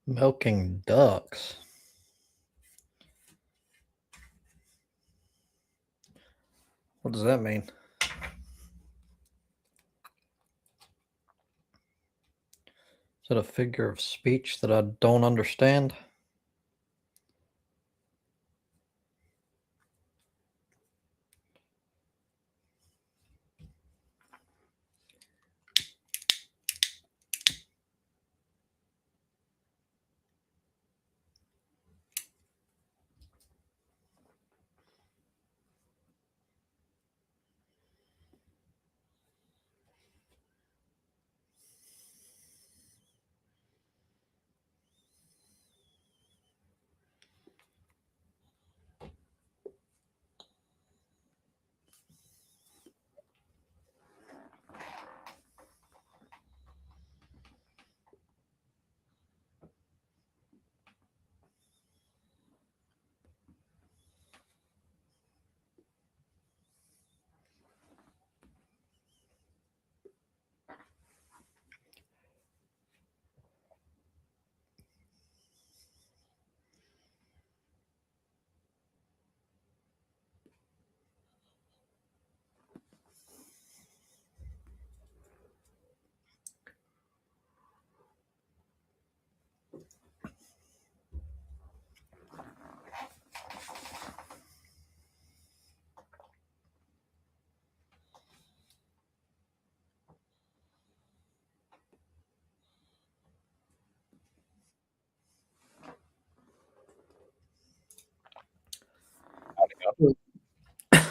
Milking ducks. What does that mean? Is it a figure of speech that I don't understand?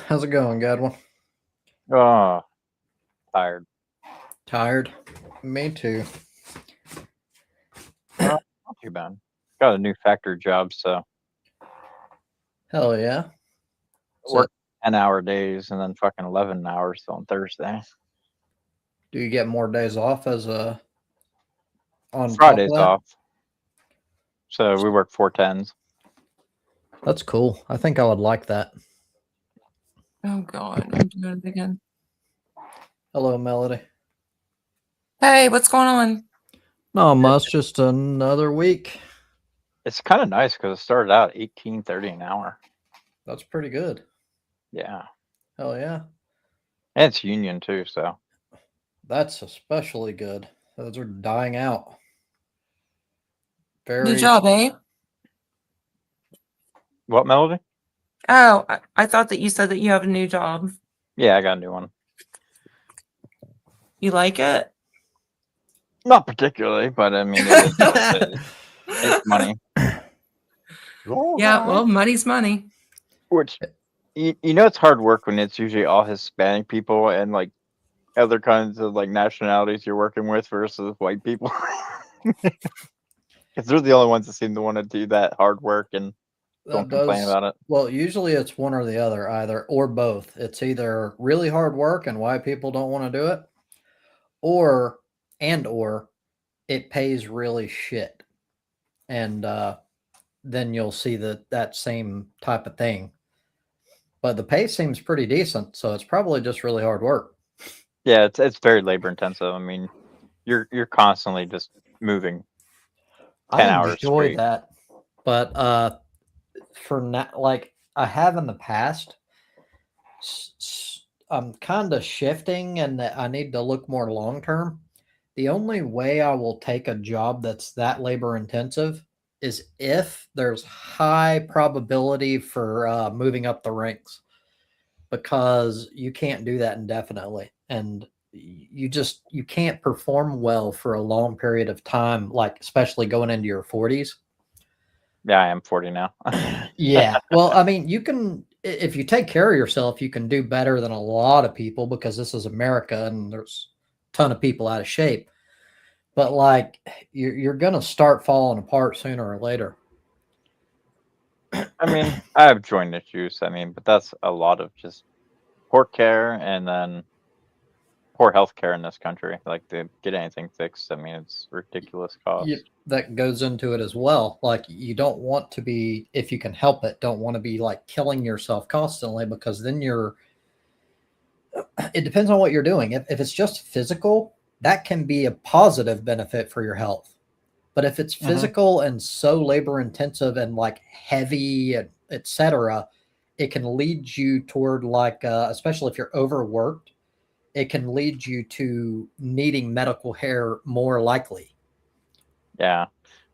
How's it going, Godwin? Oh, tired. Tired? Me too. Not too bad. Got a new factory job, so Hell yeah. work 10-hour days and then fucking 11 hours on Thursday. Do you get more days off as a on Fridays top of that? off. So we work 4 10s. That's cool. I think I would like that. Oh God, I'm doing it again. Hello, Melody. Hey, what's going on? Not much, just another week. It's kind of nice because it started out 18.30 an hour. That's pretty good. Yeah. Hell yeah. And it's union too, so. That's especially good. Those are dying out. New job, eh? What, Melody? Oh, I thought that you said that you have a new job. Yeah, I got a new one. You like it? Not particularly, but I mean, it is what it is. It's money. Yeah, well, money's money. Which, you know, it's hard work when it's usually all Hispanic people and like other kinds of like nationalities you're working with versus white people. Because they're the only ones that seem to want to do that hard work and don't complain about it. Well, usually it's one or the other, either or both. It's either really hard work and why people don't want to do it, or it pays really shit. And then you'll see that same type of thing. But the pay seems pretty decent, so it's probably just really hard work. Yeah, it's very labor intensive. I mean, you're constantly just moving 10 hours enjoy straight. that, but for now, like I have in the past, I'm kind of shifting, and that I need to look more long term. The only way I will take a job that's that labor intensive is if there's high probability for moving up the ranks, because you can't do that indefinitely, and you can't perform well for a long period of time, like especially going into your 40s. Yeah, I am 40 now. Yeah. Well, I mean, you can, if you take care of yourself, you can do better than a lot of people, because this is America and there's a ton of people out of shape. But like, you're going to start falling apart sooner or later. I mean, I have joint issues. I mean, but that's a lot of just poor care and then poor health care in this country. Like to get anything fixed, I mean, it's ridiculous cost. That goes into it as well. Like, you don't want to be, if you can help it, don't want to be like killing yourself constantly, because then it depends on what you're doing. If it's just physical, that can be a positive benefit for your health. But if it's physical and so labor intensive and like heavy, etc., it can lead you toward like, especially if you're overworked, it can lead you to needing medical care more likely. Yeah.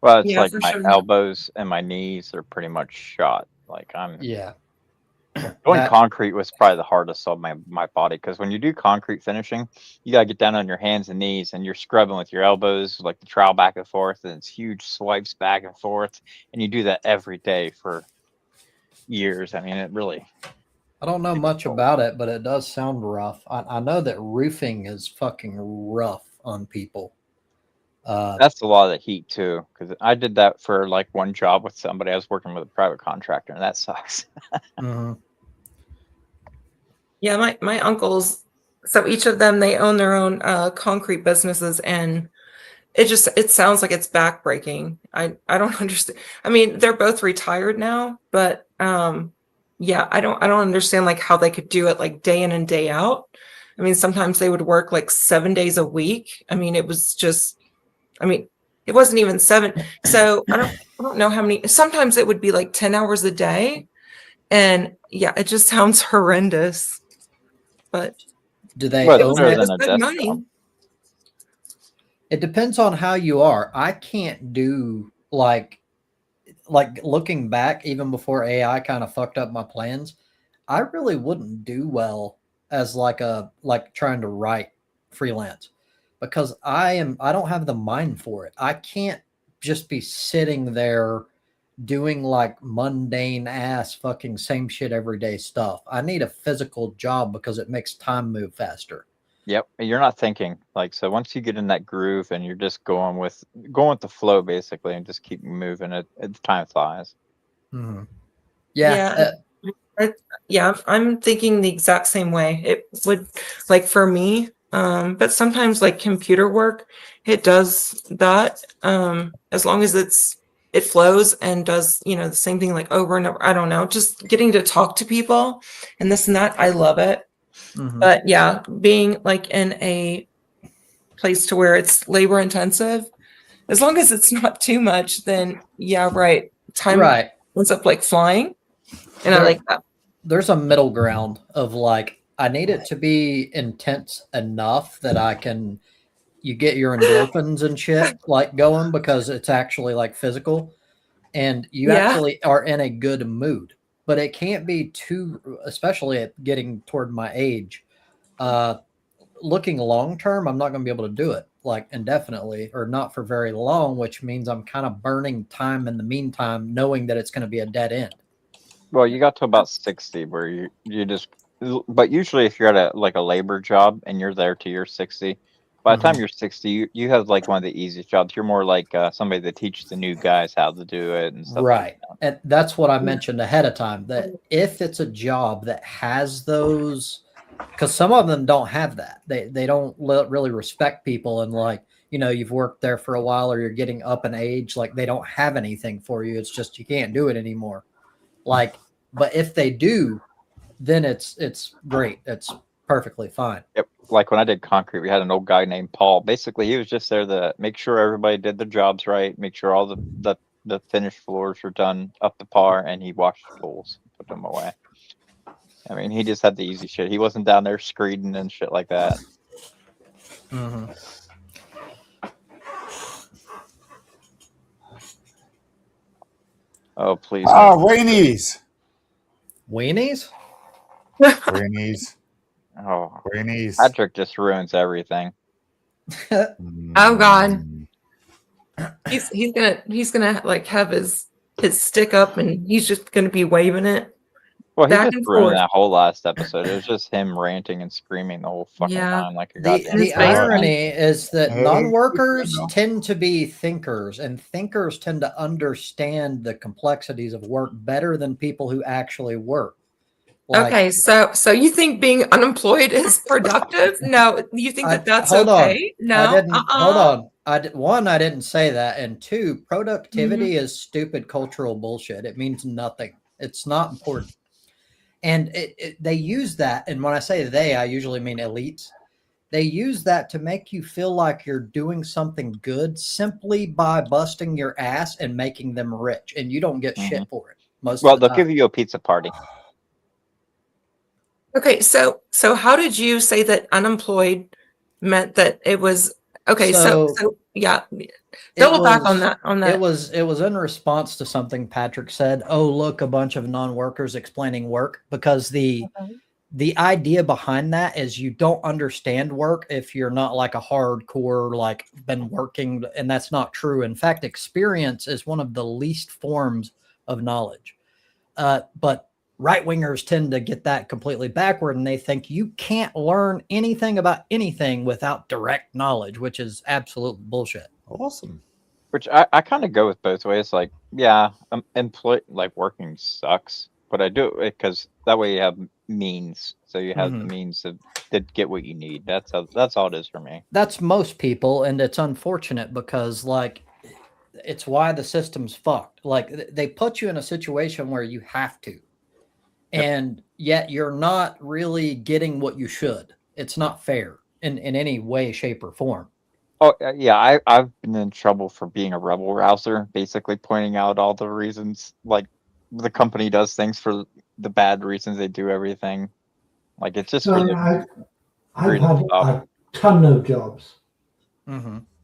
Well, it's Yeah, like for my sure. elbows and my knees are pretty much shot. Like I'm Yeah. doing That concrete was probably the hardest on my body because when you do concrete finishing, you gotta get down on your hands and knees and you're scrubbing with your elbows, like the trowel back and forth, and it's huge swipes back and forth, and you do that every day for years. I mean, it really I don't know takes a much toll. about it, but it does sound rough. I know that roofing is fucking rough on people. That's a lot of the heat too, because I did that for like one job with somebody. I was working with a private contractor, and that sucks. Mhm. Yeah, my uncles, so each of them, they own their own concrete businesses, and it sounds like it's backbreaking. I don't understand. I mean, they're both retired now, but yeah, I don't understand like how they could do it like day in and day out. I mean, sometimes they would work like 7 days a week. I mean, it was just, I mean, it wasn't even seven. So I don't know how many. Sometimes it would be like 10 hours a day, and yeah, it just sounds horrendous. But Do they Well, it it's was own better it it? than was a good desk job. money. It depends on how you are. I can't do like looking back even before AI kind of fucked up my plans. I really wouldn't do well as like trying to write freelance because I don't have the mind for it. I can't just be sitting there doing like mundane ass fucking same shit every day stuff. I need a physical job because it makes time move faster. Yep, and you're not thinking like so. Once you get in that groove and you're just going with the flow basically, and just keep moving, it time flies. Mhm. Yeah, Yeah, I, yeah, I'm thinking the exact same way. It would like for me, but sometimes like computer work, it does that. As long as it flows and does, the same thing like over and over. I don't know, just getting to talk to people and this and that, I love it. mhm. But yeah, being like in a place to where it's labor intensive, as long as it's not too much, then yeah, right. Time Right. ends up like flying, and I There like that. there's a middle ground of like I need it to be intense enough that I can you get your endorphins and shit like going because it's actually like physical and you Yeah. actually are in a good mood. But it can't be too, especially at getting toward my age. Uh, Looking long term, I'm not going to be able to do it like indefinitely or not for very long, which means I'm kind of burning time in the meantime, knowing that it's going to be a dead end. Well, you got to about 60 where you just, but usually if you're at a labor job and you're there till you're 60, by the time Mhm. you're 60, you have like one of the easiest jobs. You're more like somebody that teaches the new guys how to do it and stuff like Right. that. And that's what I mentioned ahead of time that if it's a job that has those, because some of them don't have that, they don't really respect people and like, you've worked there for a while or you're getting up in age, like they don't have anything for you. It's just you can't do it anymore. Like, but if they do, then it's great. It's perfectly fine. Yep. Like when I did concrete, we had an old guy named Paul. Basically, he was just there to make sure everybody did their jobs right, make sure all the finished floors were done up to par, and he washed the tools, put them away. I mean, he just had the easy shit. He wasn't down there screeding and shit like that. Mm-hmm. Oh, please. Ah, Rainies. Weenies? Rainies. Oh, Rainies. Patrick just ruins everything. Oh God. Mm. He's gonna like have his stick up, and he's just gonna be waving it Well, he back just and ruined forth. that whole last episode. It was just him ranting and screaming the whole fucking Yeah. time like a The And goddamn his the face. idiot. irony is that Hey, non-workers no. tend to be thinkers, and thinkers tend to understand the complexities of work better than people who actually work. Like, Okay, so you think being unemployed is productive? No, you think that that's hold on, okay? I No. didn't. Hold on, one, I didn't say that, and two, Mhm. productivity is stupid cultural bullshit. It means nothing. It's not important, and they use that. And when I say they, I usually mean elites. they use that to make you feel like you're doing something good simply by busting your ass and making them rich, and you don't get shit for it most Well, of the they'll time. give you a pizza party. Okay, so how did you say that unemployed meant that it was okay? So yeah, double back on that. It was in response to something Patrick said. Oh, look, a bunch of non-workers explaining work, because the idea behind that is you don't understand work if you're not like a hardcore, like been working, and that's not true. In fact, experience is one of the least forms of knowledge. But right-wingers tend to get that completely backward, and they think you can't learn anything about anything without direct knowledge, which is absolute bullshit. Awesome. Which I kind of go with both ways. Like, yeah, like working sucks, but I do it because that way you have means. So you have the means to get what you need. That's all it is for me. That's most people, and it's unfortunate because like it's why the system's fucked. Like they put you in a situation where you have to, and yet you're not really getting what you should. It's not fair in any way, shape, or form. Oh yeah, I've been in trouble for being a rebel rouser, basically pointing out all the reasons like the company does things for the bad reasons they do everything. Like it's just I've had a ton of jobs.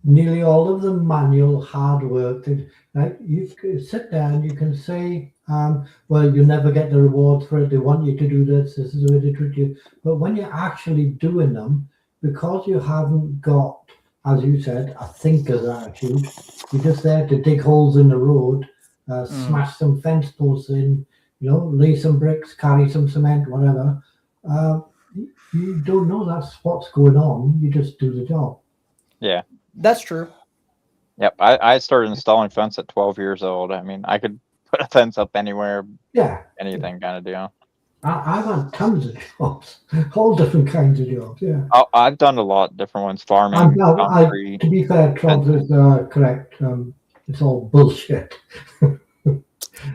Nearly all of them manual, hard work. Like you sit down, you can say, well, you never get the rewards for it. They want you to do this. This is the way they treat you. But when you're actually doing them, because you haven't got, as you said, a thinker's attitude, you're just there to dig holes in the road, smash some fence posts in, lay some bricks, carry some cement, whatever. You don't know that's what's going on. You just do the job. Yeah. That's true. Yep. I started installing fence at 12 years old. I mean, I could put a fence up anywhere. Yeah. Anything kind of deal. I've had tons of jobs, all different kinds of jobs. Yeah. I've done a lot of different ones. Farming, concrete. To be fair, Trump is correct. It's all bullshit.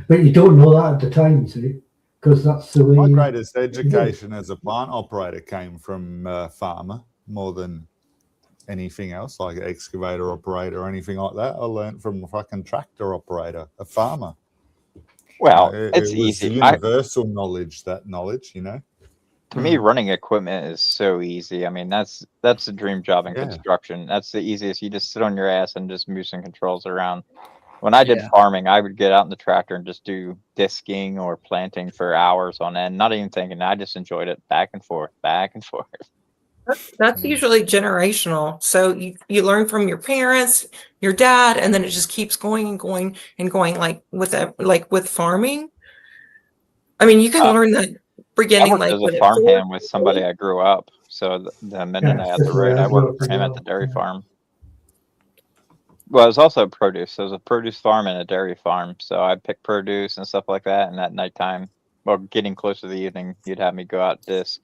But you don't know that at the time, see, because that's the way. My greatest education as a plant operator came from farmer more than anything else, like an excavator operator or anything like that. I learned from a fucking tractor operator, a farmer. Well, it it's was easy. Universal knowledge, you know. To me, running equipment is so easy. I mean, that's the dream job in construction. That's the easiest. You just sit on your ass and just move some controls around. When I did farming, I would get out in the tractor and just do disking or planting for hours on end, not even thinking. I just enjoyed it, back and forth, back and forth. That's usually generational. So you learn from your parents, your dad, and then it just keeps going and going and going. Like with farming, I mean, you can learn that beginning. I worked as a farmhand with somebody I grew up. So the minute I had the right, I worked for him at the dairy farm. Well, it was also produce. So it was a produce farm and a dairy farm. So I'd pick produce and stuff like that. And at nighttime, well, getting close to the evening, you'd have me go out, disc,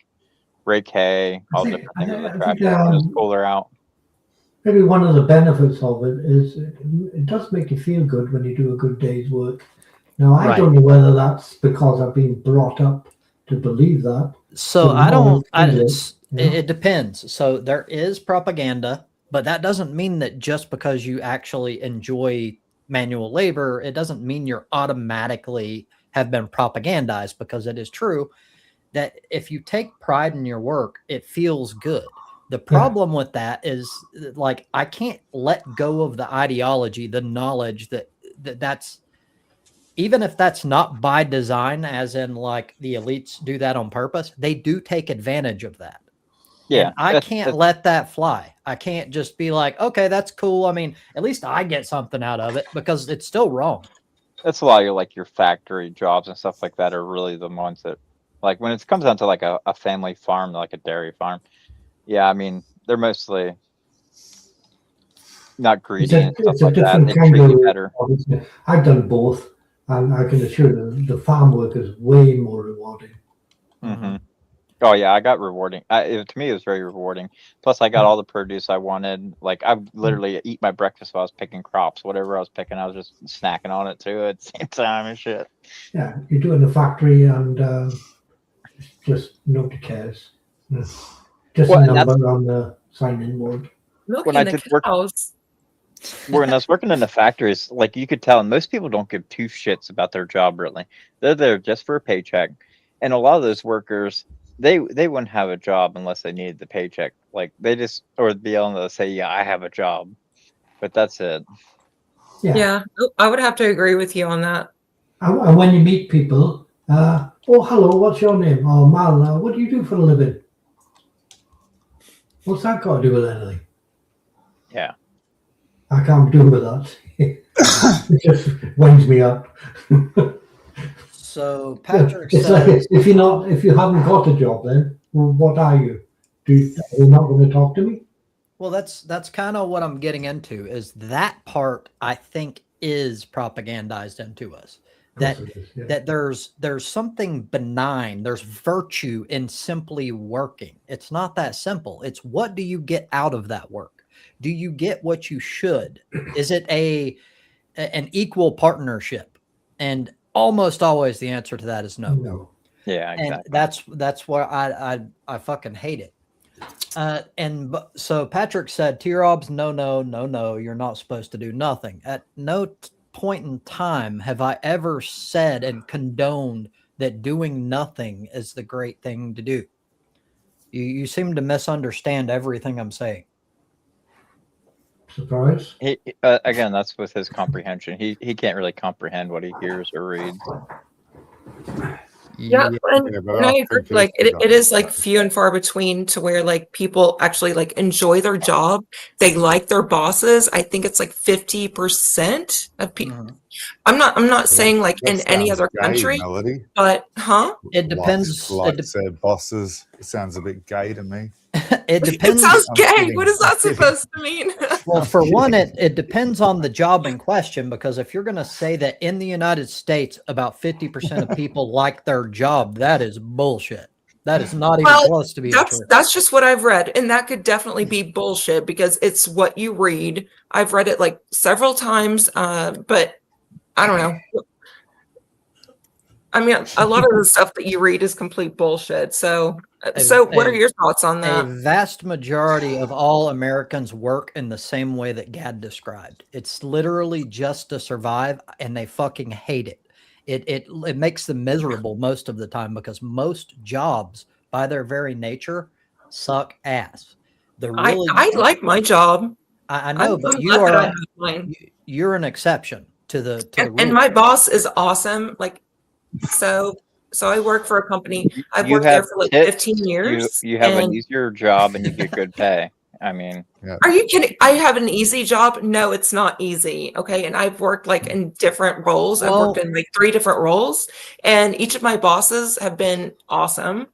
rake hay, all different things with the tractor, just pull her out. Maybe one of the benefits of it is it does make you feel good when you do a good day's work. Now, I don't know whether that's because I've been brought up to believe that. So it depends. So there is propaganda, but that doesn't mean that just because you actually enjoy manual labor, it doesn't mean you're automatically have been propagandized, because it is true that if you take pride in your work, it feels good. The problem with that is like, I can't let go of the ideology, the knowledge that's, even if that's not by design, as in like the elites do that on purpose, they do take advantage of that. Yeah. And I can't let that fly. I can't just be like, okay, that's cool. I mean, at least I get something out of it, because it's still wrong. That's a lot of your factory jobs and stuff like that are really the ones that, like, when it comes down to like a family farm, like a dairy farm. Yeah, I mean, they're mostly not greedy and stuff like that. They treat you better. I've done both, and I can assure you the farm work is way more rewarding. Mm-hmm. Oh yeah, I got rewarding. To me, it was very rewarding. Plus, I got all the produce I wanted. Like, I literally eat my breakfast while I was picking crops. Whatever I was picking, I was just snacking on it too at the same time and shit. Yeah, you do it in the factory, and just nobody cares. Just a number on the sign-in board. Milking I the did work- cows. When I was working in the factories, like you could tell, and most people don't give two shits about their job really. They're there just for a paycheck. And a lot of those workers, they wouldn't have a job unless they needed the paycheck. Like they just, or be able to say, yeah, I have a job. But that's it. Yeah, I would have to agree with you on that. And when you meet people, oh, hello, what's your name? Oh, Mal, what do you do for a living? What's that got to do with anything? Yeah. I can't do with that. It just winds me up. So Patrick It's says, like if you haven't got a job, then well, what are you? Are you not going to talk to me? well, that's kind of what I'm getting into. Is that part I think is propagandized into us. That there's something benign, there's virtue in simply working. It's not that simple. It's what do you get out of that work? Do you get what you should? Is it an equal partnership? And almost always the answer to that is no. No. Yeah, exactly. And that's why I fucking hate it. So Patrick said, T-Robs, no, you're not supposed to do nothing. At no point in time have I ever said and condoned that doing nothing is the great thing to do. You seem to misunderstand everything I'm saying. Surprise. Again, that's with his comprehension. He can't really comprehend what he hears or reads. Yeah, and but I I agree. think Like it's it is like few and far between to where like people actually like enjoy their job. They like their bosses. I think it's like 50% of people. Mhm. I'm not saying like That in any sounds other gay, country, Melody. but It depends. Likes their bosses. It sounds a bit gay to me. It it depends. sounds I'm gay. kidding. What is I'm that kidding. supposed to mean? Well, for one, it depends on the job in question, because if you're going to say that in the United States, about 50% of people like their job, that is bullshit. That is not even Well, close to being true. that's just what I've read, and that could definitely be bullshit because it's what you read. I've read it like several times, but I don't know. I mean, a lot of the stuff that you read is complete bullshit. So what are your thoughts on A that? vast majority of all Americans work in the same way that Gad described. It's literally just to survive, and they fucking hate it. It makes them miserable most of the time, because most jobs, by their very nature, suck ass. I like my job. I know, but you're an exception to the rule. And my boss is awesome. Like, so I work for a company. I've You worked there have for like tips, 15 years. You have an and easier job and you get good pay. I mean, are you kidding? I have an easy job. No, it's not easy. Okay. And I've worked like in different roles. I've worked in like 3 different roles, and each of my bosses have been awesome.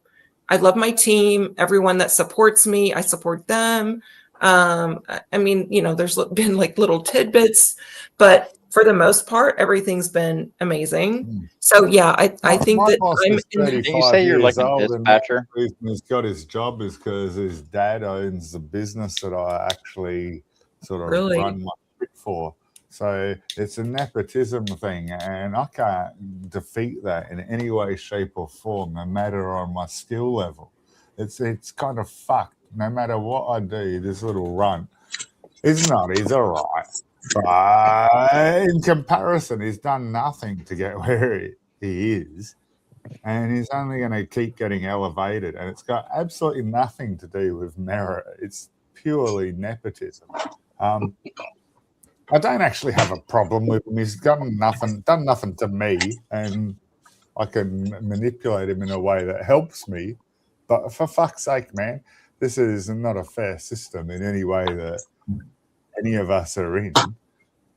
I love my team, everyone that supports me, I support them. I mean, you know, there's been like little tidbits, but for the most part, everything's been amazing. So yeah, I think my that boss I'm is in 35 Can you say you're like years a old, and the dispatcher? reason he's got his job is because his dad owns the business that I actually sort of Really? run my shit for. So it's a nepotism thing, and I can't defeat that in any way, shape, or form, no matter on my skill level. It's kind of fucked. No matter what I do, this little runt, he's all right. But in comparison, he's done nothing to get where he is, and he's only going to keep getting elevated. And it's got absolutely nothing to do with merit. It's purely nepotism. I don't actually have a problem with him. He's done nothing to me, and I can manipulate him in a way that helps me. But for fuck's sake, man, this is not a fair system in any way that any of us are in.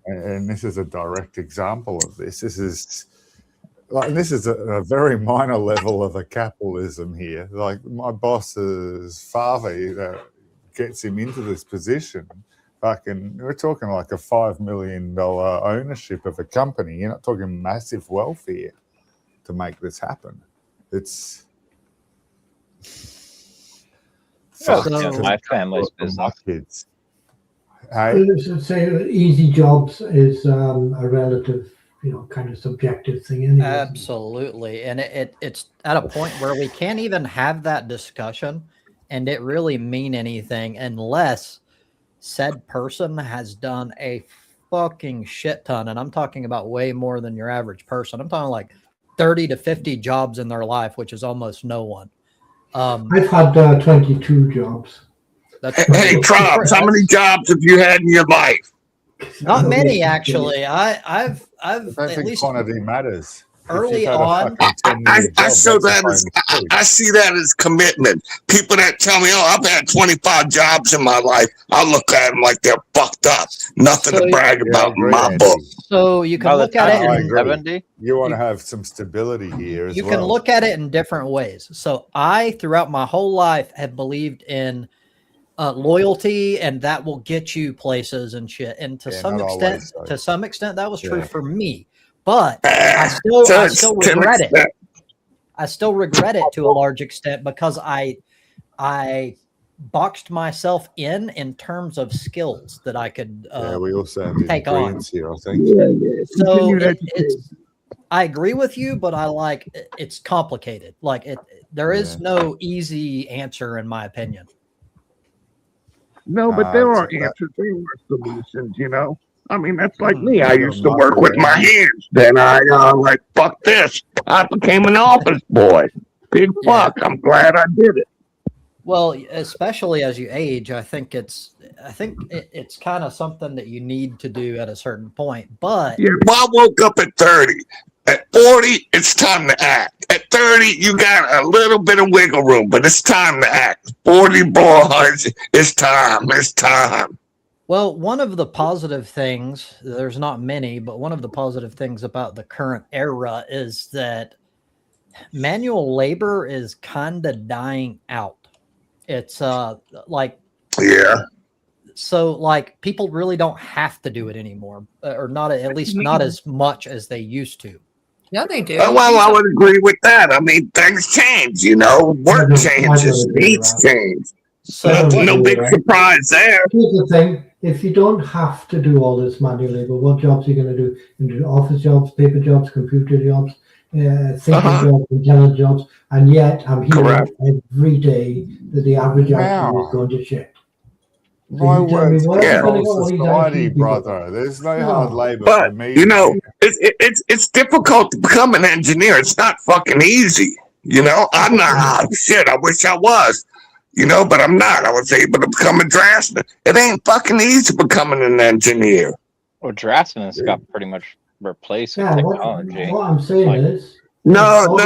And this is a direct example of this. This is a very minor level of a capitalism here. Like my boss's father that gets him into this position. We're talking like a $5 million ownership of a company. You're not talking massive wealth here to make this happen. It's my family's business. My kids. Hey? Let's say easy jobs is a relative, kind of subjective thing. Anyway. Absolutely. And it's at a point where we can't even have that discussion and it really mean anything unless said person has done a fucking shit ton. And I'm talking about way more than your average person. I'm talking like 30 to 50 jobs in their life, which is almost no one. I've had 22 jobs. Hey, Trump, how many jobs have you had in your life? Not many, actually. I've I don't at think least quantity matters. early on. I see that as commitment. People that tell me, "Oh, I've had 25 jobs in my life," I look at them like they're fucked up. Nothing to brag about in my book. So you can look at it in 70. You want to have some stability here as well. You can look at it in different ways. So I, throughout my whole life, have believed in loyalty, and that will get you places and shit. And to some extent, that was true for me. But I still regret it. I still regret it to a large extent because I boxed myself in terms of skills that I could we also have take on here, I think. So it's I agree with you, but it's complicated. Like there is no easy answer in my opinion. No, but there are answers, there are solutions, you know. I mean, that's like me. I used to work with my hands. Then I like, fuck this. I became an office boy. Big fuck. I'm glad I did it. Well, especially as you age, I think it's kind of something that you need to do at a certain point. But yeah, well, I woke up at 30. At 40, it's time to act. At 30, you got a little bit of wiggle room, but it's time to act. 40 boys, it's time. It's time. Well, one of the positive things, there's not many, but one of the positive things about the current era is that manual labor is kind of dying out. It's so like people really don't have to do it anymore, or not, at least not as much as they used to. Yeah, they do. Well, I would agree with that. I mean, things change, you know, work changes, needs change. So no big surprise there. Here's the thing. If you don't have to do all this manual labor, what jobs are you going to do? You can do office jobs, paper jobs, computer jobs, thinking jobs, intelligent jobs, and yet I'm hearing every day that the average actually is going to shit. My word, society, brother. There's no hard labor for me. You know, it's difficult to become an engineer. It's not fucking easy. You know, I'm not. Shit, I wish I was. You know, but I'm not. I was able to become a draftsman. It ain't fucking easy becoming an engineer. Well, draftsman has got pretty much replaced with technology. What I'm saying is... No,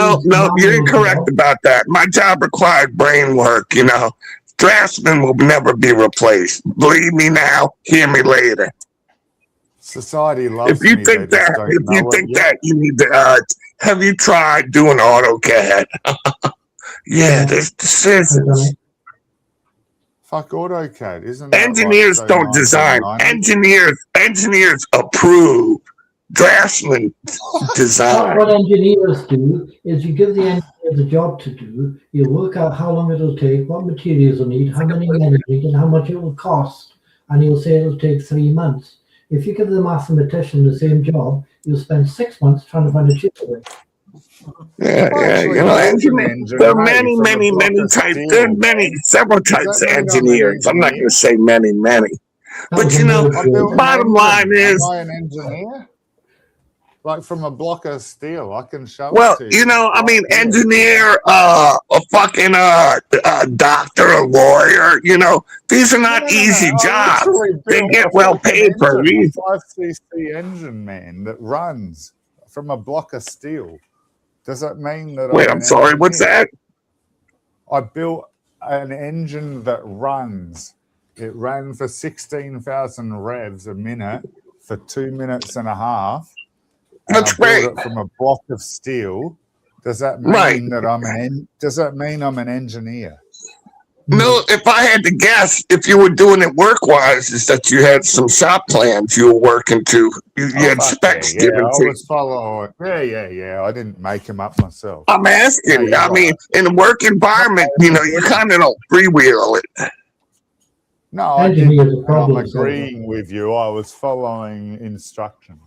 you're incorrect about that. My job required brain work, you know. Draftsman will never be replaced. Believe me now, hear me later. Society loves me. If you think that, you need to, have you tried doing AutoCAD? Yeah, there's decisions. Fuck AutoCAD, isn't it? Engineers don't design. Engineers approve. Draftsmen design. What engineers do is you give the engineer the job to do, you work out how long it'll take, what materials will need, how many men you need, and how much it will cost, and he'll say it'll take 3 months. If you give the mathematician the same job, you'll spend 6 months trying to find a cheaper way. Yeah, you know, engineers. There are many types. There are several types of engineers. I'm not going to say many, but you know, bottom line is, am I an engineer? Like from a block of steel, I can show. Well, you know, I mean, engineer, a fucking doctor, a lawyer. You know, these are not easy jobs. They get well paid for a reason. 5cc engine man that runs from a block of steel. Does that mean that? Wait, I'm sorry. What's that? I built an engine that runs. It ran for 16,000 revs a minute for 2 minutes and a half. That's great. It from a block of steel. Does that mean that I'm an engineer? No, if I had to guess, if you were doing it work-wise, is that you had some shop plans you were working to. You had specs given to you. I was following. Yeah. I didn't make them up myself. I'm asking. I mean, in a work environment, you know, you kind of don't freewheel it. No, I didn't. I'm agreeing with you. I was following instructions.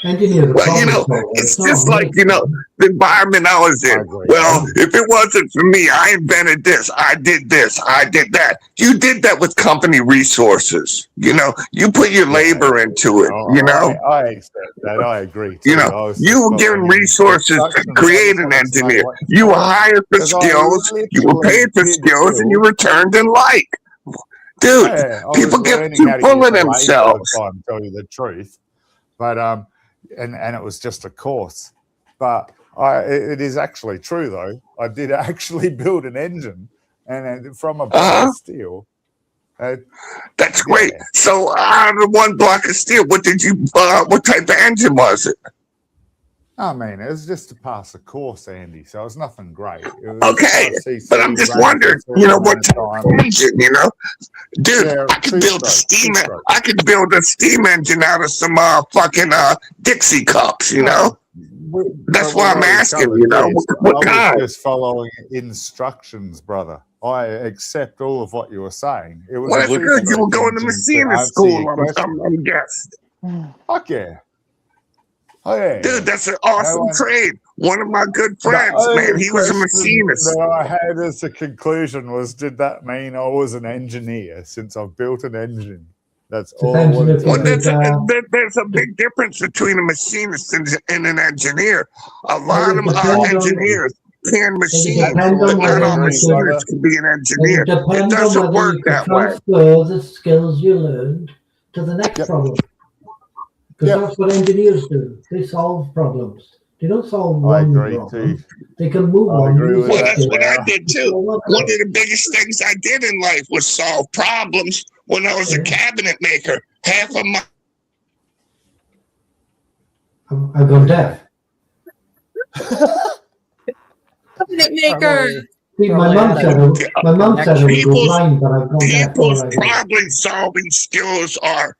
Engineers are Well, you problem know, solvers. it's not just like, you know, medicine. the environment I was I in. agree. Well, if it wasn't for me, I invented this, I did that. You did that with company resources. You know, you put your labor into it, you know. I accept that. I agree too. You know, I was you just were given following resources to instructions. I create just an wanted to know engineer. what to You were say. hired for 'Cause I skills, you were literally paid for did skills, and you build. returned in like. Dude, Yeah, I people was get learning too how to full use of the lathe at the themselves. time, tell you the truth. But and it was just a course. But it is actually true though. I did actually build an engine, and from a block Uh-huh. of steel. That's Yeah. great. So out of one block of steel, what type of engine was it? I mean, it was just to pass a course, Andy. So it was nothing great. It was Okay, RCC, but I'm just ran for a wondering, certain you know, amount what of type of time. engine, you know? Dude, Yeah, I could build a two-stroke. I could build a steam engine out of some fucking Dixie cups, you know? That's But why we've I'm already asking, covered you know, this. what I was kind? just following instructions, brother. I accept all of what you were saying. It was Well, a that's good. You were two-stroke going to engine machinist answer school, your question. I'm guessing. Fuck yeah. Oh yeah. Dude, that's an awesome trade. One of my good friends, The man, only he was a question machinist. that I had as a conclusion was, did that mean I was an engineer since I've built an engine? That's all I wanted to Well, know. there's a big difference between a machinist and an engineer. A lot It of depends on- engineers can machine, depends on but not whether all you can- machiners can be an engineer. It It depends on doesn't whether work you can that way. transfer the skills you learned to the next Yep. problem. Because Yep. that's what engineers do. They solve problems. They don't solve I one agree problem. too. They can move I on. agree use with Well, that that. that's what I Now. did too. One of the biggest things I did in life was solve problems when I was a cabinet maker. Half of my I've gone deaf. Cabinet maker. See, my Probably mum had said a I would go People's- blind, but I've gone deaf people's already. problem solving skills are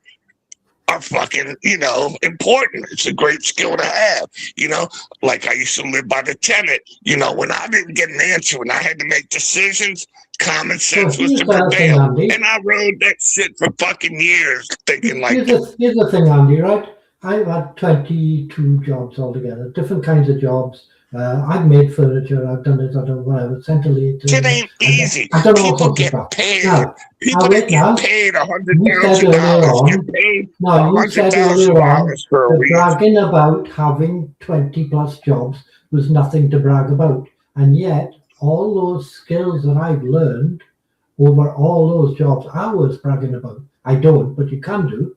fucking, you know, important. It's a great skill to have, you know. Like I used to live by the tenet, you know, when I didn't get an answer, when I had to make decisions, common sense was to prevail. Andy. And I rode that shit for fucking years, thinking like, Here's the thing, Andy, right? I've had 22 jobs altogether, different kinds of jobs. I've made furniture, I've done it, I've done whatever, centrally. it ain't easy. I've done all People sorts of get stuff. paid. Now, People wait that now. get paid You said earlier $100,000 on- get paid No, you said earlier on $100,000 for a that week. bragging about having 20 plus jobs was nothing to brag about. And yet, all those skills that I've learned over all those jobs I was bragging about. I don't, but you can do.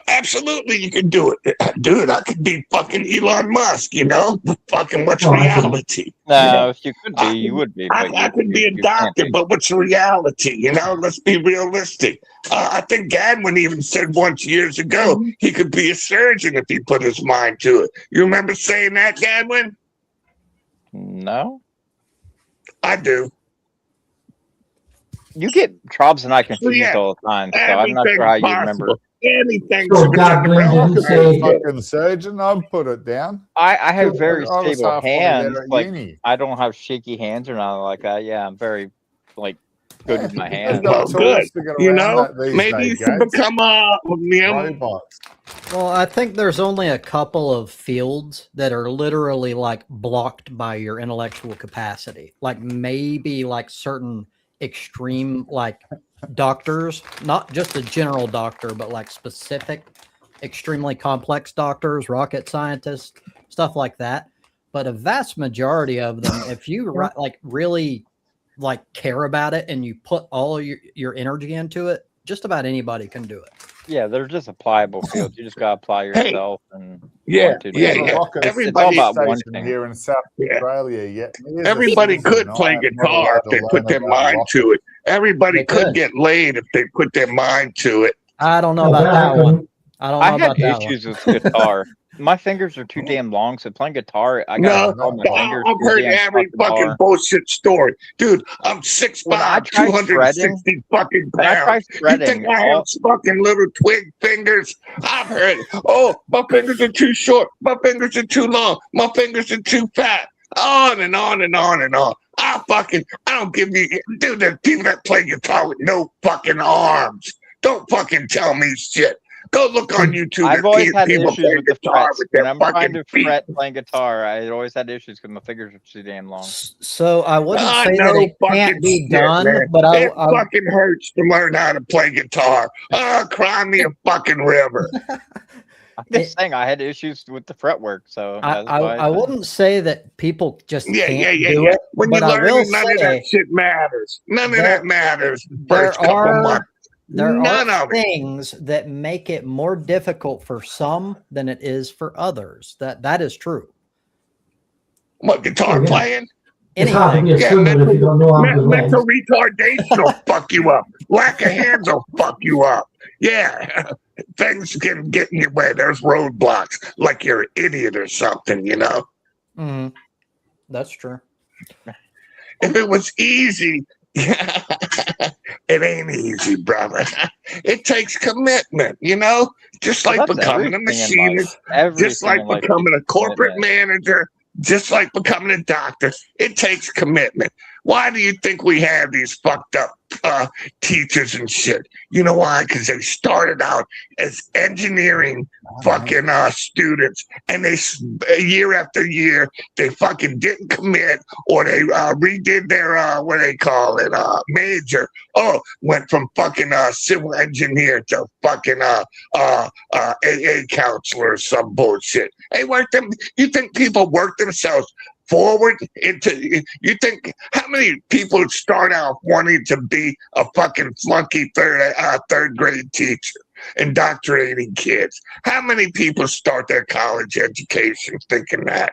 Absolutely, you can do it, dude. I could be fucking Elon Musk, you know. Fucking what's No, I couldn't. reality? No, if you could be, I you could- would be. I But could be a you can't doctor, be. but what's reality? You know, let's be realistic. I think Gadwin even said once years ago he could be a surgeon if he put his mind to it. You remember saying that, Gadwin? No, I do. you get Trobs and I confused Yeah. all the time, so I'm not sure how you remember. Anything. So Gadwin didn't say Fucking surgeon, I'll put it down. I have very I was stable halfway hands. there at Like uni. I don't have shaky hands or nothing like that. Yeah, I'm very like good with my They've hands. got Well, tools good. to get You around know, that these maybe you days, should guys. become Robots. Well, I think there's only a couple of fields that are literally like blocked by your intellectual capacity. Like maybe like certain extreme like doctors, not just a general doctor, but like specific, extremely complex doctors, rocket scientists, stuff like that. But a vast majority of them, if you like really like care about it and you put all your energy into it, just about anybody can do it. Yeah, they're just applicable fields. You just gotta apply yourself and Yeah, want to do yeah, it. yeah. Rocket Everybody- it's all about one station thing. here in South Yeah. Australia. Yet Everybody could play guitar if they put their mind to it. Everybody They could could. get laid if they put their mind to it. I don't know No, about but that I one. couldn't. I don't know I had about that one. issues with guitar. My fingers are too damn long, so playing guitar, I No, got all my fingers. I've too heard damn every fucking fucking far. bullshit story. Dude, I'm 6'5", When I tried 260 fucking When I tried pounds. You shredding, think I have fucking little twig fingers? I've heard, oh, my fingers are too short. My fingers are too long. My fingers are too fat. On and on and on and on. I don't give you, dude, there's people that play guitar with no fucking arms. Don't fucking tell me shit. Go look on YouTube. I've always had people issues play with the guitar frets. with When their I'm trying fucking to feet. fret playing guitar, I always had issues because my fingers are too damn long. So I wouldn't Ah, say that no it fucking can't be shit, done, man. but It fucking hurts to learn how to play guitar. Oh, cry me a fucking river. I'm just saying I had issues with the fretwork, so that's why I wouldn't say that people just Yeah, can't yeah, do yeah. it, When but you I learn will it, none of say that shit matters. None of there- that matters the there first couple are months. there None are of it. things that make it more difficult for some than it is for others. That is true. What, guitar Yeah. playing? It's hard to be a Yeah, swimmer if you don't know how to mental legs. retardation will fuck you up. Lack of hands will fuck you up. Yeah. Things can get in your way. There's roadblocks, like you're an idiot or something, you know? Mm-hmm. That's true. If it was easy, it ain't easy, brother. It takes commitment, you know? Just like that's becoming a everything in life. machinist, just like Everything in life becoming a takes corporate commitment. manager, just like becoming a doctor. It takes commitment. Why do you think we have these fucked up teachers and shit? You know why? Because they started out as engineering fucking students, and they year after year they fucking didn't commit, or they redid their what they call it major. Oh, went from fucking civil engineer to fucking AA counselor or some bullshit. Hey, you think people work themselves forward into? You think how many people start out wanting to be a fucking flunky third grade teacher, indoctrinating kids? How many people start their college education thinking that?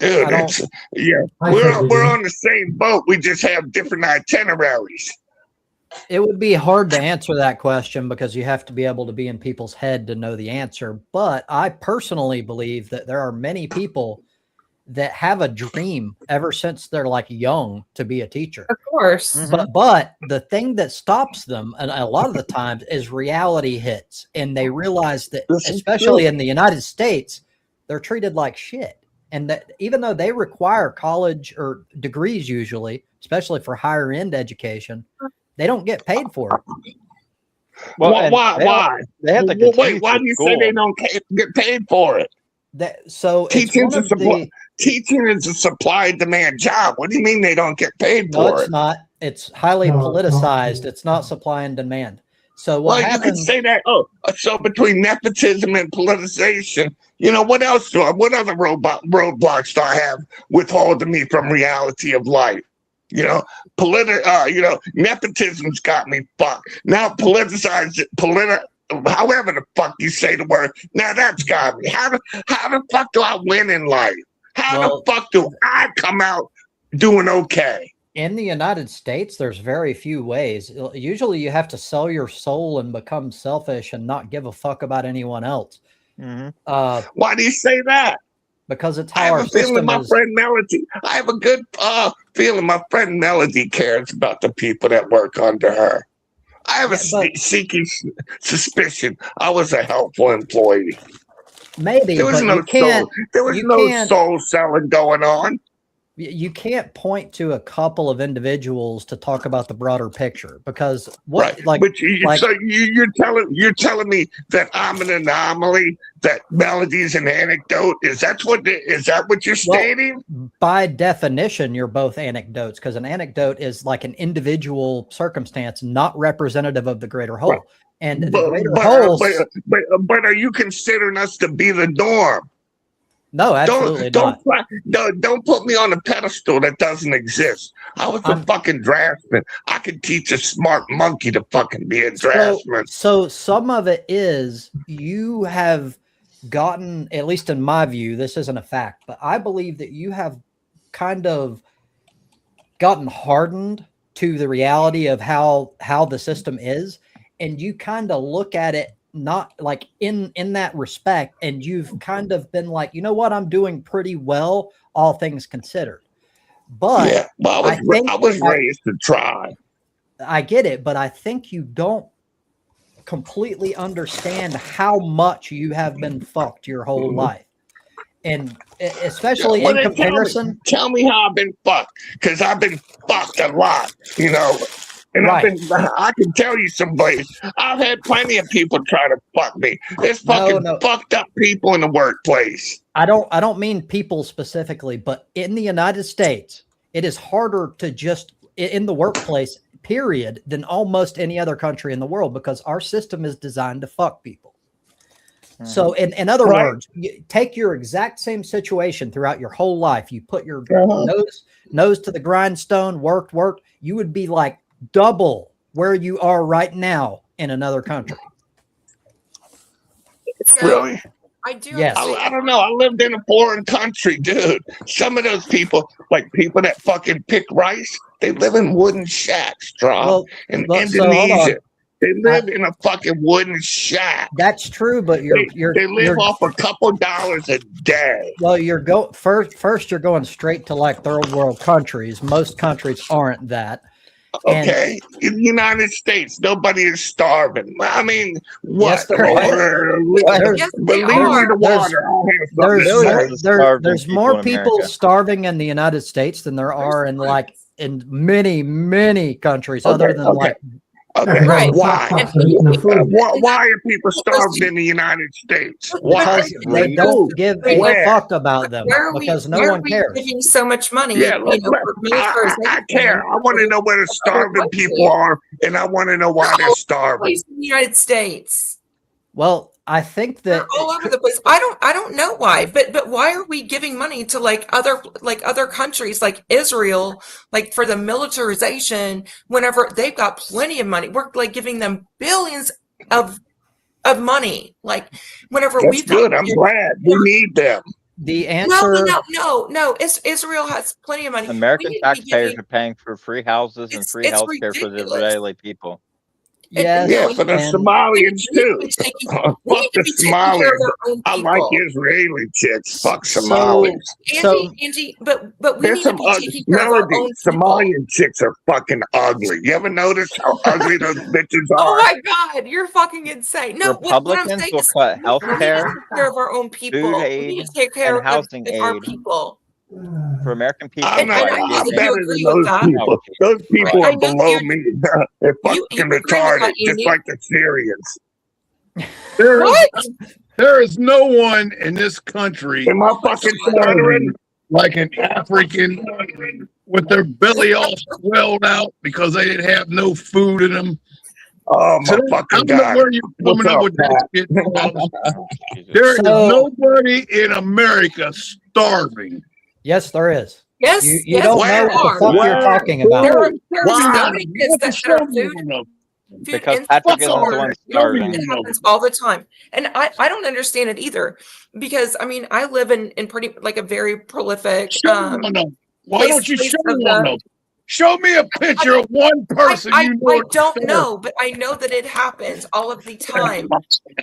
Dude, we're on the same boat. We just have different itineraries. It would be hard to answer that question because you have to be able to be in people's head to know the answer. But I personally believe that there are many people that have a dream ever since they're like young to be a teacher. Of course. Mm-hmm. But the thing that stops them, and a lot of the times, is reality hits, and they realize that, especially in the United States, they're treated like shit. And that even though they require college or degrees usually, especially for higher end education, they don't get paid for it. Well, why? They have to wait. Why do you say they don't get paid for it? Teaching is a supply and demand job. What do you mean they don't get paid for it? No, it's not. It's highly politicized. It's not supply and demand. So what happens? You can say that. Oh, so between nepotism and politicization, you know what else? What other roadblocks do I have withholding me from reality of life? You know, nepotism's got me fucked. Now politicized however the fuck you say the word. Now that's got me. How the fuck do I win in life? How the fuck do I come out doing okay? In the United States, there's very few ways. Usually you have to sell your soul and become selfish and not give a fuck about anyone else. Mm-hmm. Why do you say that? Because it's how our system is. Friend Melody. I have a good feeling my friend Melody cares about the people that work under her. I have a sneaky suspicion I was a helpful employee. Maybe, there was no soul selling going on. You can't point to a couple of individuals to talk about the broader picture because so you're telling me that I'm an anomaly, that Melody is an anecdote. Is that what you're stating? By definition, you're both anecdotes because an anecdote is like an individual circumstance, not representative of the greater whole. Right. And the greater whole. But are you considering us to be the norm? No, absolutely not. Don't put me on a pedestal that doesn't exist. I was a fucking draftsman. I could teach a smart monkey to fucking be a draftsman. So some of it is you have gotten, at least in my view, this isn't a fact, but I believe that you have kind of gotten hardened to the reality of how the system is, and you kind of look at it not like in that respect, and you've kind of been like, you know what, I'm doing pretty well, all things considered. But yeah, I was raised to try. I get it, but I think you don't completely understand how much you have been fucked your whole life. And especially in comparison. Tell me how I've been fucked, because I've been fucked a lot, you know. And Right. I can tell you somebody. I've had plenty of people try to fuck me. There's fucking fucked up people in the workplace. I don't mean people specifically, but in the United States, it is harder to just in the workplace, period, than almost any other country in the world because our system is designed to fuck people. So in other words, you take your exact same situation throughout your whole life. You put your nose to the grindstone, worked, you would be like double where you are right now in another country. So, Really? I do. Yes. I don't know. I lived in a foreign country, dude. Some of those people, like people that fucking pick rice, they live in wooden shacks, Rob. In Indonesia. They live in a fucking wooden shack. That's true, but they live off a couple dollars a day. Well, first you're going straight to like third world countries. Most countries aren't that. Okay, in the United States, nobody is starving. I mean, what? There's more people starving in the United States than there are in like in many countries other than like. Okay, right. Why? Why are people starving in the United States? Why? Because they don't give a fuck about them. Because no one cares. Giving so much money. Yeah, I care. I want to know where the starving people are, and I want to know why they're starving. In the United States. Well, I think that they're all over the place. I don't know why, but why are we giving money to like other countries like Israel, like for the militarization whenever they've got plenty of money? We're like giving them billions of money. Like whenever we've good. I'm glad we need them. The answer no. Israel has plenty of money. American taxpayers are paying for free houses and free health care for the Israeli people. Yes, yeah, for the Somalians too. Fuck the Somalians. I like Israeli chicks. Fuck Somalis. Angie, but we need to be taking care of our own Somalian chicks are fucking ugly. You ever notice how ugly those bitches are? Oh my god, you're fucking insane. No, Republicans what I'm saying will cut health care, take care of our own people. food We aid, need to take care and housing of our people. For American people. I'm better than those people. Those people are below me. They're fucking retarded, just like the Syrians. There is no one in this country like an African with their belly all swelled out because they didn't have no food in them. Oh my fucking God! Where you coming up with that shit? There is nobody in America starving. Yes, there is. Yes, you don't know what the fuck you're talking about. There are so many kids that are food because Patrick isn't the one starving. It happens all the time, and I don't understand it either. Because I mean, I live in pretty like a very prolific. Why don't you show me one? Show me a picture of one person I don't know, but I know that it happens all of the time,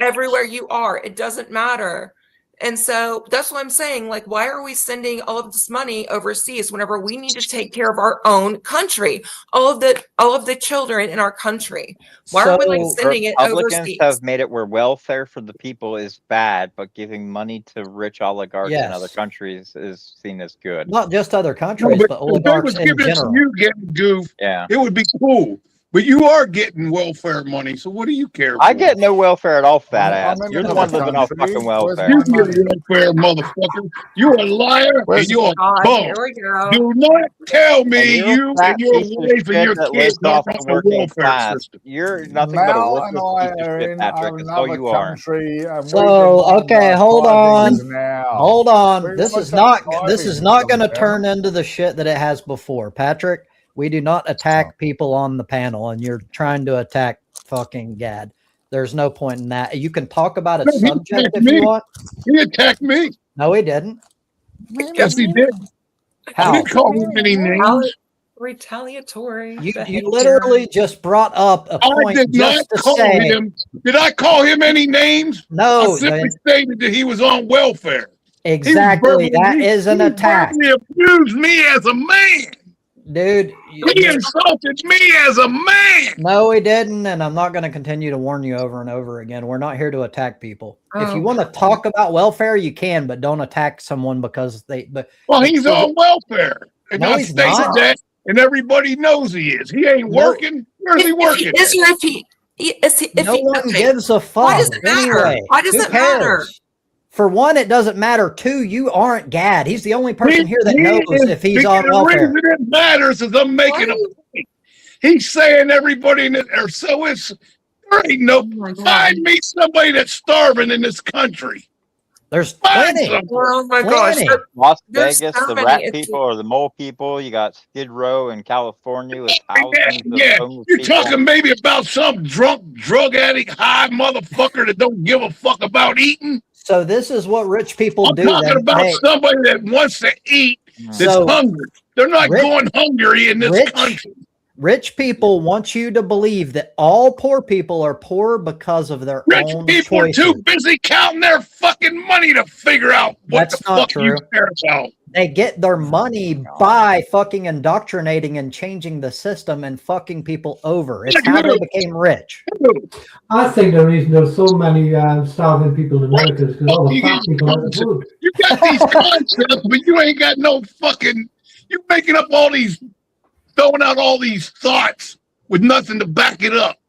everywhere you are. It doesn't matter. And so that's what I'm saying. Like, why are we sending all of this money overseas whenever we need to take care of our own country, all of the children in our country? Why are we like sending it overseas? Republicans have made it where welfare for the people is bad, but giving money to rich oligarchs in other countries is seen as good. Not just other countries, but oligarchs in general. You getting goof? Yeah, it would be cool. But you are getting welfare money, so what do you care for? I get no welfare at all, fat ass. You're the one living off fucking welfare. You get welfare, motherfucker. You're a liar and you're a bum. Do not tell me you and your wife and your kids off the welfare system. You're nothing but a worthless piece of shit, Patrick. That's all you are. So, okay, hold on. Hold on. This is not going to turn into the shit that it has before, Patrick. We do not attack people on the panel, and you're trying to attack fucking Gad. There's no point in that. You can talk about a subject if you want. He attacked me. No, he didn't. Yes, he did. How? He didn't call me any names. Retaliatory. You literally just brought up a point. I did not call him. Did I call him any names? No. I simply stated that he was on welfare. Exactly. That is an attack. He abused me as a man. Dude, he insulted me as a man. No, he didn't, and I'm not going to continue to warn you over and over again. We're not here to attack people. If you want to talk about welfare, you can, but don't attack someone because they. Well, he's on welfare, and I stated that, and everybody knows he is. He ain't working. Where's he working? Is or if he no one gives a fuck. Why does it matter? Anyway, Why does who it matter? cares? For one, it doesn't matter. Two, you aren't Gad. He's the only person here that knows if he's on welfare. The reason it matters is I'm making a point. He's saying everybody in it, or so it's there ain't no find me somebody that's starving in this country. There's plenty. Oh my gosh. Las Vegas, the rat people or the mole people. You got Skid Row in California with thousands of homeless You're people. talking maybe about some drunk, drug addict, high motherfucker that don't give a fuck about eating. So this is what rich people do. I'm talking about somebody that wants to eat that's hungry. They're not going hungry in this country. Rich people want you to believe that all poor people are poor because of their own people choices. are too busy counting their fucking money to figure out what That's the not fuck true. you care about. They get their money by fucking indoctrinating and changing the system and fucking people over. It's how they became rich. I think the reason there's so many starving people in America is because all the fat people are food. You got these concepts, but you ain't got no fucking. You're making up all these, throwing out all these thoughts with nothing to back it up.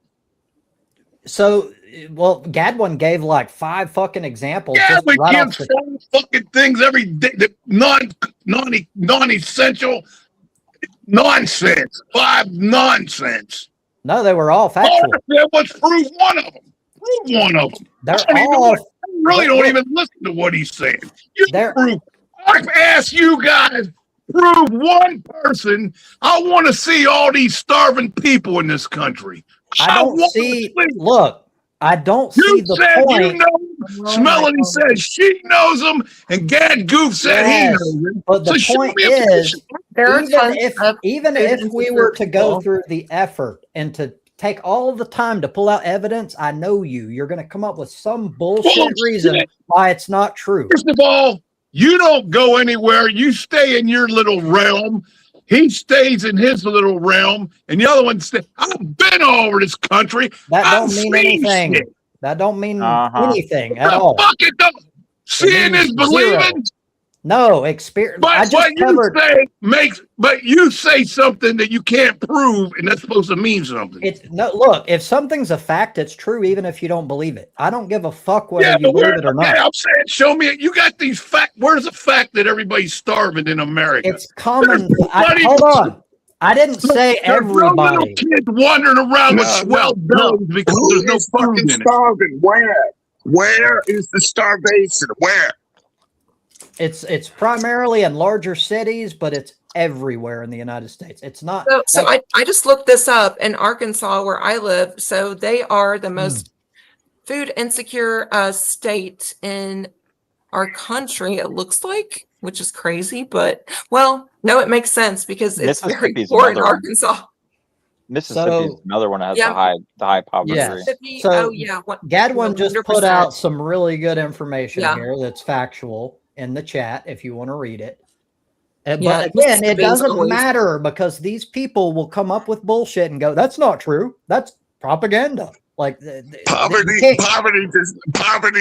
So, well, Gadwin gave like 5 fucking examples. Yeah, just we right give off the... fucking things every day, that non-essential nonsense. 5 nonsense. No, they were all factual. Let's prove one of them. Prove one of them. They're all. I really don't even listen to what he's saying. You prove. I've asked you guys, prove one person. I want to see all these starving people in this country. I don't see. Look, I don't see the point. You know, Melody says she knows them, and Gad Goof said he knows them. But the point is, even if we were to go through the effort and to take all of the time to pull out evidence, I know you're going to come up with some bullshit reason why it's not true. First of all, you don't go anywhere. You stay in your little realm. He stays in his little realm, and the other one stays. I've been all over this country. That don't mean anything. Shit. That don't mean anything at the all. Fuck it don't. Seeing is believing. No, experience. But what you say makes, but you say something that you can't prove, and that's supposed to mean something. Look, if something's a fact, it's true, even if you don't believe it. I don't give a fuck whether you believe it or not. I'm saying, show me. You got these facts. Where's the fact that everybody's starving in America? It's common. Hold on. I didn't say everybody. Little kids wandering around with swell bellies because there's no fucking starving. Where is the starvation? Where? It's primarily in larger cities, but it's everywhere in the United States. It's not. So I just looked this up in Arkansas, where I live. So they are the most food insecure state in our country, it looks like, which is crazy. But well, no, it makes sense because it's very poor in Arkansas. Mississippi is another one that has the high poverty rate. So Gadwin just put out some really good information here that's factual in the chat if you want to read it. But again, it doesn't matter because these people will come up with bullshit and go, that's not true. That's propaganda. Like poverty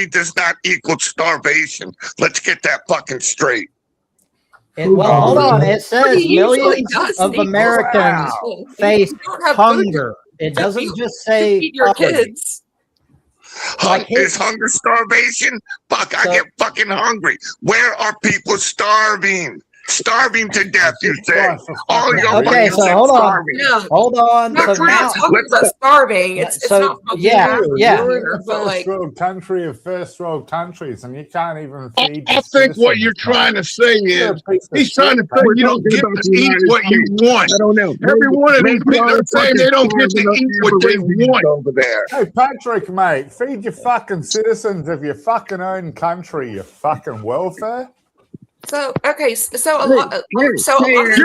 does not equal starvation. Let's get that fucking straight. Well, hold on. It says millions of Americans face hunger. It doesn't just say feed your kids. Is hunger starvation? Fuck, I get fucking hungry. Where are people starving? Starving to death, you say. All your okay, so hold on. Hold on. No, we're not talking about starving. It's not You're a first world country of first world countries, and you can't even feed. I think what you're trying to say is he's trying to say you don't get to eat what you want. I don't know. Every one of these people are saying they don't get to eat what they want over there. Hey, Patrick, mate, feed your fucking citizens of your fucking own country, your fucking welfare. So okay, so a lot. So you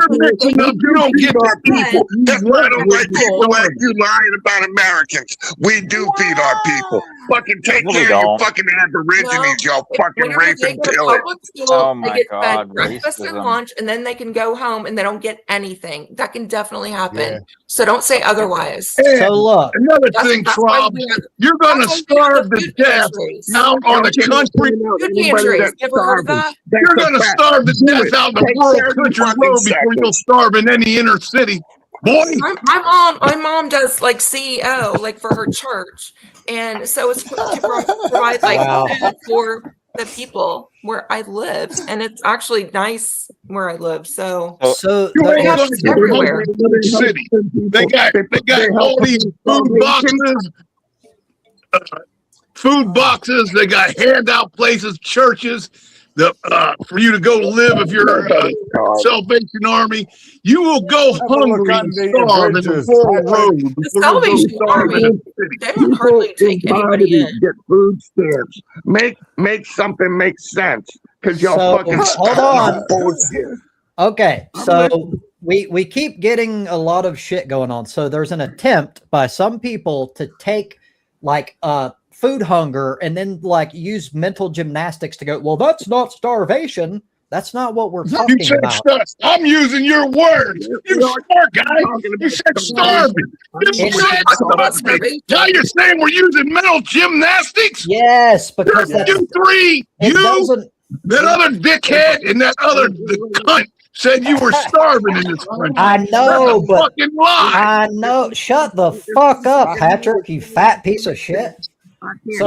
don't get our people. That's why I don't like people like you lying about Americans. We do feed our people. Fucking take care of your fucking aborigines, y'all fucking raping killers. They get fed breakfast and lunch, and then they can go home and they don't get anything. That can definitely happen. Yeah. So don't say otherwise. So look, another thing, Trump, you're gonna starve to death out on the country. Ever heard of that? You're gonna starve to death out in the rural country road before you'll starve in any inner city. Boy, My mom does like CEO, like for her church, and so it's to provide like food for the people where I live, and it's actually nice where I live. So you ain't gonna get everywhere. another city. They got all these food boxes. They got handout places, churches. For you to go live if you're a Salvation Army, you will go hungry and starve in the rural road. The Salvation Army, they don't hardly take anybody in. Get food stamps. Make something make sense, because y'all fucking hold on. Okay, so we keep getting a lot of shit going on. So there's an attempt by some people to take like food hunger and then like use mental gymnastics to go, well, that's not starvation. That's not what we're talking about. I'm using your words. You smart guy. You said starving. You said starving. Now you're saying we're using mental gymnastics? Yes, because you three, that other dickhead and that other cunt said you were starving in this country. I know, but fucking lie. I know. Shut the fuck up, Patrick, you fat piece of shit. So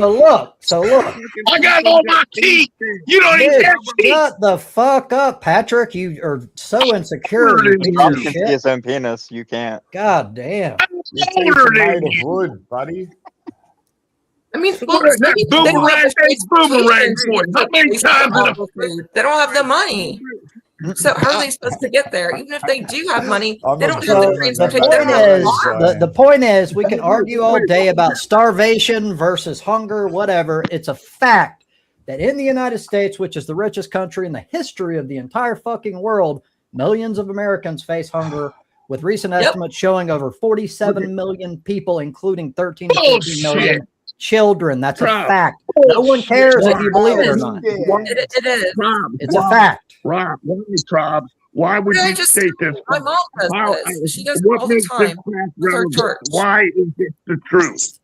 look. So look. I got all my teeth. You don't even have teeth. Shut the fuck up, Patrick. You are so insecure. Rob can see his own penis. You can't. God damn. You're made of wood, buddy. I mean, that boomerang boy. How many times they don't have the money. So how are they supposed to get there? Even if they do have money, they don't have the transportation. The point is, we can argue all day about starvation versus hunger, whatever. It's a fact that in the United States, which is the richest country in the history of the entire fucking world, millions of Americans face hunger, with recent estimates showing over 47 million people, incling 13 to 15 million children. That's a fact. No one cares if you believe it or not. It is. It's a fact. Rob, why would you state this? My mom does this. She does it all the time with her church. Why is it the truth?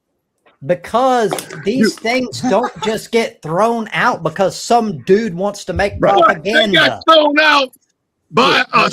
Because these things don't just get thrown out because some dude wants to make propaganda. They got thrown out by a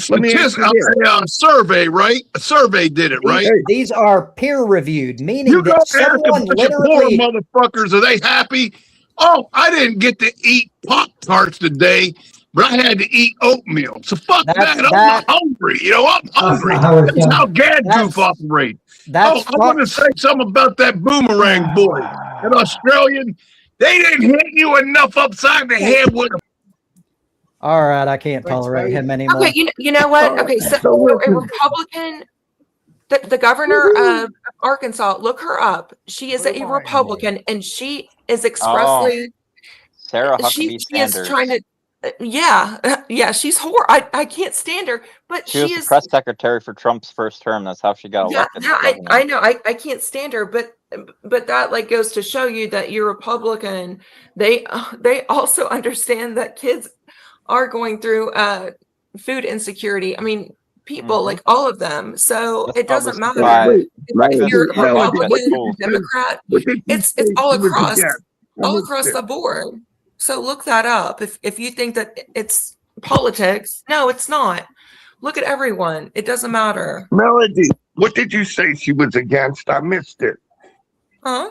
survey, right? A survey did it, right? These are peer reviewed, meaning you that someone literally. Poor motherfuckers, are they happy? Oh, I didn't get to eat Pop-Tarts today, but I had to eat oatmeal. So fuck that. I'm not hungry. You know, I'm hungry. That's how Gadgoof operates. I want to say something about that boomerang boy. That Australian, they didn't hit you enough upside the head with a. All right, I can't tolerate him anymore. Okay, you know what? Okay, so a Republican, the governor of Arkansas, look her up. She is a Republican, and she is expressly. Sarah she Sanders. Is trying to. Yeah, she's horrible. I can't stand her, but she was the press secretary for Trump's first term. That's how she got elected. Yeah, I know. I can't stand her, but that like goes to show you that you're Republican. They also understand that kids are going through food insecurity. I mean, people like all of them. So it doesn't matter if you're a Republican, Democrat. It's all across the board. So look that up. If you think that it's politics, no, it's not. Look at everyone. It doesn't matter. Melody, what did you say she was against? I missed it. Huh?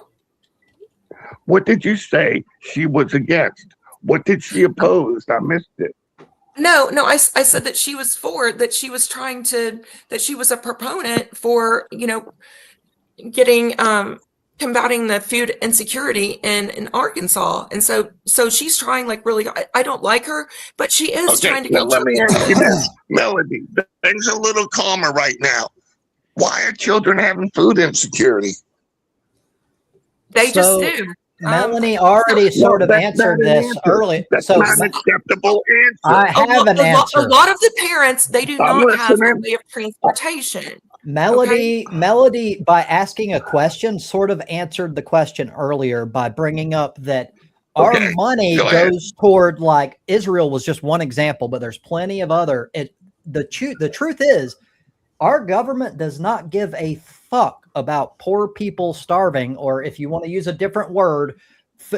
What did you say she was against? What did she oppose? I missed it. No, I said that she was for, that she was trying to, that she was a proponent for, getting, combating the food insecurity in Arkansas. And so she's trying like really, I don't like her, but she is trying to go. Let me ask you this, Melody, things are a little calmer right now. Why are children having food insecurity? They just do. Melanie already sort of answered this early. That's not an acceptable answer. I have an answer. A lot of the parents, they do not have a way of transportation. Melody, by asking a question, sort of answered the question earlier by bringing up that our money goes toward, like, Israel was just one example, but there's plenty of other. The truth is, our government does not give a fuck about poor people starving, or if you want to use a different word,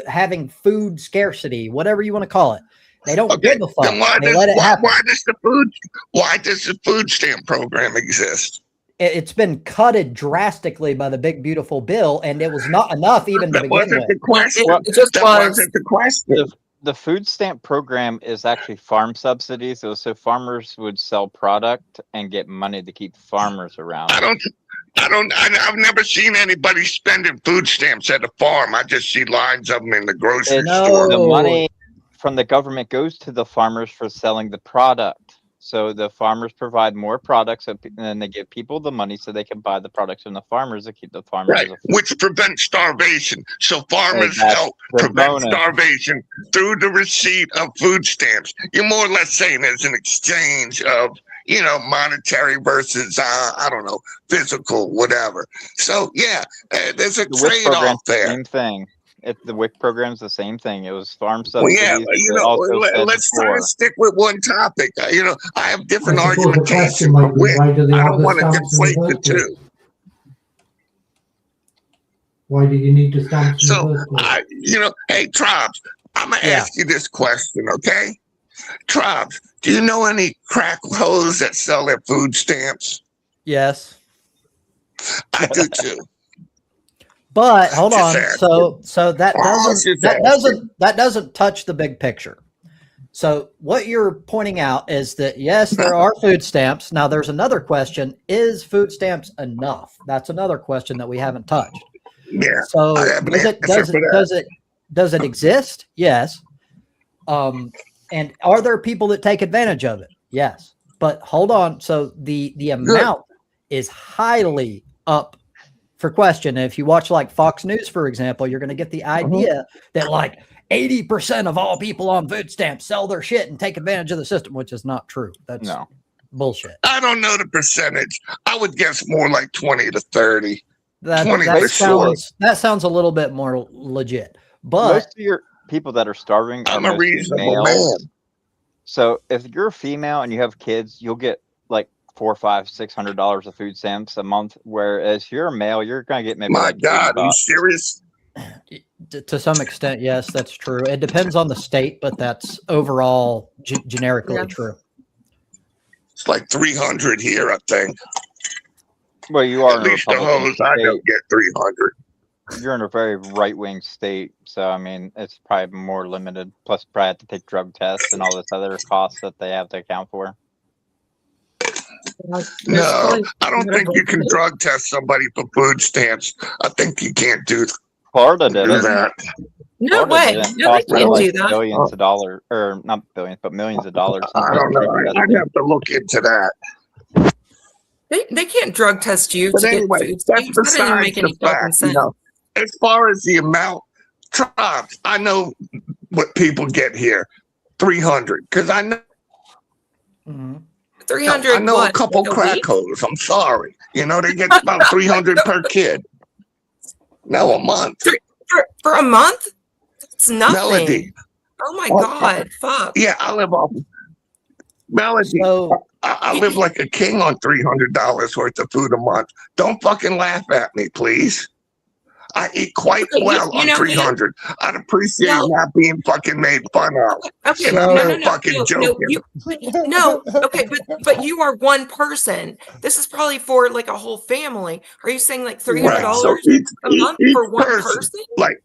having food scarcity, whatever you want to call it. They don't give a fuck. Then why They let it happen. Why does the food stamp program exist? It's been cutted drastically by the big beautiful bill, and it was not enough even to That begin wasn't with. the question. It just That was. wasn't the question. The food stamp program is actually farm subsidies. It was so farmers would sell product and get money to keep farmers around. I've never seen anybody spending food stamps at a farm. I just see lines of them in the grocery store. The money from the government goes to the farmers for selling the product. So the farmers provide more products, and then they give people the money so they can buy the products from the farmers to keep the farmers Right, which prevents starvation. So farmers help prevent starvation through the receipt of food stamps. You're more or less saying there's an exchange of, monetary versus, I don't know, physical, whatever. So, yeah, there's a trade-off there. Same thing. The WIC program's the same thing. It was farm Well, subsidies. yeah, let's try to stick with one topic. I have different I suppose the question argumentation, might but be, why do they I have don't the want to stamps in the conflate the first place? two. Why do you need the stamps in the So, first place? hey, Trobs, I'm going to ask you this question, okay? Trobs, do you know any crack hoes that sell their food stamps? Yes. I do too. But hold on. Just So that doesn't touch the big picture. So what you're pointing out is that yes, there are food stamps. Now there's another question: is food stamps enough? That's another question that we haven't touched. Yeah. So does it exist? Yes. And are there people that take advantage of it? Yes. But hold on. So the amount is highly up for question. And if you watch like Fox News, for example, you're going to get the idea that like 80% of all people on food stamps sell their shit and take advantage of the system, which is not true. That's bullshit. I don't know the percentage. I would guess more like 20 to 30. That sounds a little bit more legit. But most of your people that are starving are a reasonable man. So if you're a female and you have kids, you'll get like $400, $500, $600 of food stamps a month. Whereas if you're a male, you're going to get maybe. My God, are you serious? To some extent, yes, that's true. It depends on the state, but that's overall generically true. It's like 300 here, I think. Well, you are at least the hoes I know get 300. You're in a very right-wing state, so I mean, it's probably more limited. Plus, probably have to take drug tests and all this other costs that they have to account for. No, I don't think you can drug test somebody for food stamps. I think you can't do Florida did that. No way. No, they can't do that. Billions of dollars, or not billions, but millions of dollars. I don't know. I'd have to look into that. They can't drug test you. But anyway, that's besides the fact. As far as the amount, Trobs, I know what people get here, 300, because I know. 300. I know a couple crack hoes. I'm sorry. They get about 300 per kid. No, a month. For a month? That's nothing. Melody. Oh my God. Fuck. Yeah, I live off Melody. So, I live like a king on $300 worth of food a month. Don't fucking laugh at me, please. I eat quite well on 300. I'd appreciate not being fucking made fun of. Okay, joking. Okay, but you are one person. This is probably for like a whole family. Are you saying like $300 a month for one person? Like,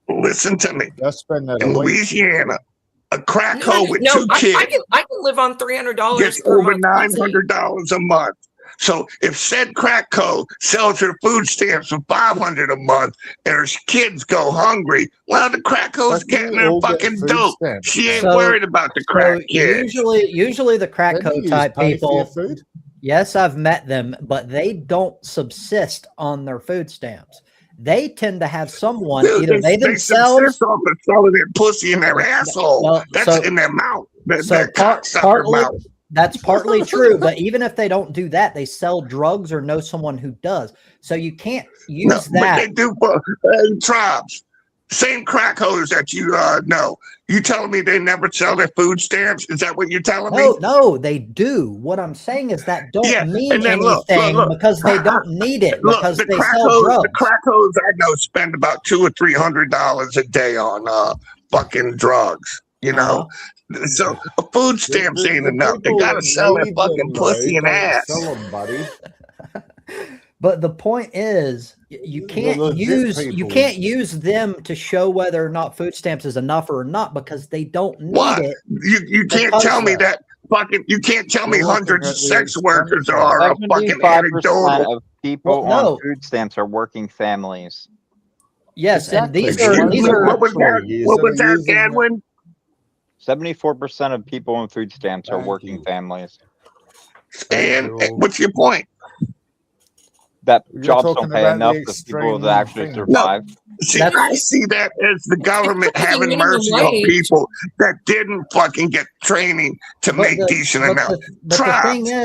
listen to me. In Louisiana, a crack hoe with two kids. I can live on $300. Gets over $900 a month. So if said crack hoe sells her food stamps for $500 a month and her kids go hungry, well, the crack hoe's getting her fucking dope. She ain't worried about the crack kids. Usually the crack hoe type people. Yes, I've met them, but they don't subsist on their food stamps. They tend to have someone either they themselves subsist off of selling their pussy in their asshole. That's in their mouth. That's partly true, but even if they don't do that, they sell drugs or know someone who does. So you can't use that. But they do tribes. Same crack hoes that you know. You telling me they never sell their food stamps? Is that what you're telling me? No, they do. What I'm saying is that don't mean anything because they don't need it because they sell drugs. The crack hoes I know spend about $200 or $300 a day on fucking drugs. So a food stamps ain't enough. They people gotta sell their need fucking them, pussy and don't ass. Sell them, buddy. But the point is, you can't use them to show whether or not food stamps is enough or not, because they don't need What? it. You can't tell me that fucking. You can't tell me hundreds of sex workers are a fucking 75% anecdotal. of people on food stamps are working families. Yes, Exactly. and these are What was that, Gadwin? 74% of people on food stamps are working families. And what's your point? That jobs don't pay enough for people to actually survive. See, I see that as the government having mercy on people that didn't fucking get training to make decent enough. The thing is,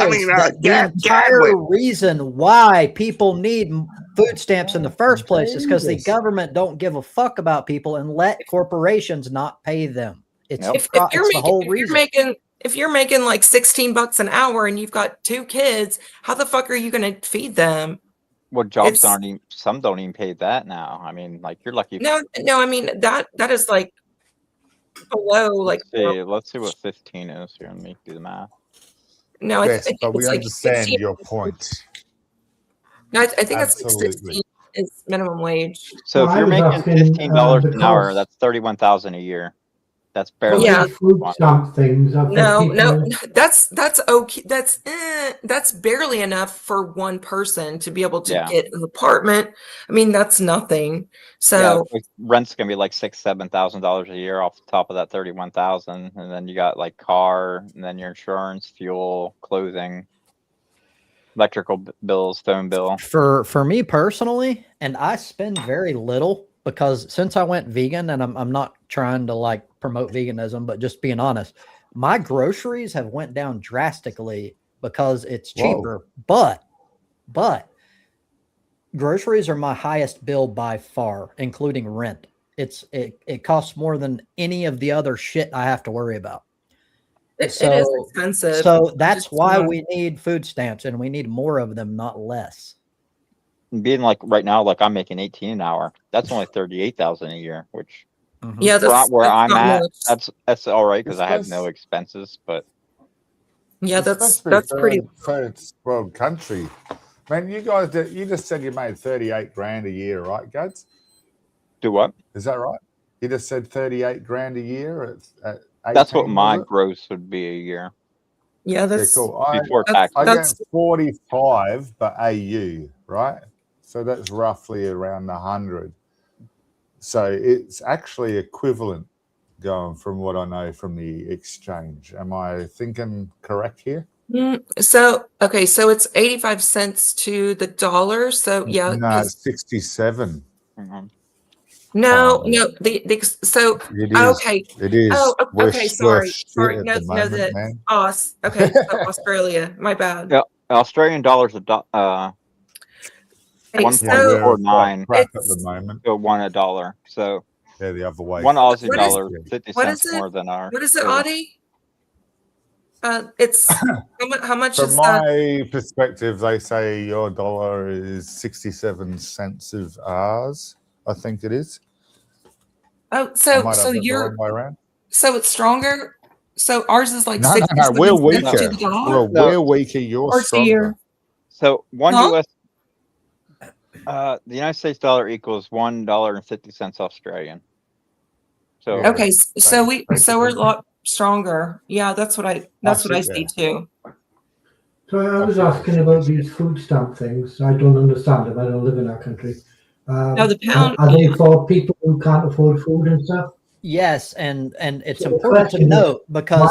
the entire reason why people need food stamps in the first place is because the government don't give a fuck about people and let corporations not pay them. It's the whole reason. If you're making like $16 an hour and you've got 2 kids, how the fuck are you going to feed them? Well, jobs aren't even, some don't even pay that now. I mean, like, you're lucky. No, I mean, that is like below, like. Let's see what 15 is here. Let me do the math. No, yes, but we like understand your point. No, I think that's like 16 is minimum wage. So if you're making $15 an hour, that's $31,000 a year. That's barely food stamp things. No, that's okay. That's barely enough for one person to be able to get an apartment. I mean, that's nothing. So rent's gonna be like $6,000-$7,000 a year off the top of that 31,000, and then you got like car, and then your insurance, fuel, clothing, electrical bills, phone bill. For me personally, and I spend very little. Because since I went vegan, and I'm not trying to like promote veganism, but just being honest, my groceries have went down drastically because it's cheaper. Whoa. But groceries are my highest bill by far, including rent. It costs more than any of the other shit I have to worry about. It is expensive. So that's why we need food stamps, and we need more of them, not less. Being like right now, like I'm making 18 an hour. That's only 38,000 a year, which that's where I'm at. Much. That's all right because I have no expenses. But that's pretty first world country. Man, you guys you just said you made 38 grand a year, right, Gads? Do what? Is that right? You just said 38 grand a year at 18, that's what my gross would be a year. Yeah, that's cool. Before taxes. I get 45 but AU, right? So that's roughly around 100. So it's actually equivalent going from what I know from the exchange. Am I thinking correct here? So it's 85 cents to the dollar. So yeah. No, it's 67. Mm-hmm. No, it is. Okay. It is. Oh, okay. Sorry. No, okay. So Australia. My bad. Yeah, Australian dollars $1.49 at the moment. So $1. So the other way. $1 Aussie dollar, 50 cents more than our. What is it, Audie? It's how much From is my perspective, they say your dollar is 67 cents of ours. I think it is. Oh, so you're so it's stronger. So ours is like no, we're weaker. We're weaker. You're stronger. So $1 the United States dollar equals $1.50 Australian. So okay, so we're a lot stronger. Yeah, that's what I see too. So I was asking about these food stamp things. I don't understand them. I don't live in our country. No, the pound. Are they for people who can't afford food and stuff? Yes, and it's important to note because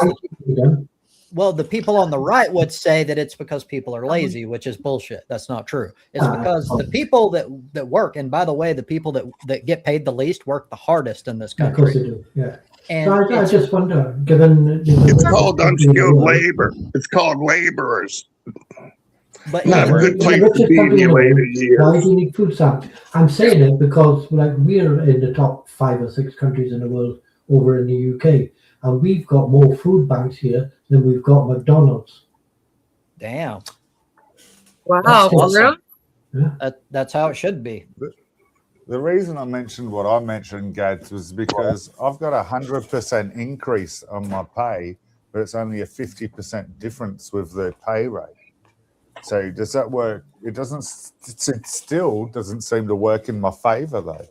the people on the right would say that it's because people are lazy, which is bullshit. That's not true. It's because the people that work, and by the way, the people that get paid the least work the hardest in this country. Of course they do, yeah. And so I just wonder, given it's called unskilled labor. It's called laborers. But not a good place to be in your later years. Why do you need food stamps? I'm saying it because we're in the top 5 or 6 countries in the world over in the UK, and we've got more food banks here than we've got McDonald's. Damn. Wow, for real? Yeah. That's how it should be. The reason I mentioned what I mentioned, Gads, was because I've got 100% increase on my pay, but it's only a 50% difference with the pay rate. So does that work? It doesn't. It still doesn't seem to work in my favor, though.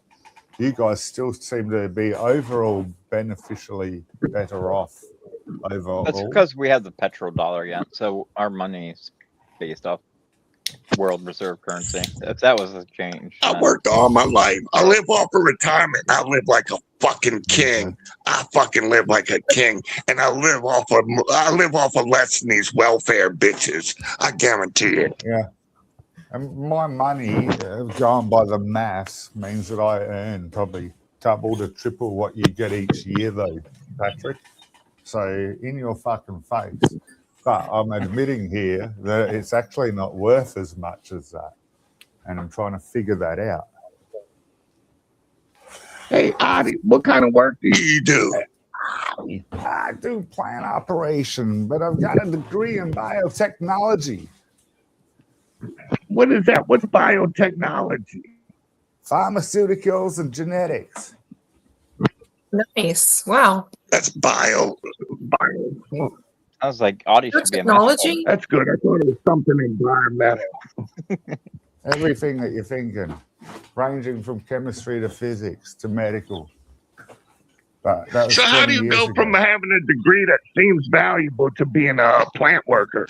You guys still seem to be overall beneficially better off overall. That's because we have the petrodollar yet, so our money is based off world reserve currency. If that was a change, I worked all my life. I live off of retirement. I live like a fucking king. I fucking live like a king, and I live off of less than these welfare bitches. I guarantee it. Yeah. And my money, going by the maths, means that I earn probably double to triple what you get each year, though, Patrick. So in your fucking face. But I'm admitting here that it's actually not worth as much as that. And I'm trying to figure that out. Hey, Adi, what kind of work do you do? I do plant operation, but I've got a degree in biotechnology. What is that? What's biotechnology? Pharmaceuticals and genetics. Nice. Wow. That's bio. I was like, Audie should be a technology. That's good. I thought it was something environmental. Everything that you're thinking, ranging from chemistry to physics to medical. But that was So how do you go from having a degree that seems valuable to being a plant worker?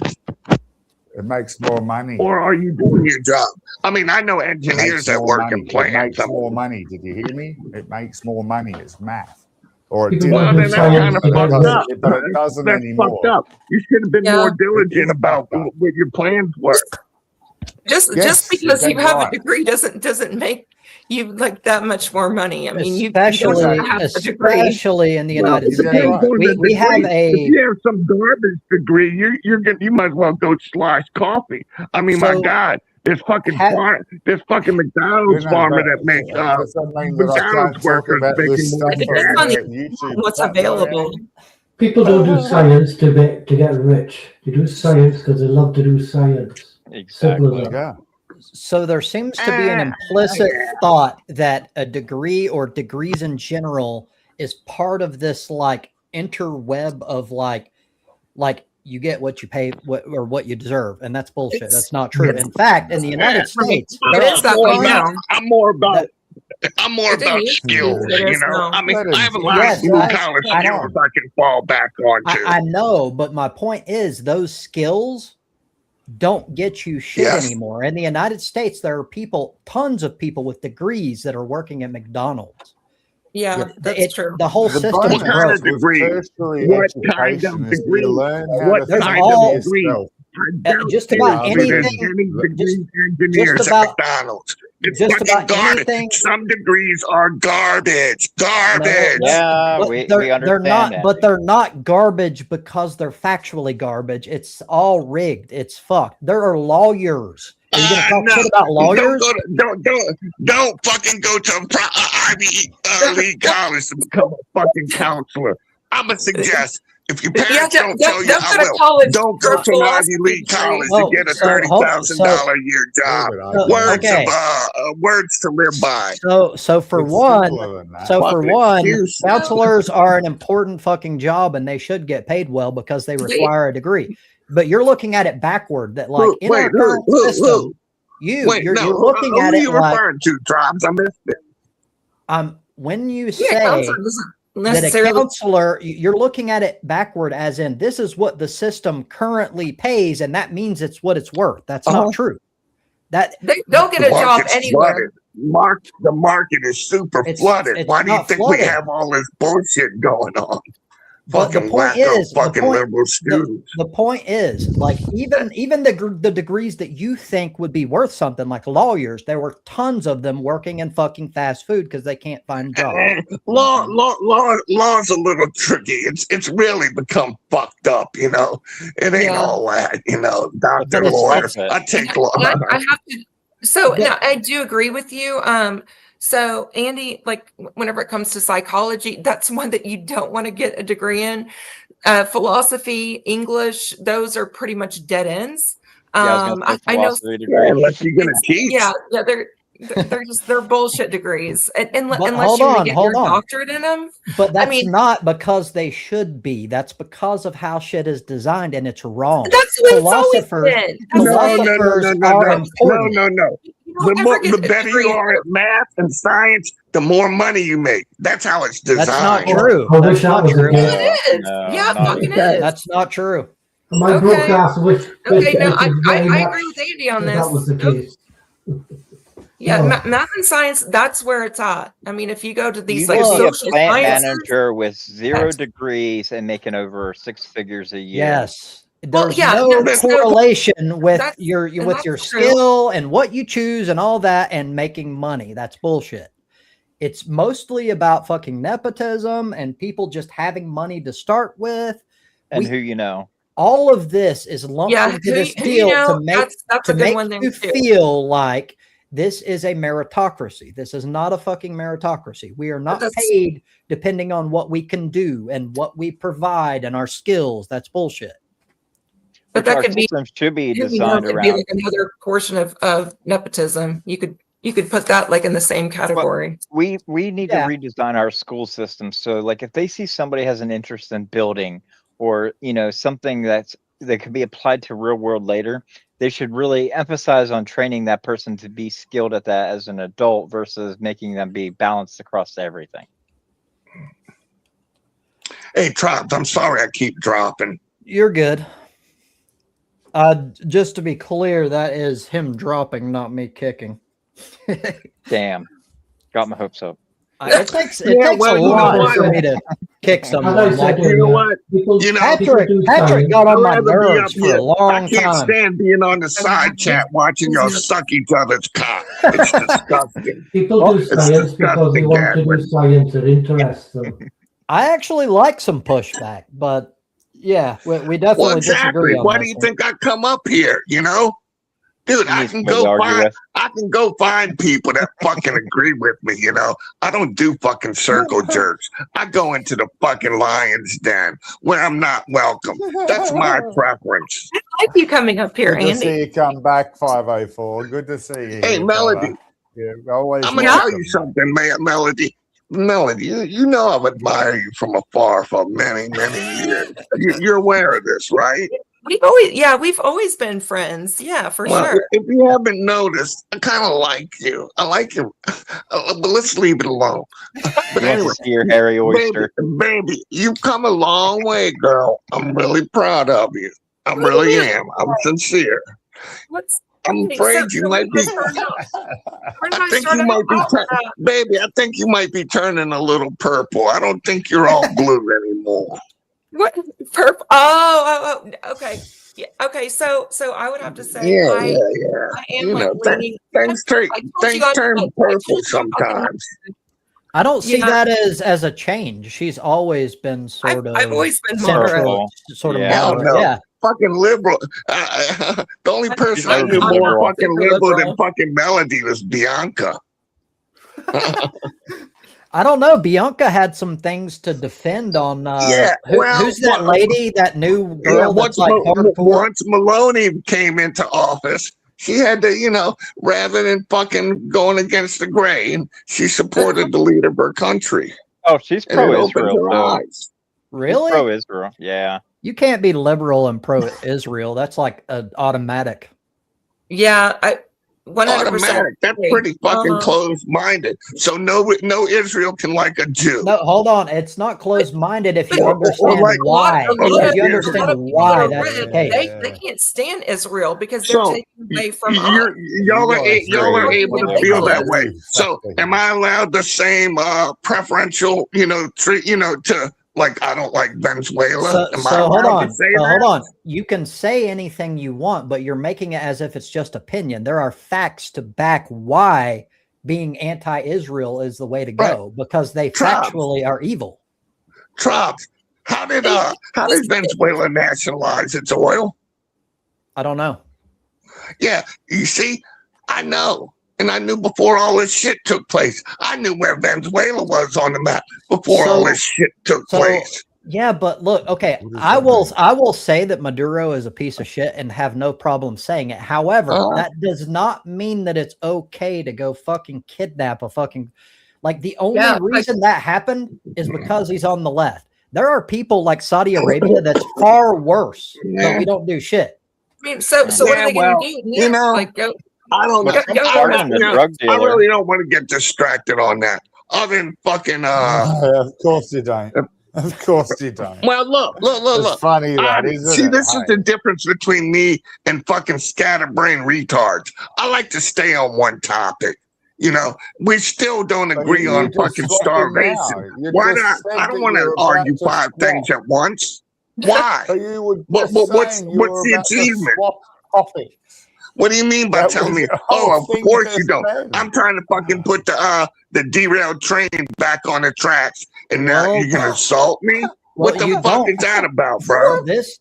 It makes more money. Or are you doing your job? I mean, I know engineers that work in plants. It makes more money. Did you hear me? It makes more money. It's math. Or it People didn't. do science together. But it doesn't That's anymore. fucked up. You should have been Yeah. more diligent about what your plans were. Just Yes, because you that's have right. a degree doesn't make you like that much more money. I mean, you especially don't have a degree. especially in the United It depends States. on the We have degree. If a you have some garbage degree, you might as well go slice coffee. I mean, my So, God, this fucking McDonald's You know, farmer but that makes does that mean that I can't McDonald's talk workers about making this more stuff It depends on on YouTube? what's Is that right, available. Andy? People don't do science to get rich. They do science because they love to do science. Simple Exactly. as that. Yeah. So there seems to be an implicit thought that a degree or degrees in general is part of this like interweb of like you get what you pay or what you deserve, and that's bullshit. That's not true. In fact, in the United States, It is that way now. I'm more about skills. It You is know, now. I mean, Let him I have a see. lot Yes, of blue collar I skills know. I can fall back onto. I know, but my point is those skills don't get you shit Yes. anymore. In the United States, there are tons of people with degrees that are working at McDonald's. Yeah, that's true. The whole The system bonus is What kind broke. of degree? with tertiary What kind education of is degree? you learn how What to There's think all- for degree? yourself. I doubt just about seriously there's anything- any degrees engineers just at about- McDonald's. It's just fucking about garbage. anything- Some degrees are garbage. Garbage. Yeah, But we they're understand not, that. but they're not garbage because they're factually garbage. It's all rigged. It's fucked. There are lawyers. Are you going to talk No. shit about lawyers? Don't fucking go to Ivy League college to become a fucking counselor. I'm gonna suggest if your parents don't tell you, I will. college. Don't go to an Ivy League college Oh, to get a so, $30,000 a year job. okay. Words to live by. So for It's one, simpler than that. Excuse. counselors are an important fucking job and they should get paid well because they require a degree. But you're looking at it backward. That like in our current system, you're looking at who are it you like referring to, Tribes? I missed it. when you Yeah, say counselor doesn't that a necessarily. counselor, you're looking at it backward, as in this is what the system currently pays, and that means it's what it's worth. That's not true. That They'll get a job market's anywhere. flooded. The market is super flooded. it's Why do you not think flooded. we have all this bullshit going on? But the Fucking point wacko, is, fucking liberal students. the point is, like even the degrees that you think would be worth something, like lawyers, there were tons of them working in fucking fast food because they can't find jobs. Law's a little tricky. It's really become fucked up, you know. It ain't all that, you know. Doctor, lawyers. I take law. I have to. So no, I do agree with you. So Andy, like whenever it comes to psychology, that's one that you don't want to get a degree in. Philosophy, English, those are pretty much dead ends. I know. Unless you're gonna teach. Yeah, they're bullshit degrees, unless hold you on, get hold your on. doctorate in them. But that's mean- not because they should be. That's because of how shit is designed, and it's wrong. That's what it's always Philosophers, been. philosophers are important. No. The better you are at math and science, the more money you make. That's how it's designed. That's not true. I That's wish that not was true. the It case. is. No, Yeah, no. fucking is. That's not true. My Okay. broadcast wish Okay, no, it was I very much agree with Andy on that this. that was the case. Yeah, No. math and science, that's where it's at. I mean, if you go to You these can like be a social plant sciences, manager with 0 that's- degrees and making over 6 figures a year. Yes. Well, There's yeah, no no, so correlation with that's- your and with your that's true. skill and what you choose and all that and making money. That's bullshit. It's mostly about fucking nepotism and people just having money to start with. And who you know. All of this is lumped Yeah, into this who you deal know, to make that's to a good make one there you too. feel like this is a meritocracy. This is not a fucking meritocracy. We are not that's- paid depending on what we can do and what we provide and our skills. That's bullshit. But Which that our could be systems should be who you know designed could be around. like another portion of nepotism. You could put that like in the same category. We need Yeah. to redesign our school system. So like if they see somebody has an interest in building or something that could be applied to real world later, they should really emphasize on training that person to be skilled at that as an adult versus making them be balanced across everything. Hey, Trop, I'm sorry I keep dropping. You're good. Just to be clear, that is him dropping, not me kicking. Damn. Got my hopes up. It takes Yeah, well, a you know lot what? for me to kick As I someone. said, You know what? people Patrick do Patrick science. got on I'd my rather be nerves up for here. a long I can't time. stand being on the side chat watching y'all suck each other's cock. It's disgusting. People do science because they disgusting, want to do Gadwin. science that interests them. I actually like some pushback, but yeah, we definitely Well, exactly. disagree on Why do this you one. think I come up here? Dude, I Need can somebody to go argue find with. I can go find people that fucking agree with me, I don't do fucking circle jerks. I go into the fucking lion's den where I'm not welcome. That's my preference. I like you coming up here, Good to Andy. see you come back, 504. Good to see you. Hey, here, Melody. brother. Yeah, always I'm gonna tell welcome. you something, Melody. Melody, you know I've admired you from afar for many, many years. You're aware of this, right? We've always been friends. Yeah, for Well, sure. if you haven't noticed, I kind of like you. I like you, but let's leave it alone. But You anyway, want to see your hairy oyster. baby, you've come a long way, girl. I'm really proud of you. I really am. I'm sincere. I'm afraid you might be. I think you might be, baby. I think you might be turning a little purple. I don't think you're all blue anymore. What purple? Oh, okay. Yeah, okay. So I would have to say, Yeah. I am leaning. Things turn purple sometimes. I don't see Yeah. that as a change. She's always been sort of I've always been central, moderate. sort of Yeah. moderate. Hell no. Yeah. Fucking liberal. The only person I knew I'm more liberal. fucking liberal than fucking Melody was Bianca. I don't know. Bianca had some things to defend on. Who's that lady? That new girl that's like hardcore? Once Maloney came into office, she had to, rather than fucking going against the grain, she supported the leader of her country. Oh, she's And it opened pro-Israel. her though. eyes. Really? Pro-Israel. Yeah. You can't be liberal and pro-Israel. That's like an automatic. Yeah, 100%. Automatic. That's pretty fucking closed-minded. So no Israel can like a Jew. No, hold on. It's not closed-minded if you Or understand like- why. A lot If of you people understand are why that's red. the case. They can't stand Israel because they're So, taking away from us. Y'all are able to feel that way. Exactly. So am I allowed the same preferential, treat, to like I don't like Venezuela? Am I So hold allowed on. to say So that? hold on. You can say anything you want, but you're making it as if it's just opinion. There are facts to back why being anti-Israel is the way to go because they Trump. factually are evil. Trump, how did Venezuela nationalize its oil? I don't know. Yeah, you see, I know. And I knew before all this shit took place. I knew where Venezuela was on the map before all this shit took place. Yeah, but look, okay, What does I that will mean? I will say that Maduro is a piece of shit and have no problem saying it. However, that does not mean that it's okay to go fucking kidnap a fucking like the only reason that happened is because he's on the left. There are people like Saudi Arabia that's far worse, but we don't do shit. I mean, so what are they going to do? You know, Like go. I don't know. Go I, Pardon the you know, drug I dealer. really don't want to get distracted on that. Other than fucking Of course you don't. Of course you don't. well, look. It's funny that, isn't See, it? this is the difference between me and fucking scatterbrain retards. I like to stay on one topic. You know, we still don't But agree you on just fucking swapped it starvation. now. You Why just not? said I don't that want you to were about argue to 5 things swap. at once. Why? But you were What's just saying you were the about to achievement? swap topics. What do you mean by That telling was me? the whole Oh, of thing course you just don't. then. I'm trying to fucking put the derailed train back on the tracks, and now Well, you're gonna assault me? well, What the you fuck don't. is that about, bro? This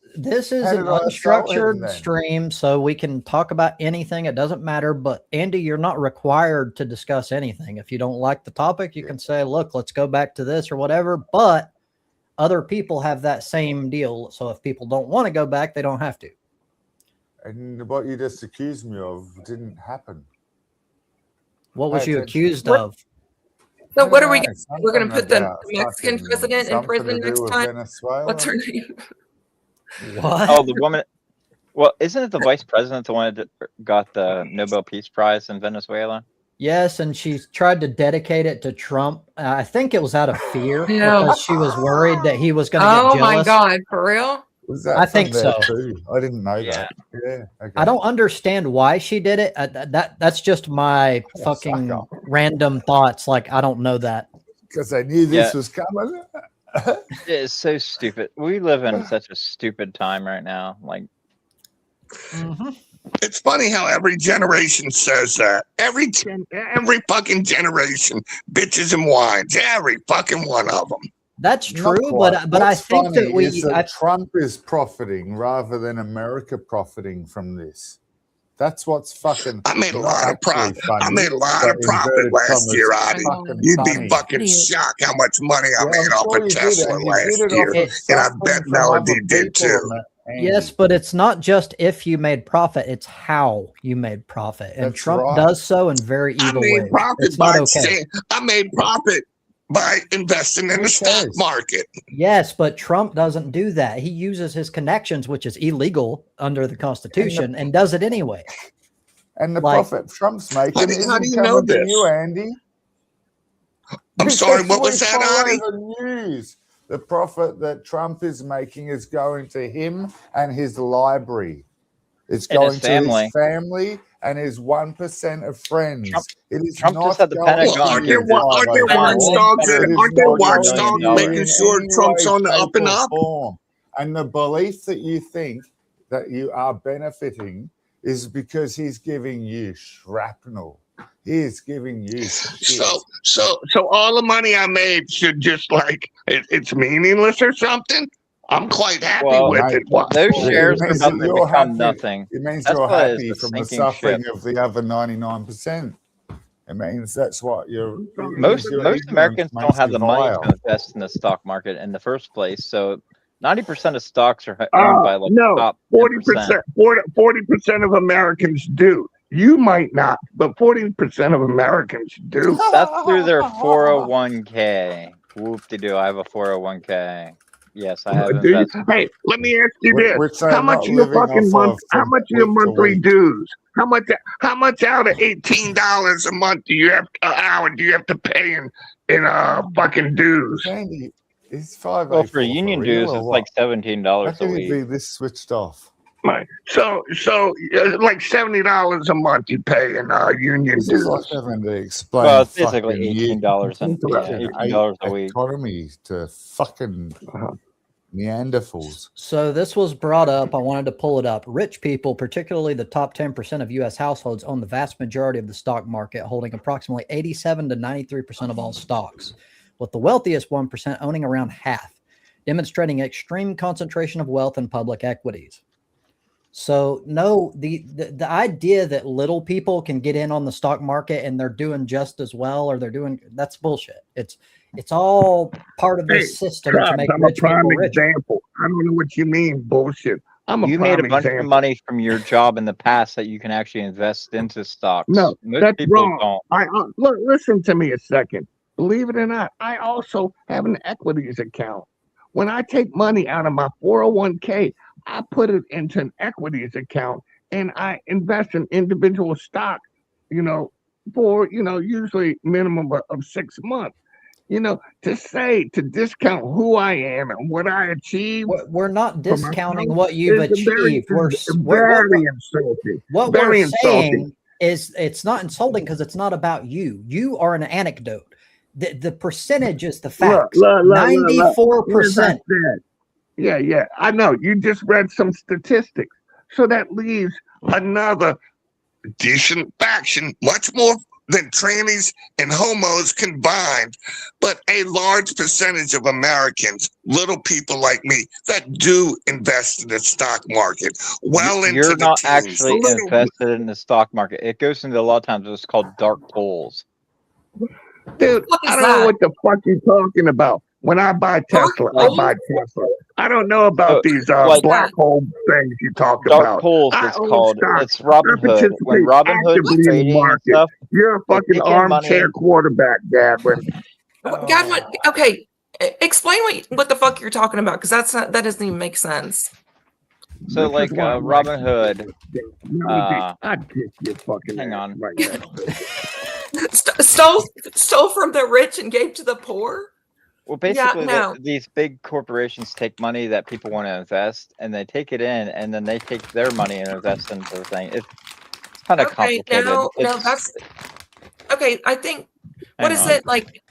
is How an did I assault him unstructured then? stream, so we can talk about anything. It doesn't matter. But Andy, you're not required to discuss anything. If you don't like the topic, you can say, "Look, let's go back to this" or whatever. But other people have that same deal. So if people don't want to go back, they don't have to. And what you just accused me of didn't happen. What was Pay you attention. accused What- of? So what are we? I Gonna, don't know, we're going to put the something Mexican about president in something prison to do next with time. Venezuela. What's her name? What? Oh, the woman. Well, isn't it the vice president the one that got the Nobel Peace Prize in Venezuela? Yes, and she tried to dedicate it to Trump. I think it was out of fear Yeah. because she was worried that he was going to get Oh jealous. my God, for real? Was that I from think there so. too? I didn't know Yeah. that. Yeah. Okay. I don't understand why she did it. That's just my fucking sucker. random thoughts. Like I don't know that. Because I knew this Yeah. was coming. It is so stupid. We live in such a stupid time right now. Like, It's funny how every generation says that. Every fucking generation bitches and whines. Every fucking one of them. That's Not true, quite. but I What's think funny that we. is that Trump is profiting rather than America profiting from this. That's what's fucking. I made a not lot of actually profit. I funny, made a lot but of profit inverted last commas, year, Adi. fucking You'd be funny. fucking shocked how much money I Yeah, made I'm off sure of you did, Tesla and you last did it year. off of And I suffering bet from other Melody did people, too. Andy. Yes, but it's not just if you made profit; it's how you made profit, and That's Trump right. does so in very I evil made ways. profit It's not by okay. saying I made profit by investing in Who the stock cares? market. Yes, but Trump doesn't do that. He uses his connections, which is illegal under the Constitution, and does it anyway. And the Like- profit Trump's making How do isn't you coming know to this? you, Andy. I'm sorry, what we was that, follow Adi? the news. The profit that Trump is making is going to him and his library. It's And going his to family. his family and his 1% of friends. It is Trump not just had the going Pentagon Aren't to there, give you, aren't there 504. watchdogs? $140 Aren't there million watchdogs dollars. making sure Trump's on the up and up? Form. And the belief that you think that you are benefiting is because he's giving you shrapnel. He is giving you shit. So all the money I made should just like it's meaningless or something. I'm quite happy with mate, it. Why? Those Well, shares it are means about that to you're become happy. nothing. It means That's you're why it's happy a from the sinking suffering ship. of the other 99%. It means that's what you're. Most your Americans ignorance don't makes have you the money vile. to invest in the stock market in the first place. So 90% of stocks are owned by like No, top 40%. 10%. 40% of Americans do. You might not, but 40% of Americans do. That's through their 401k. Whoop-de-doo, I have a 401k. Yes, I have Do you? invested. Hey, let me ask you this: Which how I'm much not are your living fucking off month? of How from much are your week to monthly week. dues? How much out of $18 a month do you have an hour do you have to pay in fucking dues? Andy, it's 5 Well, for union dues, it's like $17 How a can you week. be this switched off? Right. So like $70 a month you pay in union This dues. is like having to explain. Well, it's basically fucking $18 and fucking $18 a week. economy to fucking Neanderthals. So this was brought up. I wanted to pull it up. Rich people, particularly the top 10% of U.S. households, own the vast majority of the stock market, holding approximately 87 to 93% of all stocks, with the wealthiest 1% owning around half, demonstrating extreme concentration of wealth in public equities. So no, the idea that little people can get in on the stock market and they're doing just as well, or that's bullshit. It's all part of this system to make I'm a rich prime people richer. example. I don't know what you mean, bullshit. You made a bunch of money from your job in the past that you can actually invest into stocks. No, most that's people wrong. don't. Look, listen to me a second. Believe it or not, I also have an equities account. When I take money out of my 401k, I put it into an equities account and I invest in individual stock, for, usually minimum of 6 months. To discount who I am and what I achieve. We're not discounting what you've achieved. Very insulting. What we're saying is it's not insulting because it's not about you. You are an anecdote. The percentage is the facts. 94%. Yeah. I know. You just read some statistics. So that leaves another decent faction, much more than trannies and homos combined, but a large percentage of Americans, little people like me, that do invest in the stock market. You're not actually invested in the stock market. It goes into a lot of times what's called dark pools. Dude, I don't know what the fuck you're talking about. When I buy Tesla, I buy Tesla. I don't know about these black hole things you talk about. Dark pools, it's called. It's Robinhood. When Robinhood is trading and stuff, you're a fucking armchair quarterback, Gadwin. Gadwin, okay, explain what the fuck you're talking about, because that doesn't even make sense. So like Robinhood. I'd kick your fucking hang on. Right now. Stole from the rich and gave to the poor. Well, basically, these big corporations take money that people want to invest, and they take it in, and then they take their money and invest into the thing. It's kind of complicated. No, that's okay. I think it like?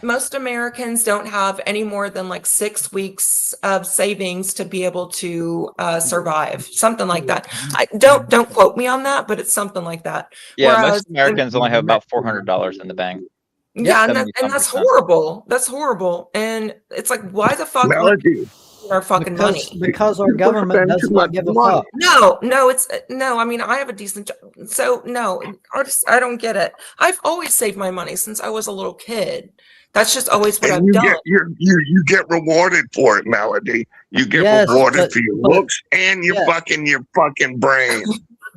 Most Americans don't have any more than like 6 weeks of savings to be able to survive, something like that. Don't quote me on that, but it's something like that. Yeah, most Americans only have about $400 in the bank. Yeah, and that's horrible. That's horrible. And it's like, why the fuck our fucking money? Because our government does not give a fuck. No. I mean, I have a decent job, so no, I don't get it. I've always saved my money since I was a little kid. That's just always what I've done. You get rewarded for it, Melody. You get rewarded for your looks and your fucking brain.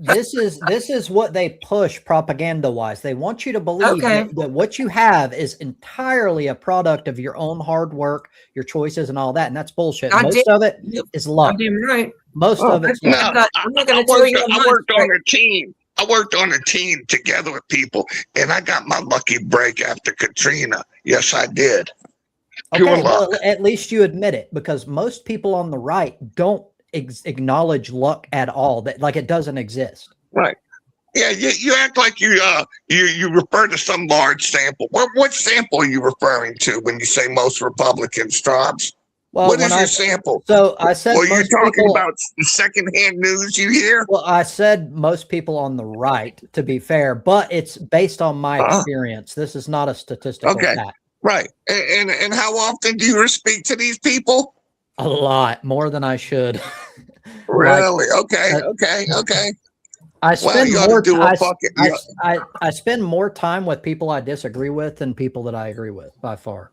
This is what they push propaganda wise. They want you to believe that what you have is entirely a product of your own hard work, your choices, and all that. And that's bullshit. Most of it is luck. Right. Most of it's luck. I'm not going to tell you. I worked on a team. I worked on a team together with people, and I got my lucky break after Katrina. Yes, I did. Okay, well, at least you admit it, because most people on the right don't acknowledge luck at all. That like it doesn't exist. Right. Yeah, you act like you refer to some large sample. What sample are you referring to when you say most Republicans, Strobs? Well, what is your sample? So I said, well, you're talking about secondhand news you hear? Well, I said most people on the right, to be fair, but it's based on my experience. This is not a statistical fact. Right. And how often do you speak to these people? A lot more than I should. Really? Okay. I spend I spend more time with people I disagree with than people that I agree with, by far.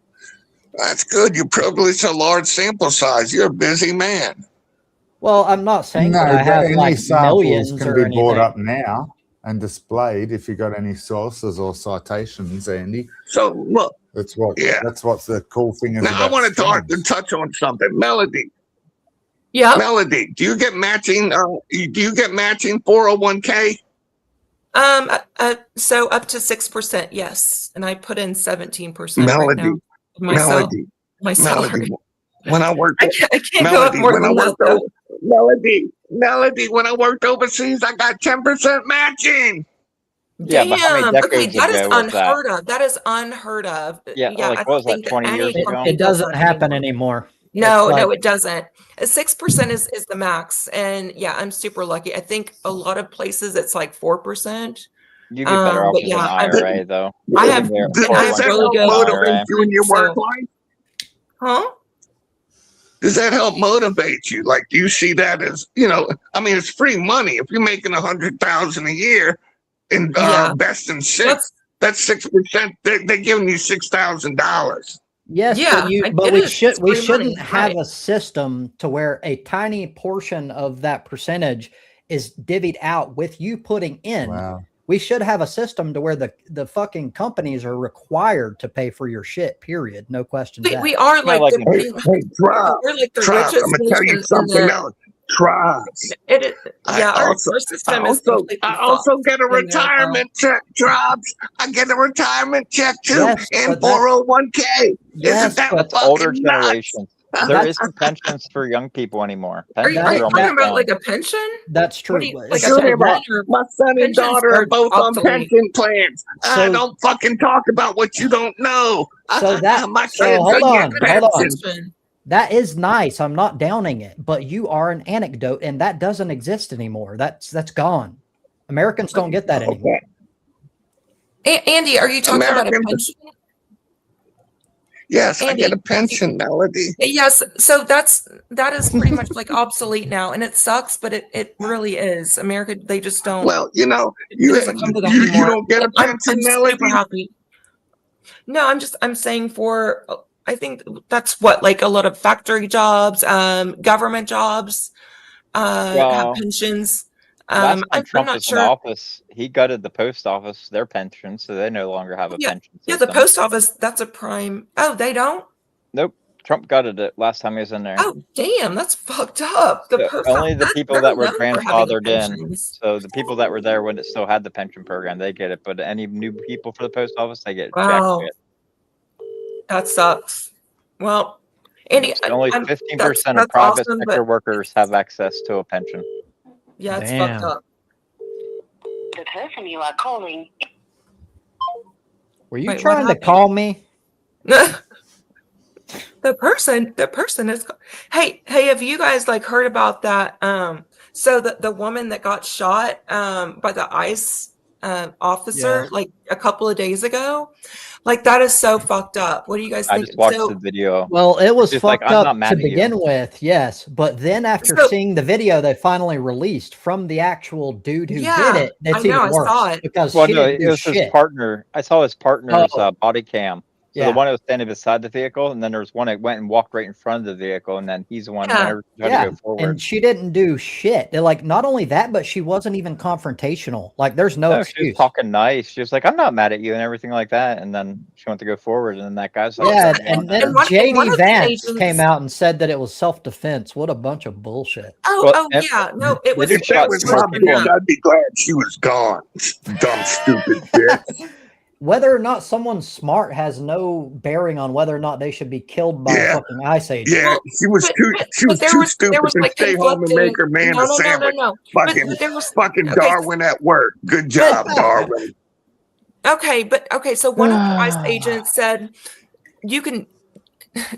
That's good. You privilege a large sample size. You're a busy man. Well, I'm not saying that I have like millions can be brought up now and displayed if you got any sources or citations, Andy. So look. That's what's the cool thing is. Now I want to touch on something. Melody. Yeah. Melody, do you get matching 401k? So up to 6%, yes. And I put in 17% Melody, right now. My salary. When I worked, I can't go up more than that. Melody, when I worked overseas, I got 10% matching. Damn. Okay, that is unheard of. That is unheard of. Yeah, like what was that, 20 years ago? It doesn't happen anymore. No, it doesn't. 6% is the max. And yeah, I'm super lucky. I think a lot of places it's like 4%. You get better off with an IRA, though. I have really good motivate you in your work life? Huh? Does that help motivate you? Like, do you see that as, I mean, it's free money. If you're making $100,000 a year in best in six, that's 6%. They're giving you $6,000. Yes, Yeah, but we shouldn't money, have right. a system to where a tiny portion of that percentage is divvied out with you putting in. Wow. We should have a system to where the fucking companies are required to pay for your shit, period. No questions asked. We are like, like Hey, we're like the richest I'm gonna tell you nation something else. Tribes. Our system is completely I also get a fucked in there, retirement check, Tribes. I get a retirement check too, Yes, and but that's- 401k. Yes, Isn't that That's fucking older nuts? generations. There isn't pensions for young people anymore. Are you Pensions are talking almost about gone. like a pension? That's true. What do you, Like like I a said, pension about or my son and pensions daughter are both obsolete. on pension plans. I So- don't fucking talk about what you don't know. So that- my so kids hold are on, getting hold on. pensions. that is nice. I'm not downing it, but you are an anecdote, and that doesn't exist anymore. That's gone. Americans don't get that anymore. Andy, are you talking about a pension? Yes, Andy, I get a pension, Melody. Yes, so that is pretty much like obsolete now, and it sucks, but it really is. America, they just don't. Well, you it doesn't come to that you anymore. don't get a pension, I'm Melody. super happy. No, I'm saying I think that's what, like a lot of factory jobs, government jobs, have pensions. Last time I'm Trump not was sure. in office, he gutted the post office, their pension, so they no longer have a pension system. Yeah, the post office, that's a prime. Oh, they don't? Nope. Trump gutted it last time he was in there. Oh, damn, that's fucked up. The post Only the office, people they're that were known for having grandfathered in. pensions. So the people that were there when it still had the pension program, they get it. But any new people for the post office, they get Wow. jack shit. That sucks. Well, Andy, Only 15% of private awesome, sector but workers have access to a pension. yeah, it's Damn. fucked up. The person you are calling. Were you Wait, what trying to happened? call me? The person is. Hey, have you guys like heard about that? So the woman that got shot by the ICE officer Yes. like a couple of days ago, like that is so fucked up. What do you guys I think? just watched So- the video. Well, it was Just like, fucked I'm not up mad to at you. begin with, yes. But then after So- seeing the video they finally released from the actual dude who Yeah, did it, it's I know, even I worse saw it. because Well, she no, didn't it do was his shit. partner. I saw his partner's Oh. body cam. So Yeah. the one that was standing beside the vehicle, and then there was one that went and walked right in front of the vehicle, and then he's the one Yeah. whenever he tried to go forward. And she didn't do shit. They're like, not only that, but she wasn't even confrontational. Like, there's no No, she excuse. was talking nice. She was like, "I'm not mad at you," and everything like that. And then she went to go forward, and then that guy's like, Yeah, "I'm and mad." then one of JD the Vance agents- came out and said that it was self-defense. What a bunch of bullshit. Oh, and- yeah, no, it was. They If just that shot was some more my people. bitch, I'd be glad she was gone. Dumb, stupid bitch. Whether or not someone's smart has no bearing on whether or not they should be killed by a Yeah. fucking ice agent. Yeah, Well, she was too stupid to like stay home and make her man a sandwich. No. Fucking, But there was fucking okay, Darwin at work. Good job, Darwin. Okay, so one of the ICE agents said, "You can."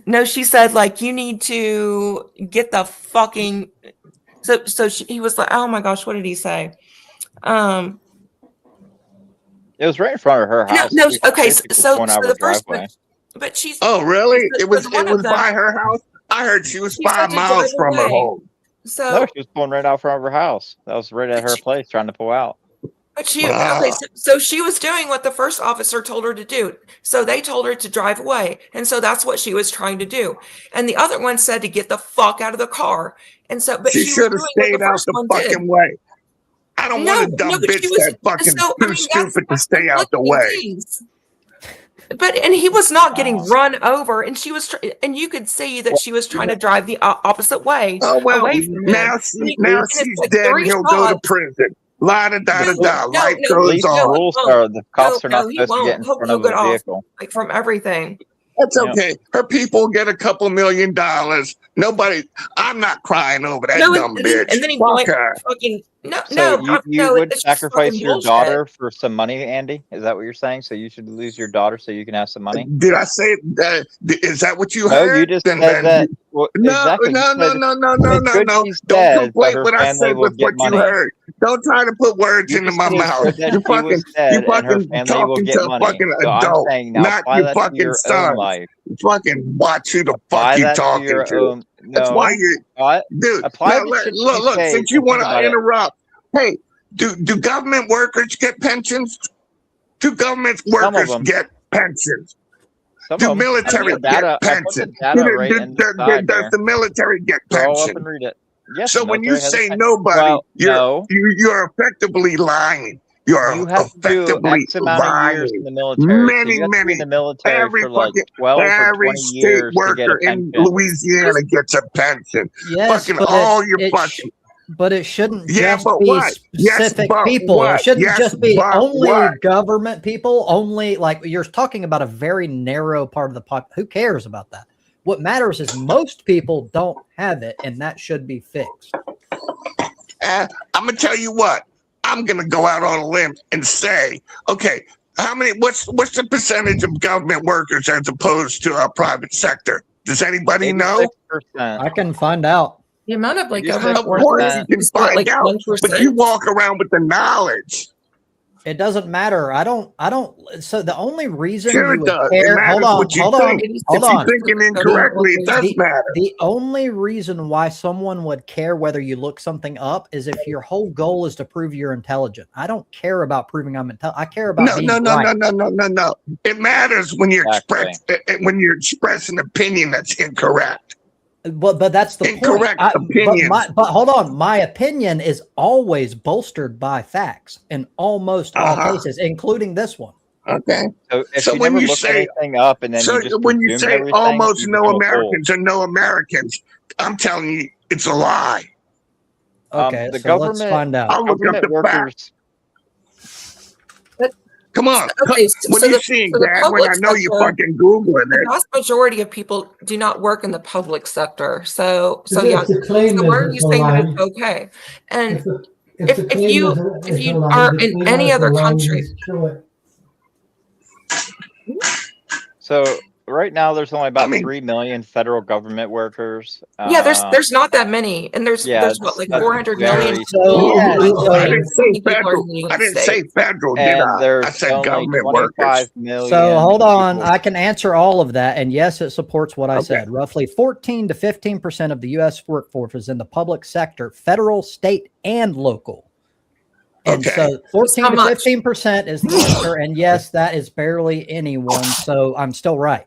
No, she said, like, you need to get the fucking. He was like, "Oh my gosh, what did he say?" It was right in front of her house. No, It was okay, basically so 1 hour the first, driveway. but she's. Oh, really? But It was one of them- by her house. I heard she was She said 5 to miles drive from her away. home. So, No, she was pulling right out front of her house. That was right at her place, trying to pull out. but she Wow. okay, so she was doing what the first officer told her to do. So they told her to drive away, and so that's what she was trying to do. And the other one said to get the fuck out of the car. And so, but She was should have doing what stayed out the one did. fucking way. I don't want a dumb but bitch she was- that fucking so, I too mean, stupid to that's stay out the conflicting way. things. And he was not getting Wow. run over, and she was, and you could see that she was trying to drive the opposite way. Oh well, away from him. now And it's she's like dead. 3 He'll go to shots. prison. La da da da da. No, Life no, goes Police on. rules won't. are the cops are not he supposed to get in won't. front He'll of get a off, vehicle. like, from everything. That's Yeah. okay. Her people get a couple $1 million. Nobody. I'm not crying over that dumb bitch. And then he Fuck went her. fucking So you would it's just sacrifice fucking your bullshit. daughter for some money, Andy? Is that what you're saying? So you should lose your daughter so you can have some money? Did I say that? Is that what you No, heard? you just Then said that. Well, No, exactly. no, You no, said no, no, no, it no, could no. be Don't said that conflate her what I family said will with get what you money. heard. Don't try to put words You into just my said it mouth. could that she was You dead and her fucking family will talking get to a money. fucking So I'm adult, saying now not apply your that to fucking your own son. life. Fucking watch who the fuck Apply you that to talking your to. own. That's why No. you, What? dude. Apply Now, the shit look, you look. say Since you and think want about to it. interrupt, hey, do government workers get pensions? Do government Some of workers them. get pensions? Some Do of them. military get I put the pensions? data right in the side Does there. the military get Scroll up pensions? and read it. Yes, So the when you military has a say pension. nobody, Well, no. you're effectively lying. You're You have to do effectively X amount of years in lying. the military. So Many, you have to be in many. the military Every for like fucking 12 or every 20 state years to get a worker in pension. Louisiana gets a pension. Yes, Fucking but all your it fucking but it shouldn't yeah, just but be what? Yes, specific but people. what? It shouldn't Yes, just be but only what? government people, only like you're talking about a very narrow part of the pop. Who cares about that? What matters is most people don't have it, and that should be fixed. I'm gonna tell you what. I'm gonna go out on a limb and say, okay, how many? What's the percentage of government workers as opposed to our private sector? Does anybody know? 86%. I can find out. The amount of like You said government Of course, workers you can is what, find like out, 1%. but you walk around with the knowledge. It doesn't matter. I don't. So the only reason Sure, you it would does. care. It matters what you Hold on. think. Hold If on. you're thinking incorrectly, it does matter. The only reason why someone would care whether you look something up is if your whole goal is to prove you're intelligent. I don't care about proving I'm intelligent. I care about being right. No. It matters when you Exactly. express an opinion that's incorrect. But that's the Incorrect point. opinions. But hold on. My opinion is always bolstered by facts in almost all cases, including this one. Okay. So if So you when never you look say- anything up and then So you just when you presumed say everything, almost you no become a fool. Americans are no Americans, I'm telling you, it's a lie. Okay, The so let's find out. I'll look up government the workers. Come on. Okay, What are you seeing, Dad? When I know you're fucking Googling the it. vast majority of people do not work in the public sector. So If yeah. the claim So is why are you it's a saying that lie, it's okay? And if the claim you is a- if it's a you lie, are the in claim any is a other lie, country, just show it. So right now there's only about I mean- 3 million federal government workers. yeah, there's not that many, and there's what like that's 400 very million. So, yeah, Ooh, I so- didn't say federal. I didn't say federal, did And I? there's I said only government 25 workers. million. So hold on, people. I can answer all of that, and yes, it supports what I Okay. said. Roughly 14 to 15% of the U.S. workforce is in the public sector, federal, state, and local. And Okay. so 14 How to much? 15% is the answer, and yes, that is barely anyone. So I'm still right.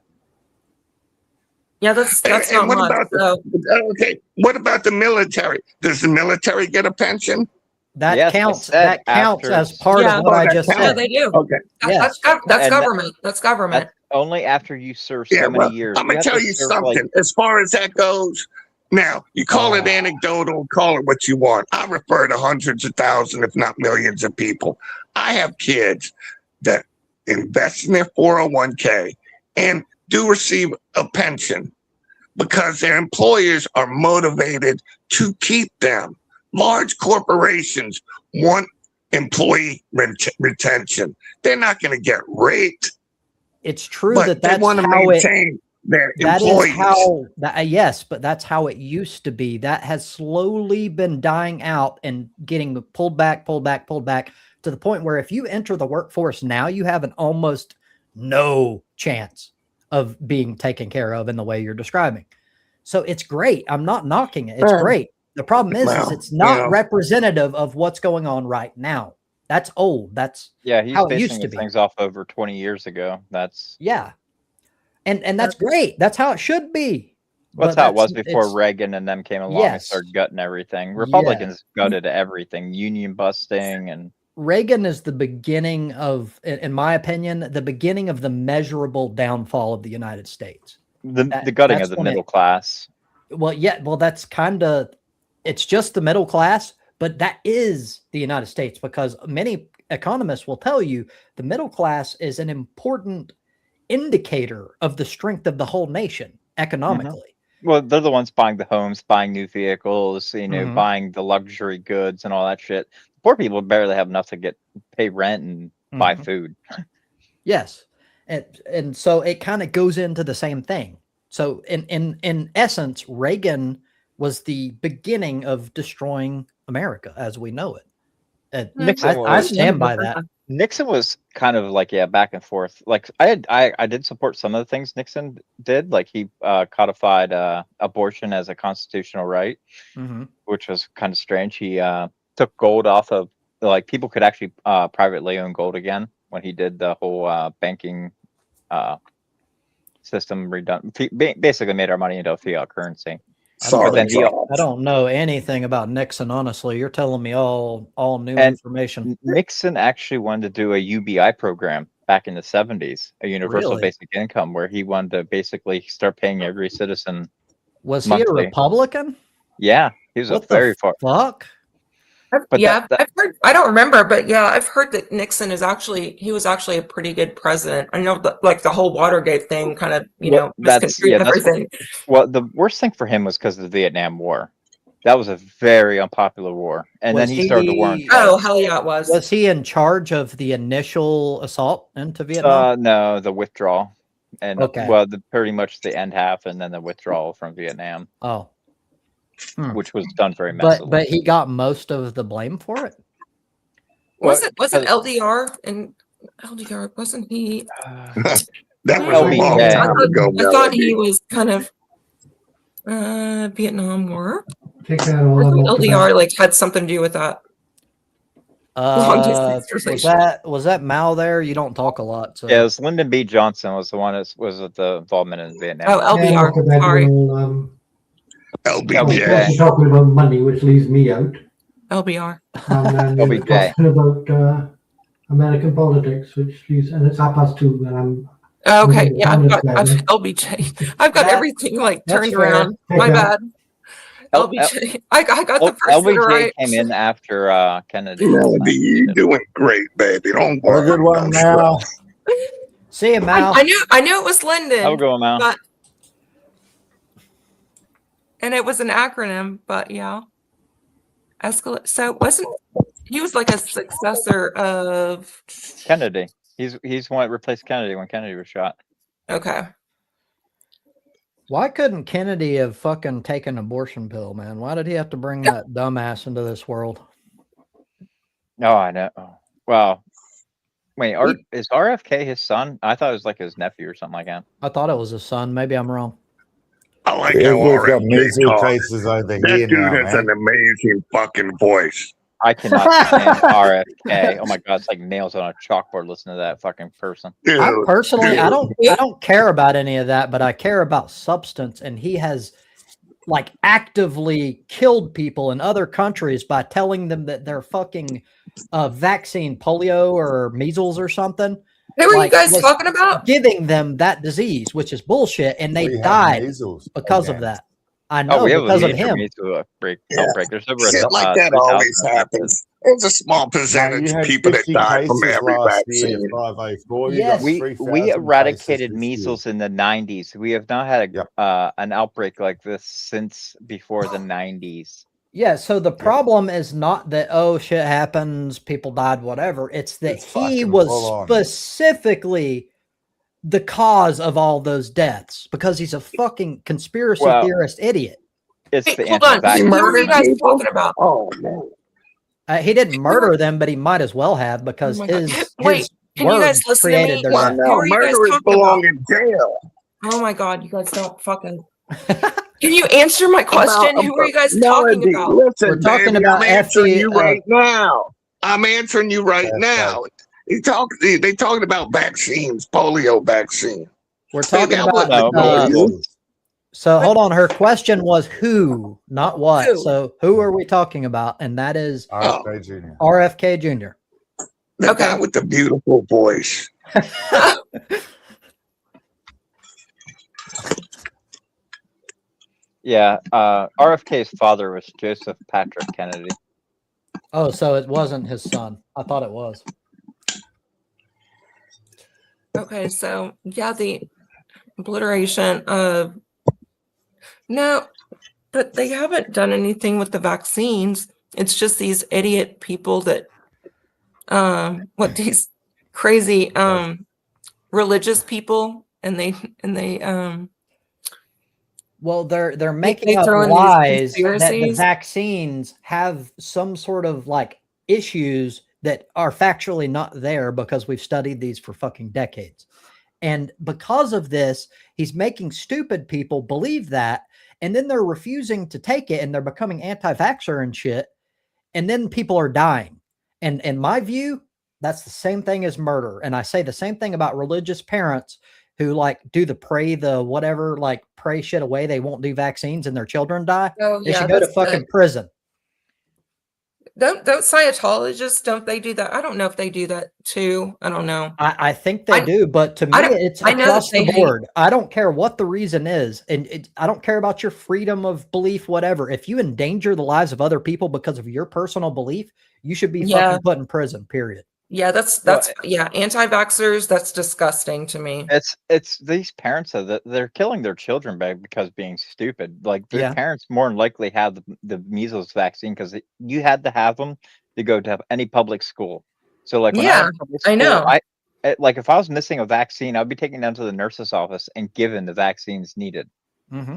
Yeah, that's And not what much. about So okay? What about the military? Does the military get a pension? That Yes, I counts. said That counts after- as part Yeah. of what Oh, I that just counts. yeah, said. they do. Okay. Yes. That's And government. That's government. That's only after you serve Yeah, so many well, years. I'm gonna have tell to you serve, something. As far as that goes, now you call it anecdotal, call it what you want. I refer to hundreds of thousands, if not millions, of people. I have kids that invest in their 401k and do receive a pension because their employers are motivated to keep them. Large corporations want employee retention. They're not going to get raped, It's true but that they that's want to how it. maintain their That employees. is how. Yes, but that's how it used to be. That has slowly been dying out and getting pulled back to the point where if you enter the workforce now, you have an almost no chance of being taken care of in the way you're describing. So it's great. I'm not knocking it. It's great. The problem is it's not representative of what's going on right now. That's old. That's he's how it used basing to his be. things off over 20 years ago. That's and that's great. That's how it should be. That's But how it was it's- before Reagan and them came along and Yes. started gutting everything. Republicans gutted everything, union busting and Reagan is the beginning of, in my opinion, the beginning of the measurable downfall of the United States. the gutting that's of the when middle class. Well, that's kind of, it's just the middle class, but that is the United States because many economists will tell you the middle class is an important indicator of the strength of the whole nation economically. Well, they're the ones buying the homes, buying new vehicles, Mhm. buying the luxury goods and all that shit. Poor people barely have enough to pay rent and buy Mhm. food. Yes. And so it kind of goes into the same thing. So in essence, Reagan was the beginning of destroying America as we know it. And Nixon I was- stand by that. Nixon was kind of like, yeah, back and forth. Like I did support some of the things Nixon did. Like he codified abortion as a constitutional right, which was kind of strange. He took gold off of, like, people could actually privately own gold again when he did the whole banking system redone. Basically made our money into a fiat currency. I don't know anything about Nixon, honestly. You're telling me all new information. Nixon actually wanted to do a UBI program back in the 70s, a universal Really? basic income, where he wanted to basically start paying every citizen. Was monthly. he a Republican? Yeah, he was What a very the fuck? But I've heard. I don't remember, but yeah, I've heard that Nixon was actually a pretty good president. I know that, like, the whole Watergate thing kind of, misconstrued everything. Well, the worst thing for him was because of the Vietnam War. That was a very unpopular war, and then he started the war. Oh, hell yeah, it was. Was he in charge of the initial assault into Vietnam? No, the withdrawal, and Okay. pretty much the end half, and then the withdrawal from Vietnam. Oh. Which was done very messily. But he got most of the blame for it. Wasn't LDR and LDR? Wasn't he? That was a long time ago. I thought he was kind of Vietnam War. Take out all of LDR like had something to do with that. Was that Mao there? You don't talk a lot. So. Yeah, it was Lyndon B. Johnson was the one that was the involvement in Vietnam. Oh, LDR. Sorry. LBJ. We're talking about money, which leaves me out. LBR. And then we're talking about American politics, which leaves, and it's 2:30, and I'm. Okay, yeah, I've LBJ. I've got everything like turned around. My bad. LBJ. I got the first LBJ right. came in after Kennedy. Melody, you doing great, baby. Don't worry. Good one now. See you, Mal. I knew it was Lyndon. I'll go, Mal. And it was an acronym, but yeah. Escalate. So he was like a successor of Kennedy. He's one that replaced Kennedy when Kennedy was shot. Okay. Why couldn't Kennedy have fucking taken an abortion pill, man? Why did he have to bring that dumbass into this world? No, I know. Well, wait, is RFK his son? I thought it was like his nephew or something like that. I thought it was his son. Maybe I'm wrong. I like We've how got music RFK cases over that here dude now, has man. an amazing fucking voice. I cannot stand RFK. Oh my god, it's like nails on a chalkboard listening to that fucking person. I personally, I don't care about any of that, but I care about substance, and he has like actively killed people in other countries by telling them that they're fucking vaccine polio or measles or something. Who are you guys talking about? Giving them that disease, which is bullshit, and they died because of that. I know because of him. Outbreak. There's over Shit like that always happens. There's a small percentage of people that die from every vaccine. Yes. We eradicated measles in the 90s. We have not had an outbreak like this since before the 90s. Yeah, so the problem is not that, oh, shit happens, people died, whatever. It's that he was specifically the cause of all those deaths because he's a fucking conspiracy theorist idiot. It's the hold on. Who are you guys talking about? Oh, man. He didn't murder them, but he might as well have because his can you guys listen to me? Murderers belong in jail. Oh my god, you guys don't fucking. Can you answer my question? Who are you guys talking about? Listen, we're talking baby, about I'm answering you right now. I'm answering you right now. They talking about vaccines, polio vaccine. We're talking about. So hold on. Her question was who, not what. Who? So who are we talking about? And that is RFK Jr. RFK Jr. The guy with the beautiful voice. Yeah, RFK's father was Joseph Patrick Kennedy. Oh, so it wasn't his son. I thought it was. Okay, so yeah, the obliteration of no, but they haven't done anything with the vaccines. It's just these idiot people that these crazy religious people and they Well, they're making They up throw in these lies that the conspiracies. vaccines have some sort of like issues that are factually not there because we've studied these for fucking decades. And because of this, he's making stupid people believe that, and then they're refusing to take it and they're becoming anti-vaxxer and shit, and then people are dying. And in my view, that's the same thing as murder. And I say the same thing about religious parents who like do the pray the whatever, like pray shit away. They won't do vaccines and their children die. Oh They yeah, should go to that's fucking prison. don't Scientologists, don't they do that? I don't know if they do that too. I don't know. I think they do, but to me, it's I know that across the they board. I don't care what the reason is. And I don't care about your freedom of belief, whatever. If you endanger the lives of other people because of your personal belief, you should be fucking put in prison, period. Yeah, that's yeah, anti-vaxxers, that's disgusting to me. It's these parents that they're killing their children because being stupid. Like their Yeah. parents more than likely had the measles vaccine because you had to have them to go to any public school. So like when I was in public school, I know. like if I was missing a vaccine, I'd be taken down to the nurse's office and given the vaccines needed. Mm-hmm.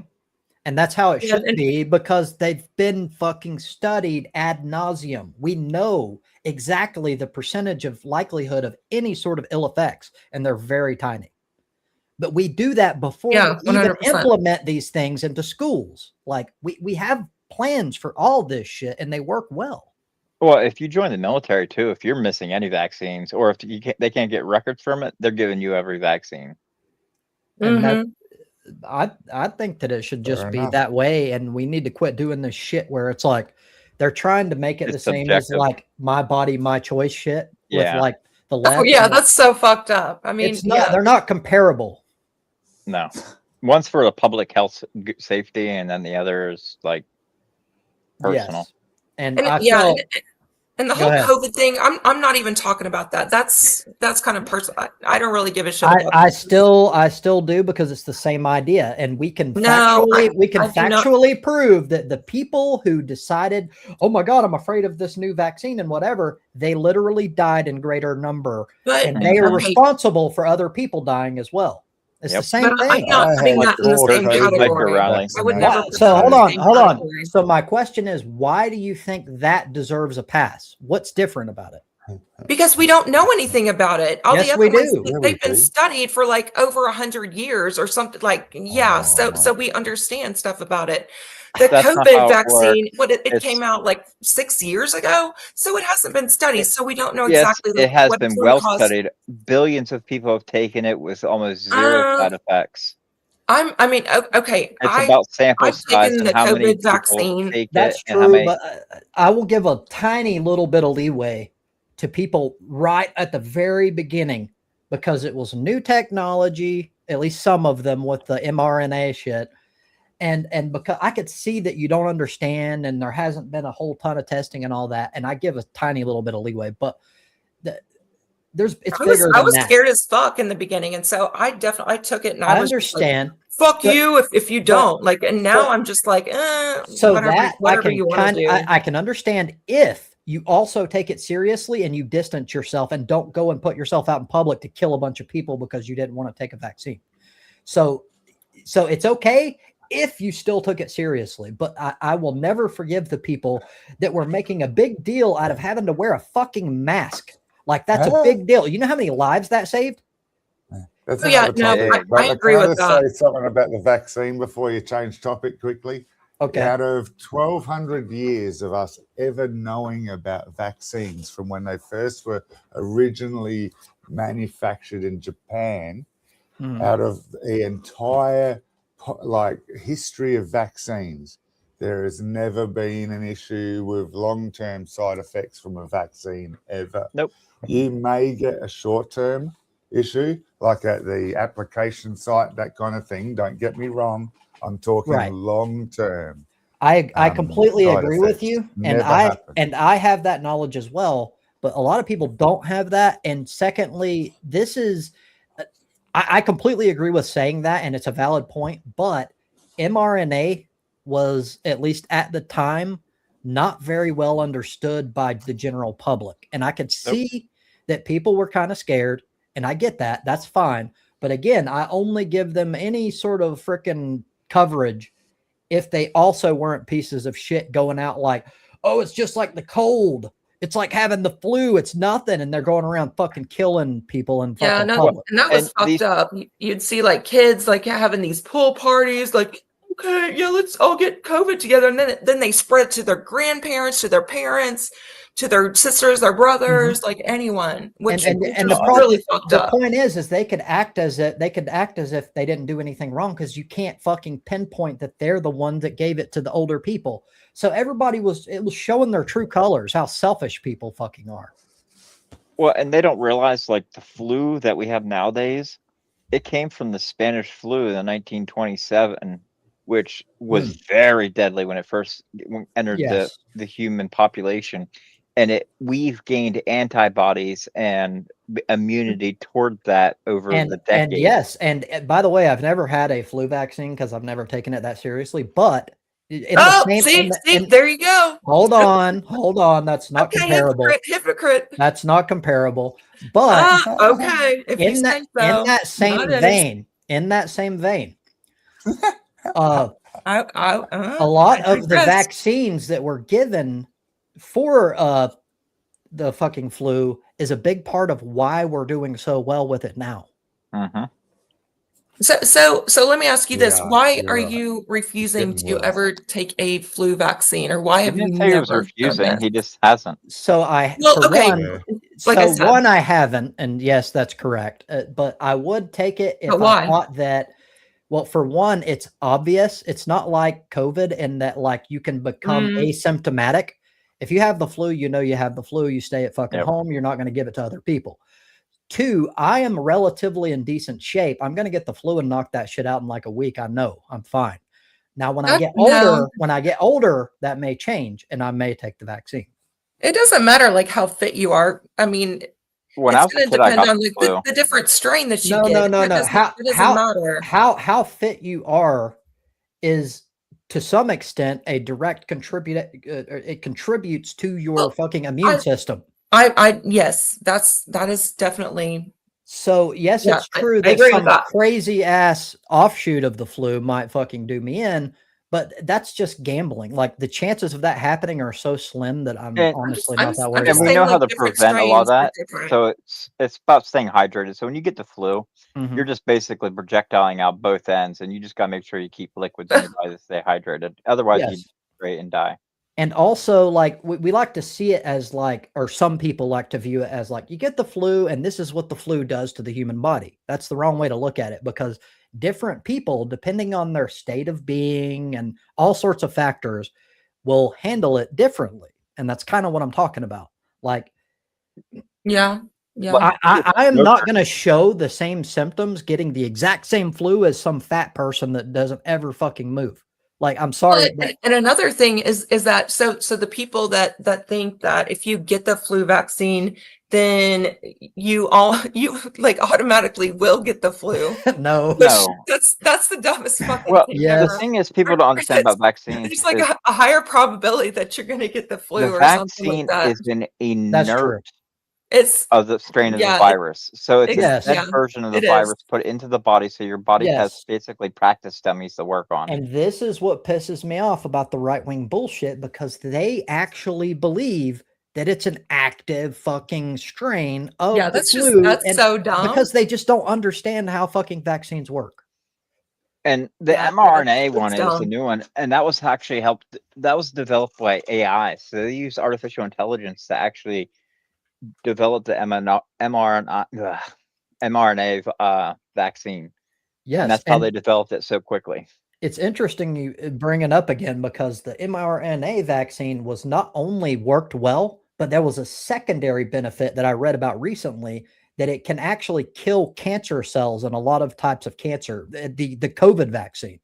And that's how it Yeah, should be because they've been fucking studied ad nauseum. We know exactly the percentage of likelihood of any sort of ill effects, and they're very tiny. But we do that before we even 100%. implement these things into schools. Like we have plans for all this shit, and they work well. Well, if you join the military too, if you're missing any vaccines, or if they can't get records from it, they're giving you every vaccine. And that, I think that it should just Fair be enough. that way, and we need to quit doing this shit where it's like they're trying to make it It's the same as subjective. like my body, my choice shit Yeah. with like the left. Oh yeah, that's so fucked up. I mean, it's not. They're not comparable. No, one's for the public health safety, and then the other is like personal. Yes. And And I yeah, felt, and the Go whole ahead. COVID thing, I'm not even talking about that. That's kind of personal. I don't really give a shit about I still do because it's the same idea, and we can No, I do not. factually prove that the people who decided, oh my god, I'm afraid of this new vaccine and whatever, they literally died in greater number, But and they are okay, responsible for other people dying as well. It's the same but I'm thing. not putting had that in the four same COVID category. rallies. I would vaccinations. never put So that hold in the on, same hold on. category. So my question is, why do you think that deserves a pass? What's different about it? Because we don't know anything about it. All Yes, the other we ones, do. Yeah, they've we been do. studied for like over 100 years or something. Like, yeah, Oh, so my we understand stuff about it. The That's not COVID how it vaccine, works. it came out like 6 years ago, so it hasn't been studied. So we don't know Yes, exactly it has what been it's well going to cause. studied. Billions of people have taken it with almost zero side effects. I mean, okay. It's about sample I've size taken and the how many COVID people vaccine. take That's it and how true, many. but I will give a tiny little bit of leeway to people right at the very beginning because it was new technology, at least some of them with the mRNA shit. And because I could see that you don't understand and there hasn't been a whole ton of testing and all that, and I give a tiny little bit of leeway, but it's bigger I than was that. scared as fuck in the beginning, and so I took it, and I was just like, understand. fuck but- you if you don't like. And now I'm just like, So whatever, that whatever you want to do. I can understand if you also take it seriously and you distance yourself and don't go and put yourself out in public to kill a bunch of people because you didn't want to take a vaccine. So it's okay if you still took it seriously, but I will never forgive the people that were making a big deal out of having to wear a fucking mask. Like that's a big deal. You know how many lives that saved? That's Oh, yeah, another no, topic. I agree can I with just that. say something about the vaccine before you change topic quickly? Okay. Out of 1,200 years of us ever knowing about vaccines from when they first were originally manufactured in Japan, out of the entire history of vaccines, there has never been an issue with long-term side effects from a vaccine ever. Nope. You may get a short-term issue, like at the application site, that kind of thing. Don't get me wrong. I'm talking long-term. I completely side agree with effects. you, Never and I have that knowledge as well. But a lot of people don't have that. And secondly, this is I completely agree with saying that, and it's a valid point. But mRNA was, at least at the time, not very well understood by the general public, and I could see that people were kind of scared. And I get that. That's fine. But again, I only give them any sort of freaking coverage if they also weren't pieces of shit going out like, oh, it's just like the cold. It's like having the flu. It's nothing. And they're going around fucking killing people and fucking public. And that was fucked up. You'd see like kids like having these pool parties, like, okay, yeah, let's all get COVID together. And then they spread to their grandparents, to their parents, to their sisters, their brothers, like anyone. Which and the really fucked up. The point is they could act as if they didn't do anything wrong, because you can't fucking pinpoint that they're the one that gave it to the older people. So everybody was showing their true colors, how selfish people fucking are. Well, and they don't realize like the flu that we have nowadays, it came from the Spanish flu in 1927, which was very deadly when it first entered the human population. And we've gained antibodies and immunity toward that over the decades. And by the way, I've never had a flu vaccine because I've never taken it that seriously, but there you go. Hold on. That's not comparable. Hypocrite. That's not comparable. But okay. If in that same vein, a lot of the vaccines that were given for the fucking flu is a big part of why we're doing so well with it now. So let me ask you this: why are you refusing to ever take a flu vaccine, or why have you never refusing? He just hasn't. So I haven't, and yes, that's correct. But I would take it if I thought that. Well, for one, it's obvious. It's not like COVID, in that like you can become asymptomatic. If you have the flu, you know you have the flu. You stay at fucking home. You're not going to give it to other people. Two, I am relatively in decent shape. I'm going to get the flu and knock that shit out in like a week. I know I'm fine. Now, when I get older, that may change and I may take the vaccine. It doesn't matter like how fit you are. I mean, when it's going to depend on the different strain that you get. No. It doesn't matter. How fit you are is to some extent a direct it contributes to your fucking immune system. Yes, that is definitely. So yes, it's true that some crazy ass offshoot of the flu might fucking do me in, but that's just gambling. Like the chances of that happening are so slim that I'm honestly not that worried. And we know how to prevent a lot of that. So it's about staying hydrated. So when you get the flu, you're just basically projectiling out both ends, and you just got to make sure you keep liquids in your body to stay hydrated. Otherwise, you dehydrate and die. And also, like, we like to see it as like, or some people like to view it as like, you get the flu and this is what the flu does to the human body. That's the wrong way to look at it, because different people, depending on their state of being and all sorts of factors, will handle it differently. And that's kind of what I'm talking about. Like, I am not going to show the same symptoms getting the exact same flu as some fat person that doesn't ever fucking move. Like, I'm sorry. And another thing is that so the people that think that if you get the flu vaccine, then you like automatically will get the flu. No. That's the dumbest fucking thing. Yeah. The thing is, people don't understand about vaccines. There's like a higher probability that you're going to get the flu or something like that. The vaccine is an inert of the strain of the virus. So it's a version of the virus put into the body, so your body has basically practice dummies to work on. And this is what pisses me off about the right-wing bullshit, because they actually believe that it's an active fucking strain of the flu. That's so dumb. Because they just don't understand how fucking vaccines work. And the mRNA one is the new one, and that was actually that was developed by AI. So they use artificial intelligence to actually develop the mRNA vaccine. Yes, and that's how they developed it so quickly. It's interesting you bring it up again, because the mRNA vaccine was not only worked well, but there was a secondary benefit that I read about recently, that it can actually kill cancer cells in a lot of types of cancer, the COVID vaccine.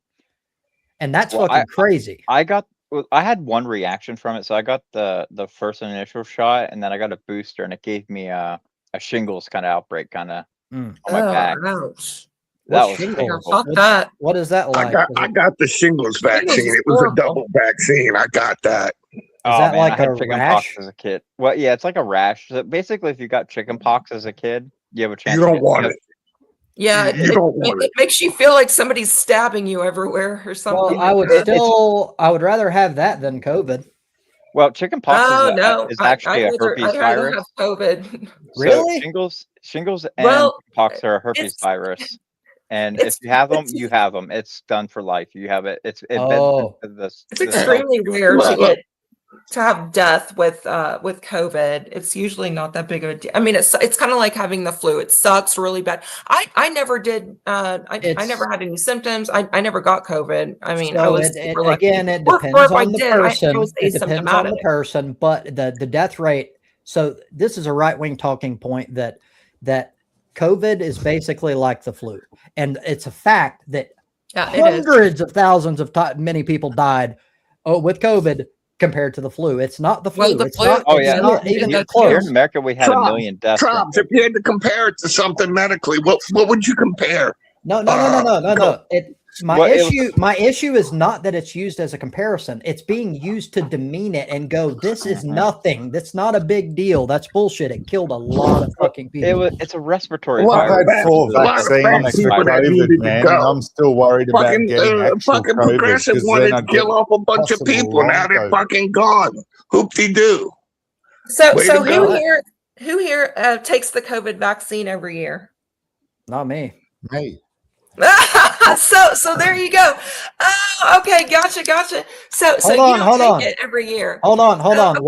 And that's fucking crazy. I had one reaction from it. So I got the first initial shot, and then I got a booster, and it gave me a shingles kind of outbreak kind of on my back. Ouch. That was terrible. What is that like? I got the shingles vaccine. It was a double vaccine. I got that. Is that like I had a chickenpox rash? as a kid. Well, yeah, it's like a rash. So basically, if you got chickenpox as a kid, you have a chance. You don't want it. Yeah, You don't want it makes you feel like somebody's stabbing you everywhere or something. Well, I would rather have that than COVID. Well, chickenpox Oh no, is actually a herpes I'd rather virus. have COVID. So shingles and Well, chickenpox are a herpes it's virus. And if you have them, you have them. It's done for life. You have it. It's extremely rare to have death with COVID. It's usually not that big of a deal. I mean, it's kind of like having the flu. It sucks really bad. I never did. I never had any symptoms. I never got COVID. I mean, so I was again, it depends on the person. It depends on the person, but the death rate. So this is a right-wing talking point that COVID is basically like the flu, and it's a fact that hundreds of thousands of many people died with COVID compared to the flu. It's not the flu. It's not even close. Here in America, we had 1 million deaths. If you had to compare it to something medically, what would you compare? No. My issue is not that it's used as a comparison. It's being used to demean it and go, this is nothing. That's not a big deal. That's bullshit. It killed a lot of fucking people. It's a respiratory virus. virus. I'm still worried about getting actual fucking COVID, progressive wanted to kill off a bunch of people. Now they're fucking gone. Hoop-de-doo. So who here takes the COVID vaccine every year? Not me. Me. So there you go. Oh, okay, gotcha. So you don't take it every year. Hold on.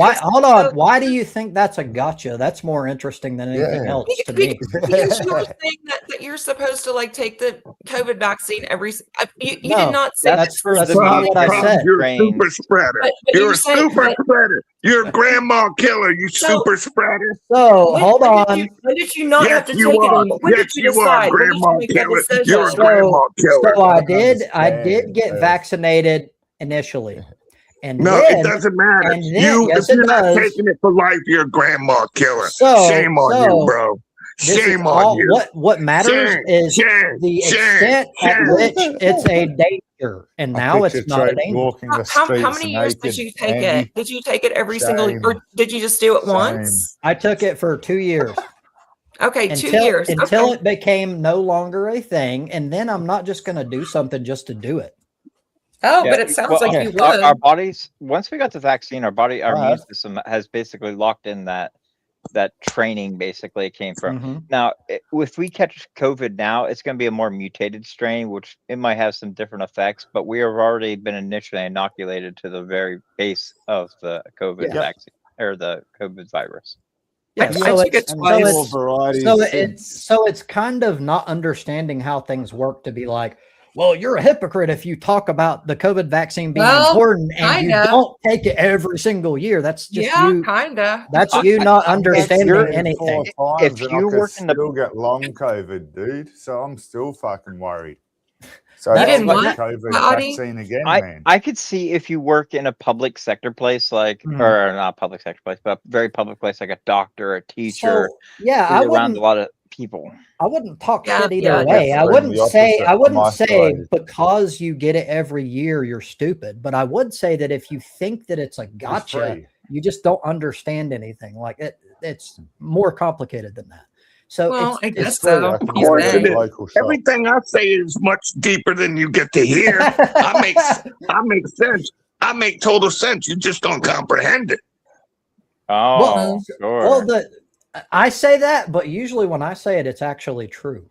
Why do you think that's a gotcha? That's more interesting than anything else to me. Because you were saying that you're supposed to take the COVID vaccine every. You did not say that's not what I said. You're a super spreader. You're a super spreader. You're a grandma killer. You super spreader. So hold on. When did you not have to take it anymore? When did you decide? Grandma killer. You're a grandma killer. So I did get vaccinated initially. And it doesn't matter. If you're not taking it for life, you're a grandma killer. Shame on you, bro. Shame on you. What matters is the extent at which it's a danger, and now it's not a danger. How many years did you take it? Did you take it every single year, or did you just do it once? I took it for 2 years. Okay, 2 years. Until it became no longer a thing, and then I'm not just going to do something just to do it. Oh, but it sounds like you would. Our bodies, once we got the vaccine, our immune system has basically locked in that training basically came from. Mm-hmm. Now, if we catch COVID now, it's going to be a more mutated strain, which it might have some different effects, but we have already been initially inoculated to the very base of the COVID vaccine or the COVID virus. Yeah, so it's kind of not understanding how things work to be like, well, you're a hypocrite if you talk about the COVID vaccine being important and you don't take it every single year. That's just you. Kinda. That's you not understanding anything. If you work in still get long COVID, dude, so I'm still fucking worried. So you didn't want COVID vaccine again, man. I could see if you work in a public sector place, or not public sector place, but a very public place, like a doctor, a teacher. So, I around a lot of people. I wouldn't talk shit either way. I wouldn't say because you get it every year, you're stupid. But I would say that if you think that it's a gotcha, you just don't understand anything. Like it's more complicated than that. So I guess so. Of course it is. Everything I say is much deeper than you get to hear. I make sense. I make total sense. You just don't comprehend it. Oh, sure. Well, I say that, but usually when I say it, it's actually true.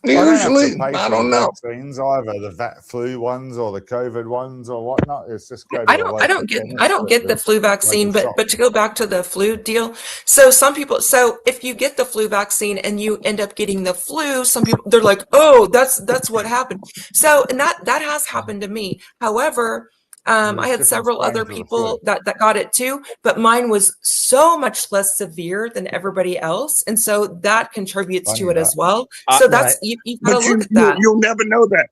Usually, I don't know. Vaccines, either the flu ones or the COVID ones or whatnot. It's just I don't get the flu vaccine, but to go back to the flu deal. So if you get the flu vaccine and you end up getting the flu, some people they're like, oh, that's what happened. So and that has happened to me. However, I had several other people that got it too, but mine was so much less severe than everybody else. And so that contributes to it as well. So that's, you've got to look at that. You'll never know that.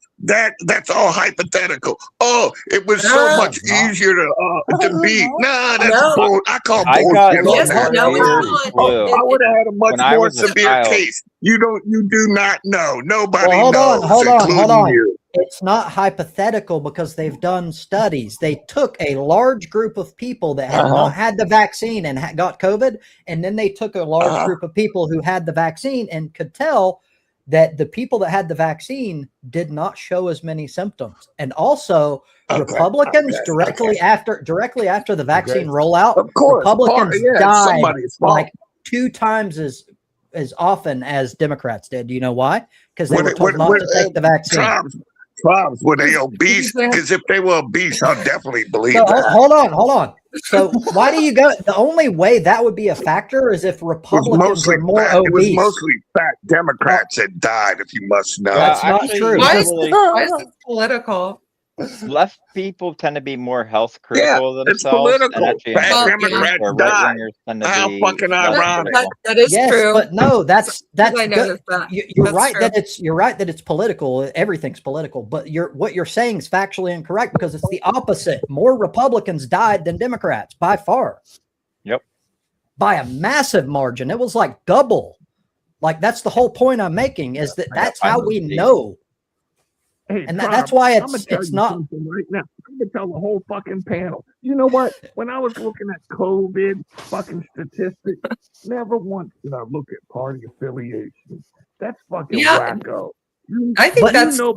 That's all hypothetical. Oh, it was so much easier to beat. Nah, that's bull. I call bullshit. I would have had a much more severe case. You do not know. Nobody knows. Hold on. You. It's not hypothetical because they've done studies. They took a large group of people that had not had the vaccine and got COVID, and then they took a large group of people who had the vaccine and could tell that the people that had the vaccine did not show as many symptoms. And also Republicans directly after the vaccine rollout, Of course, Republicans it's died somebody's fault. like 2 times as often as Democrats did. Do you know why? Because they were told not to take the vaccine. Trumps, were they obese? Because if they were obese, I'll definitely believe So, that. hold on. So why do you go? The only way that would be a factor is if Republicans were more obese. It was mostly fat Democrats that died, if you must know. That's not true. Why is this political? Left people tend to be more health critical of it's themselves. political. And actually Fat embrace Democrats where died. right-wingers tend to How be fucking less ironic. critical. That is true. But no, that's I noticed that. You're That's right true. that it's political. Everything's political, but what you're saying is factually incorrect because it's the opposite. More Republicans died than Democrats by far. Yep. By a massive margin. It was like double. Like that's the whole point I'm making is that's how we know. Hey, And Trump, that's why I'm gonna it's tell you not something right now. I'm gonna tell the whole fucking panel. You know what? When I was looking at COVID fucking statistics, never once did I look at party affiliation. That's fucking wacko. I think But-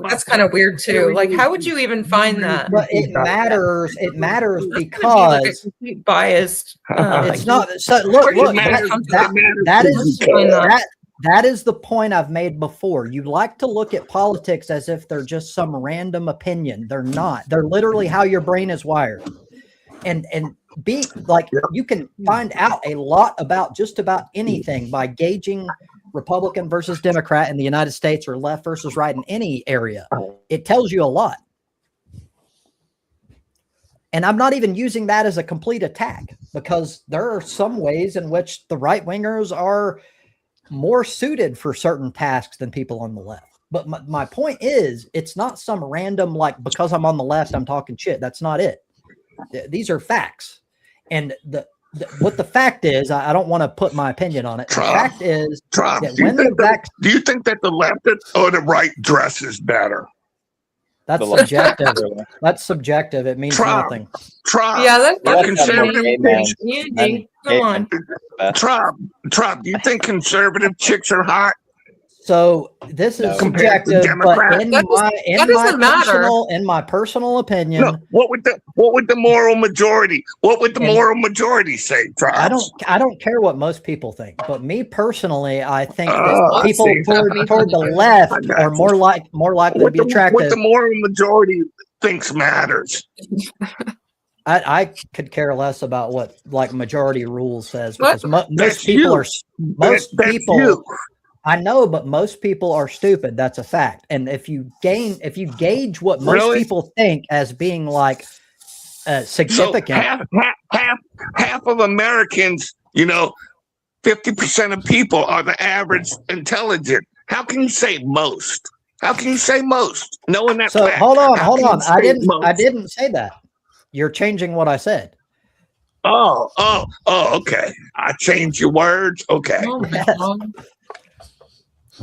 that's kind of weird too. Like, how would you even find that? but it matters. It matters Like because a complete biased. it's not. So look, that is the point I've made before. You like to look at politics as if they're just some random opinion. They're not. They're literally how your brain is wired. And be like you can find out a lot about just about anything by gauging Republican versus Democrat in the United States or left versus right in any area. It tells you a lot. And I'm not even using that as a complete attack because there are some ways in which the right wingers are more suited for certain tasks than people on the left. But my point is, it's not some random, like, because I'm on the left, I'm talking shit. That's not it. These are facts. And what the fact is, I don't want to put my opinion on it. The fact is that when do you think that the left or the right dresses better? That's subjective. That's subjective. It means nothing. Yeah, that's conservative. Come on. Trump, do you think conservative chicks are hot? So this is subjective, but in my personal opinion, no, what would the moral majority? What would the moral majority say, Trump? I don't care what most people think, but me personally, I think that people toward the left are more likely to be attractive. What the moral majority thinks matters. I could care less about what like majority rule says because most people I know, but most people are stupid. That's a fact. And if you gauge what most people think as being like significant, so half of Americans, 50% of people are the average intelligent. How can you say most? How can you say most? Knowing that. So fact, hold on. I didn't say that. You're changing what I said. Oh, okay. I changed your words. Okay.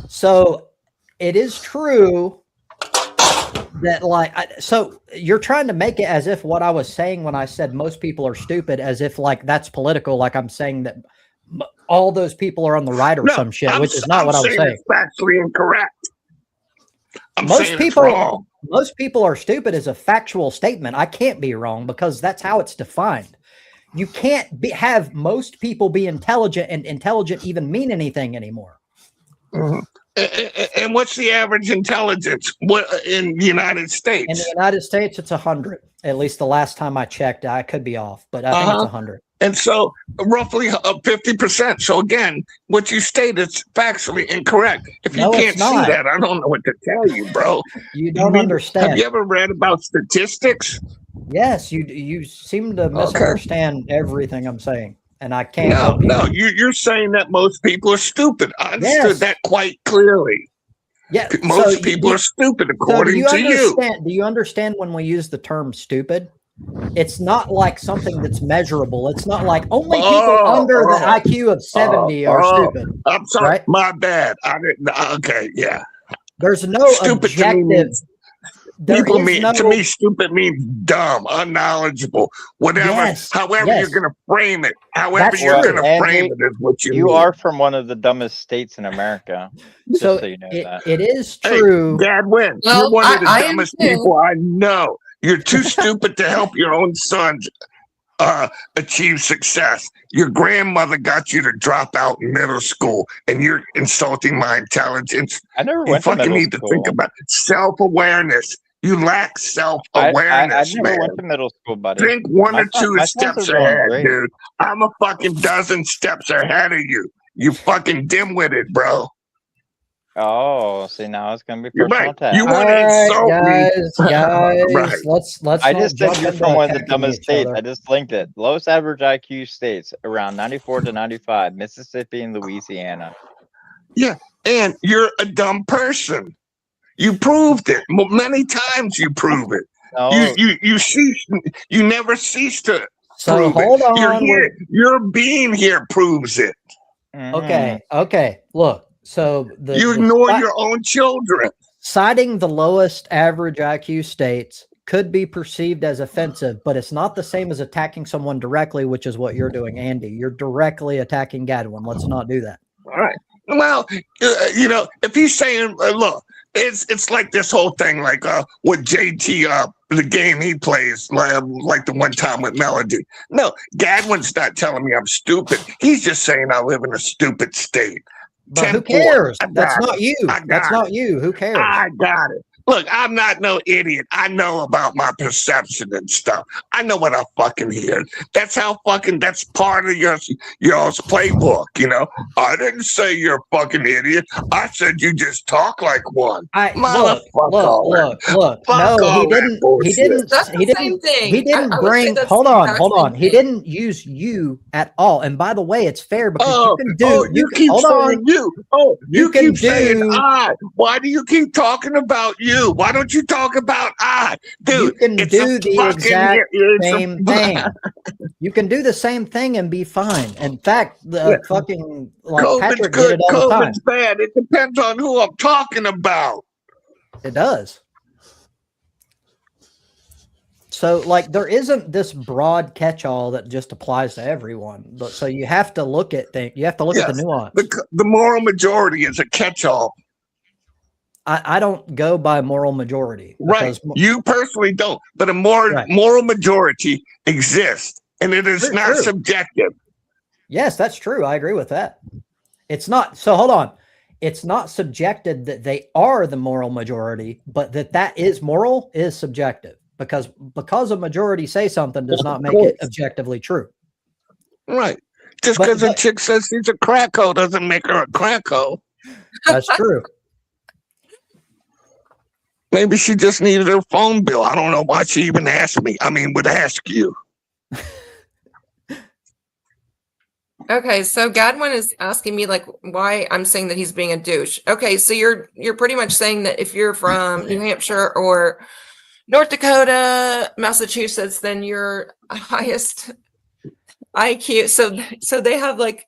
So it is true that so you're trying to make it as if what I was saying when I said most people are stupid, as if like that's political. Like I'm saying that all those people are on the right or some shit, which is not what I was saying. It's factually incorrect. Most people are stupid is a factual statement. I can't be wrong because that's how it's defined. You can't have most people be intelligent and intelligent even mean anything anymore. Mm-hmm. And what's the average intelligence in the United States? In the United States, it's 100. At least the last time I checked, I could be off, but I think it's 100. And so roughly 50%. So again, what you state is factually incorrect. If you can't see that, I don't know what to tell you, bro. You don't understand. Have you ever read about statistics? Yes, you seem to misunderstand everything I'm saying. And I can't help you. No, you're saying that most people are stupid. I understood that quite clearly. Yeah, most people are stupid according to you. Do you understand when we use the term stupid? It's not like something that's measurable. It's not like only people under the IQ of 70 are stupid. I'm sorry, right? My bad. I didn't. Okay, yeah. There's no objective. People mean to me, stupid means dumb, unknowledgeable, whatever. Yes, however yes. you're going to frame it, however That's you're true. going to frame it is what you You mean. are from one of the dumbest states in America. Just So so you know that. it is Hey, true. Gadwin, Well, you're one of the I dumbest understand. people I know. You're too stupid to help your own sons achieve success. Your grandmother got you to drop out in middle school, and you're insulting my intelligence. I never You went to fucking middle need to think school. about self-awareness. You lack I self-awareness, never man. went to middle school, buddy. Think one My or two my sons steps are doing ahead, great. dude. I'm a fucking dozen steps ahead of you. You fucking dimwitted, bro. Oh, see, now it's gonna be You're personal right. attack. You want to insult me? guys, Right. let's I not just said jump you're into from one of the attacking dumbest each states. other. I just linked it. Lowest average IQ states around 94 to 95, Mississippi and Louisiana. Yeah, and you're a dumb person. You proved it many times. You prove it. No, You never cease to So prove hold it. You're on. here. Your being here proves it. Okay. Look. So You ignore your own children. citing the lowest average IQ states could be perceived as offensive, but it's not the same as attacking someone directly, which is what you're doing, Andy. You're directly attacking Gadwin. Let's not do that. All right. Well, if he's saying, look, it's like this whole thing, like with JT, the game he plays, like the one time with Melody. No, Gadwin's not telling me I'm stupid. He's just saying I live in a stupid state. But who 10-4. cares? I got That's it. not you. I got That's it. not you. Who cares? I got it. Look, I'm not no idiot. I know about my perception and stuff. I know what I fucking hear. That's part of y'all's playbook, you know. I didn't say you're a fucking idiot. I said you just talk like one. Look. No, he didn't. That's the same thing. He didn't I would say bring. that's Hold the on. exact Hold same on. He thing. didn't use you at all. And by the way, it's fair because Oh, you can do. you keep hold saying on. you. Oh, you can keep saying do- I. Why do you keep talking about you? Why don't you talk about I? Dude, You can it's do a the fucking- exact it's a- same thing. You can do the same thing and be fine. In fact, the fucking COVID's Patrick good. did it all the time. COVID's bad. It depends on who I'm talking about. It does. So, there isn't this broad catch-all that just applies to everyone. So you have to look at things. You have to look at the nuance. The moral majority is a catch-all. I don't go by moral majority. Right. You personally don't, but a moral majority exists, and it is not subjective. Yes, that's true. I agree with that. It's not. So hold on. It's not subjective that they are the moral majority, but that is moral is subjective because a majority say something does not make it objectively true. Right. Just because a chick says she's a cracko doesn't make her a cracko. That's true. Maybe she just needed her phone bill. I don't know why she even asked me. I mean, would ask you. Okay, so Gadwin is asking me why I'm saying that he's being a douche. Okay, so you're pretty much saying that if you're from New Hampshire or North Dakota, Massachusetts, then you're highest IQ. So they have the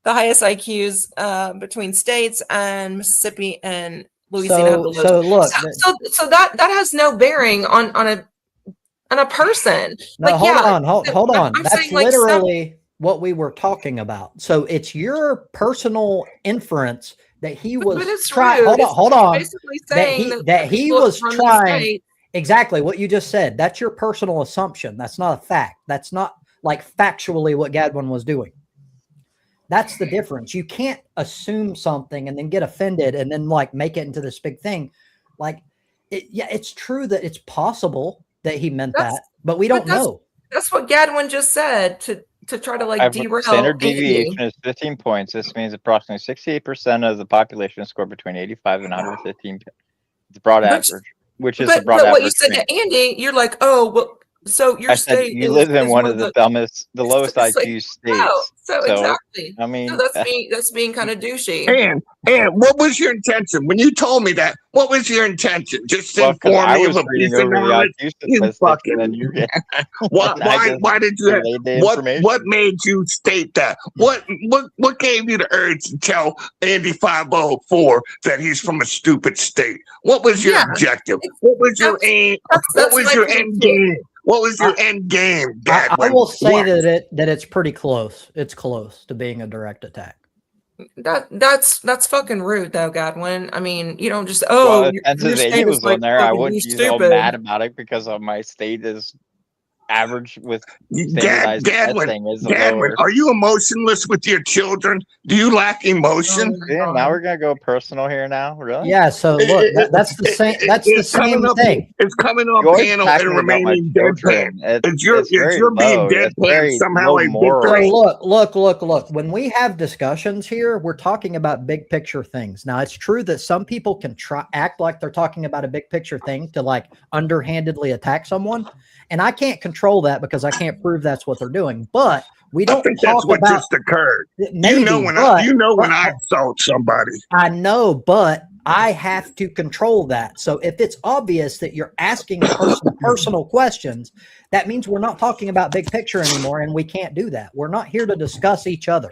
highest IQs between states, and Mississippi and Louisiana. So look. So that has no bearing on a person. No, hold on. I'm That's saying, literally what we were talking about. So it's your personal inference that he was trying. Hold on. Basically saying that he was trying. Exactly what you just said. That's your personal assumption. That's not a fact. That's not factually what Gadwin was doing. That's the difference. You can't assume something and then get offended and then make it into this big thing. It's true that it's possible that he meant that, but we don't know. That's what Gadwin just said to try to derail. Standard deviation is 15 points. This means approximately 68% of the population score between 85 and 115. The broad average, which is the broad average. What you said to Andy, you're like, oh, well, So your I said state you live in is one of the dumbest, the lowest it's like, IQ no, states. so exactly. I mean, So that's being kind of douchey. And what was your intention when you told me that? What was your intention? Just to well, because inform I me of was a reading piece of over the knowledge? IQ You statistics, fucking. and then you get Why did you? relayed the What information. made you state that? What gave you the urge to tell Andy 504 that he's from a stupid state? What was your objective? What was your aim? What was your end game? What was your end game, I Gadwin? will say that it's pretty close. It's close to being a direct attack. That's fucking rude though, Godwin. I mean, you don't just Well, if your Pennsylvania state was is like on there, I fucking wouldn't be be all stupid. mad about it because of my state is average with standardized testing is lower. Are you emotionless with your children? Do you lack emotion? Yeah, now we're gonna go personal here. Now, really? Yeah. So look, that's the same. That's the same thing. It's coming on You're panel and talking about my remaining children. deadpan. It's You're very being low. It's deadpan very somehow low a moral. victory. Look. When we have discussions here, we're talking about big picture things. Now, it's true that some people can act like they're talking about a big picture thing to like underhandedly attack someone. And I can't control that because I can't prove that's what they're doing. But we don't I think talk that's what about just occurred. maybe, you know when I insult somebody. I know, but I have to control that. So if it's obvious that you're asking a person personal questions, that means we're not talking about big picture anymore, and we can't do that. We're not here to discuss each other.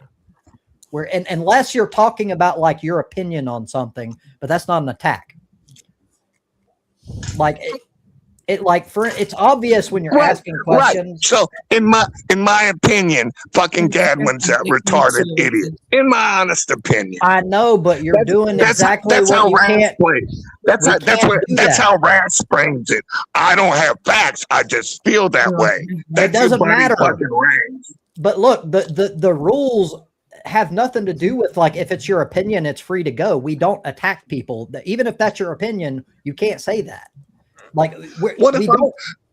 Unless you're talking about like your opinion on something, but that's not an attack. Like it's obvious when you're asking questions. Right. So in my opinion, fucking Gadwin's a retarded idiot. In my honest opinion. I know, but you're doing exactly that's what how you can't. That's how Rash brings it. I don't have facts. I just feel that way. It doesn't matter. But look, the rules have nothing to do with like if it's your opinion, it's free to go. We don't attack people. Even if that's your opinion, you can't say that. Like,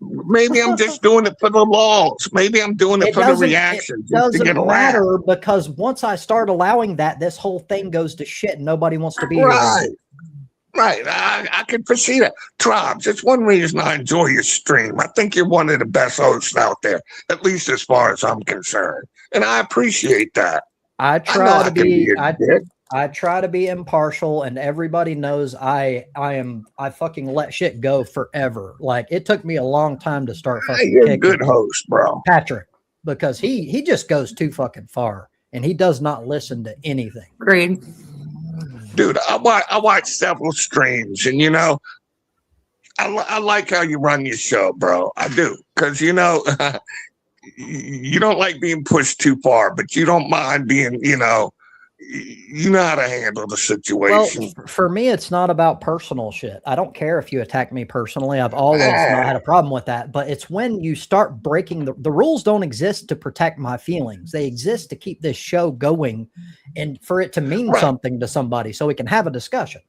maybe I'm just doing it for the laws. Maybe I'm doing it for the reaction. It doesn't matter because once I start allowing that, this whole thing goes to shit and nobody wants to be here. Right. I can foresee that. Trobs, it's one reason I enjoy your stream. I think you're one of the best hosts out there, at least as far as I'm concerned. And I appreciate that. I try to be impartial, and everybody knows I fucking let shit go forever. Like it took me a long time to start fucking you're a good host, bro. Patrick, because he just goes too fucking far and he does not listen to anything. Agreed. Dude, I watch several streams, and you know, I like how you run your show, bro. I do, because you know, you don't like being pushed too far, but you don't mind being, you know how to handle the situation. Well, for me, it's not about personal shit. I don't care if you attack me personally. I've always not had a problem with that. But it's when you start breaking the rules don't exist to protect my feelings. They exist to keep this show going and for it to mean something to somebody so we can have a discussion.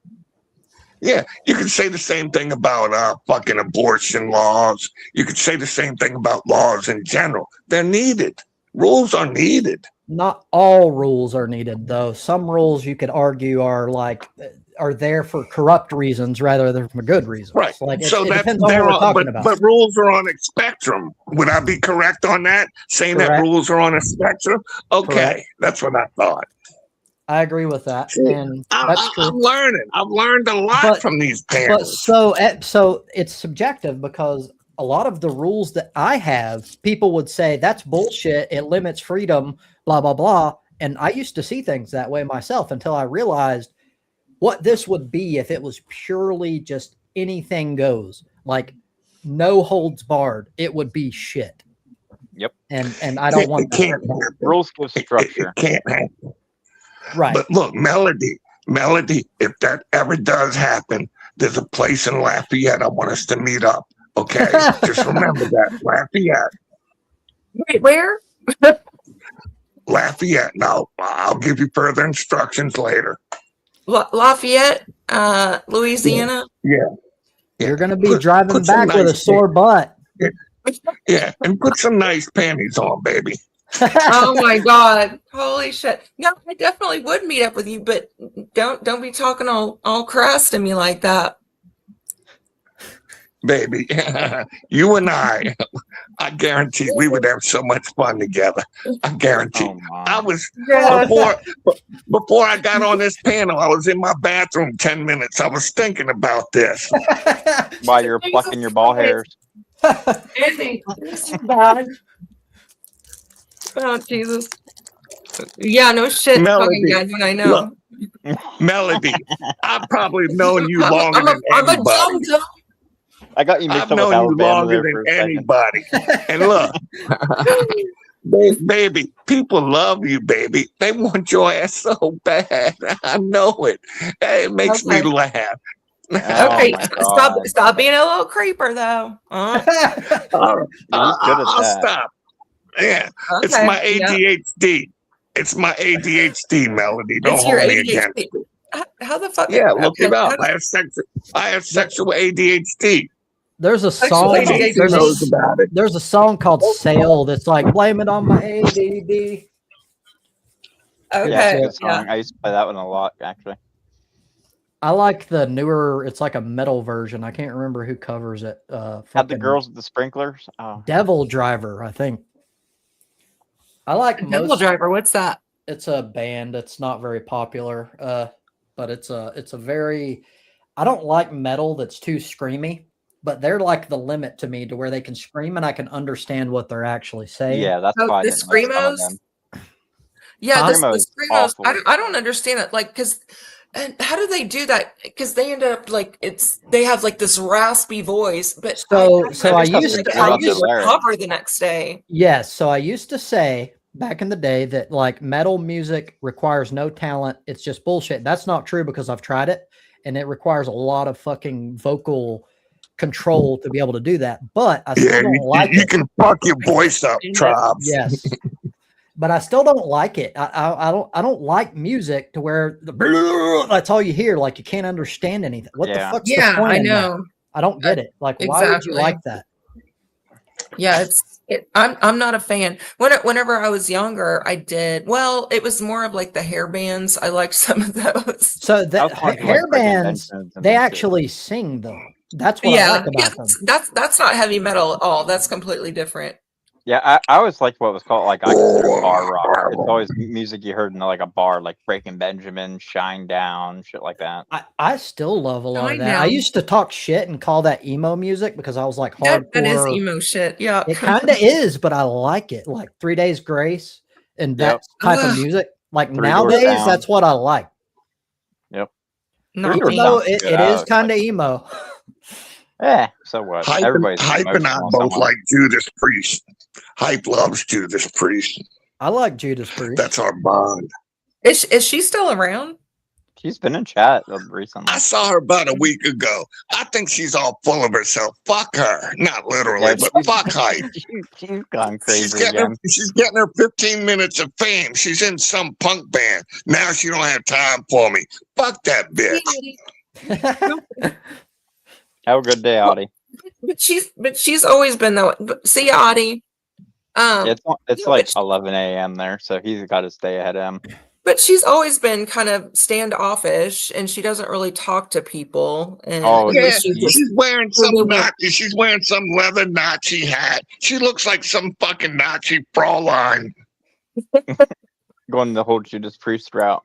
Yeah, you could say the same thing about fucking abortion laws. You could say the same thing about laws in general. They're needed. Rules are needed. Not all rules are needed, though. Some rules you could argue are there for corrupt reasons rather than for good reasons. Right. Like so it that's depends on what we're talking about. But rules are on a spectrum. Would I be correct on that? Saying that rules are on a spectrum? Okay, correct. That's what I thought. I agree with that, and that's true. I'm learning. I've learned a lot from these panels. But so it's subjective because a lot of the rules that I have, people would say that's bullshit. It limits freedom, blah, blah, blah. And I used to see things that way myself until I realized what this would be if it was purely just anything goes, like no holds barred. It would be shit. Yep. And I don't want that. Rules give structure. It can't happen. Right. But look, Melody, if that ever does happen, there's a place in Lafayette I want us to meet up. Okay, just remember that. Lafayette. Wait, where? Lafayette. Now, I'll give you further instructions later. Lafayette, Louisiana? Yeah. You're going to be driving back with a sore butt. Yeah, and put some nice panties on, baby. Oh my God. Holy shit. No, I definitely would meet up with you, but don't be talking all crass to me like that. baby, you and I guarantee we would have so much fun together. I guarantee. I was before I got on this panel, I was in my bathroom 10 minutes. I was thinking about this. While you're plucking your ball hairs. Andy, this is bad. Oh, Jesus. Yeah, no shit. Melody, Fucking God, I know. Look, Melody, I've probably known you longer than anybody. I got you mixed I've up with known you Alabama longer there for than a second. anybody. And look, baby, people love you, baby. They want your ass so bad. I know it. It makes me laugh. Okay, Oh stop being a little creeper though. I'll stop. Yeah, Okay, it's my ADHD. It's my ADHD, Melody. Don't It's your hold me against ADHD. it. How the fuck? Yeah, look okay, it up. I have sexual ADHD. There's a Sexual song. ADHD. There's a song called "Sail" that's like blame it on my ADD. Okay, Yeah, it's a good song. I used to play that one a lot, actually. I like the newer. It's like a metal version. I can't remember who covers it. Had the girls with the sprinklers. Oh. Devil Driver, I think. I like Devil Driver. What's that? It's a band. It's not very popular, but it's a very. I don't like metal that's too screamy, but they're like the limit to me to where they can scream and I can understand what they're actually saying. Yeah, that's why the screamos. Yeah, the screamos. I don't understand it. Like, because. And how do they do that? Because they end up like they have like this raspy voice, but so I used to recover the next day. Yes, so I used to say back in the day that like metal music requires no talent. It's just bullshit. That's not true because I've tried it, and it requires a lot of fucking vocal control to be able to do that. But I still don't like it. You can fuck your voice up, Trobs. Yes. But I still don't like it. I don't like music to where that's all you hear. Like you can't understand anything. What the fuck's the point? I know. I don't get it. Like why would you like that? Yeah, I'm not a fan. Whenever I was younger, I did. Well, it was more of like the hair bands. I liked some of those. So the hair bands, they actually sing though. That's what I like about them. That's not heavy metal at all. That's completely different. Yeah, I always liked what was called like I consider bar rock. It's always music you heard in like a bar, like Breaking Benjamin, Shine Down, shit like that. I still love a lot of that. I used to talk shit and call that emo music because I was like hardcore. That is emo shit. Yeah, it kind of is, but I like it. Like 3 Days Grace and that type of music. Like nowadays, that's what I like. Yep. Even though it is kind of emo. Yeah. So what? Hype and I both like Judas Priest. Hype loves Judas Priest. I like Judas Priest. That's our bond. Is she still around? She's been in chat recently. I saw her about a week ago. I think she's all full of herself. Fuck her. Not literally, but fuck Hype. She's gone crazy she's getting her 15 minutes of fame. She's in some punk band. Now she don't have time for me. Fuck that bitch. Have a good day, Audie. But she's always been that way. See, Audie. It's like 11 a.m. there, so he's got to stay ahead of him. But she's always been kind of standoffish, and she doesn't really talk to people. And she's wearing some Nazi. She's wearing some leather Nazi hat. She looks like some fucking Nazi Fraulein. Going the whole Judas Priest route.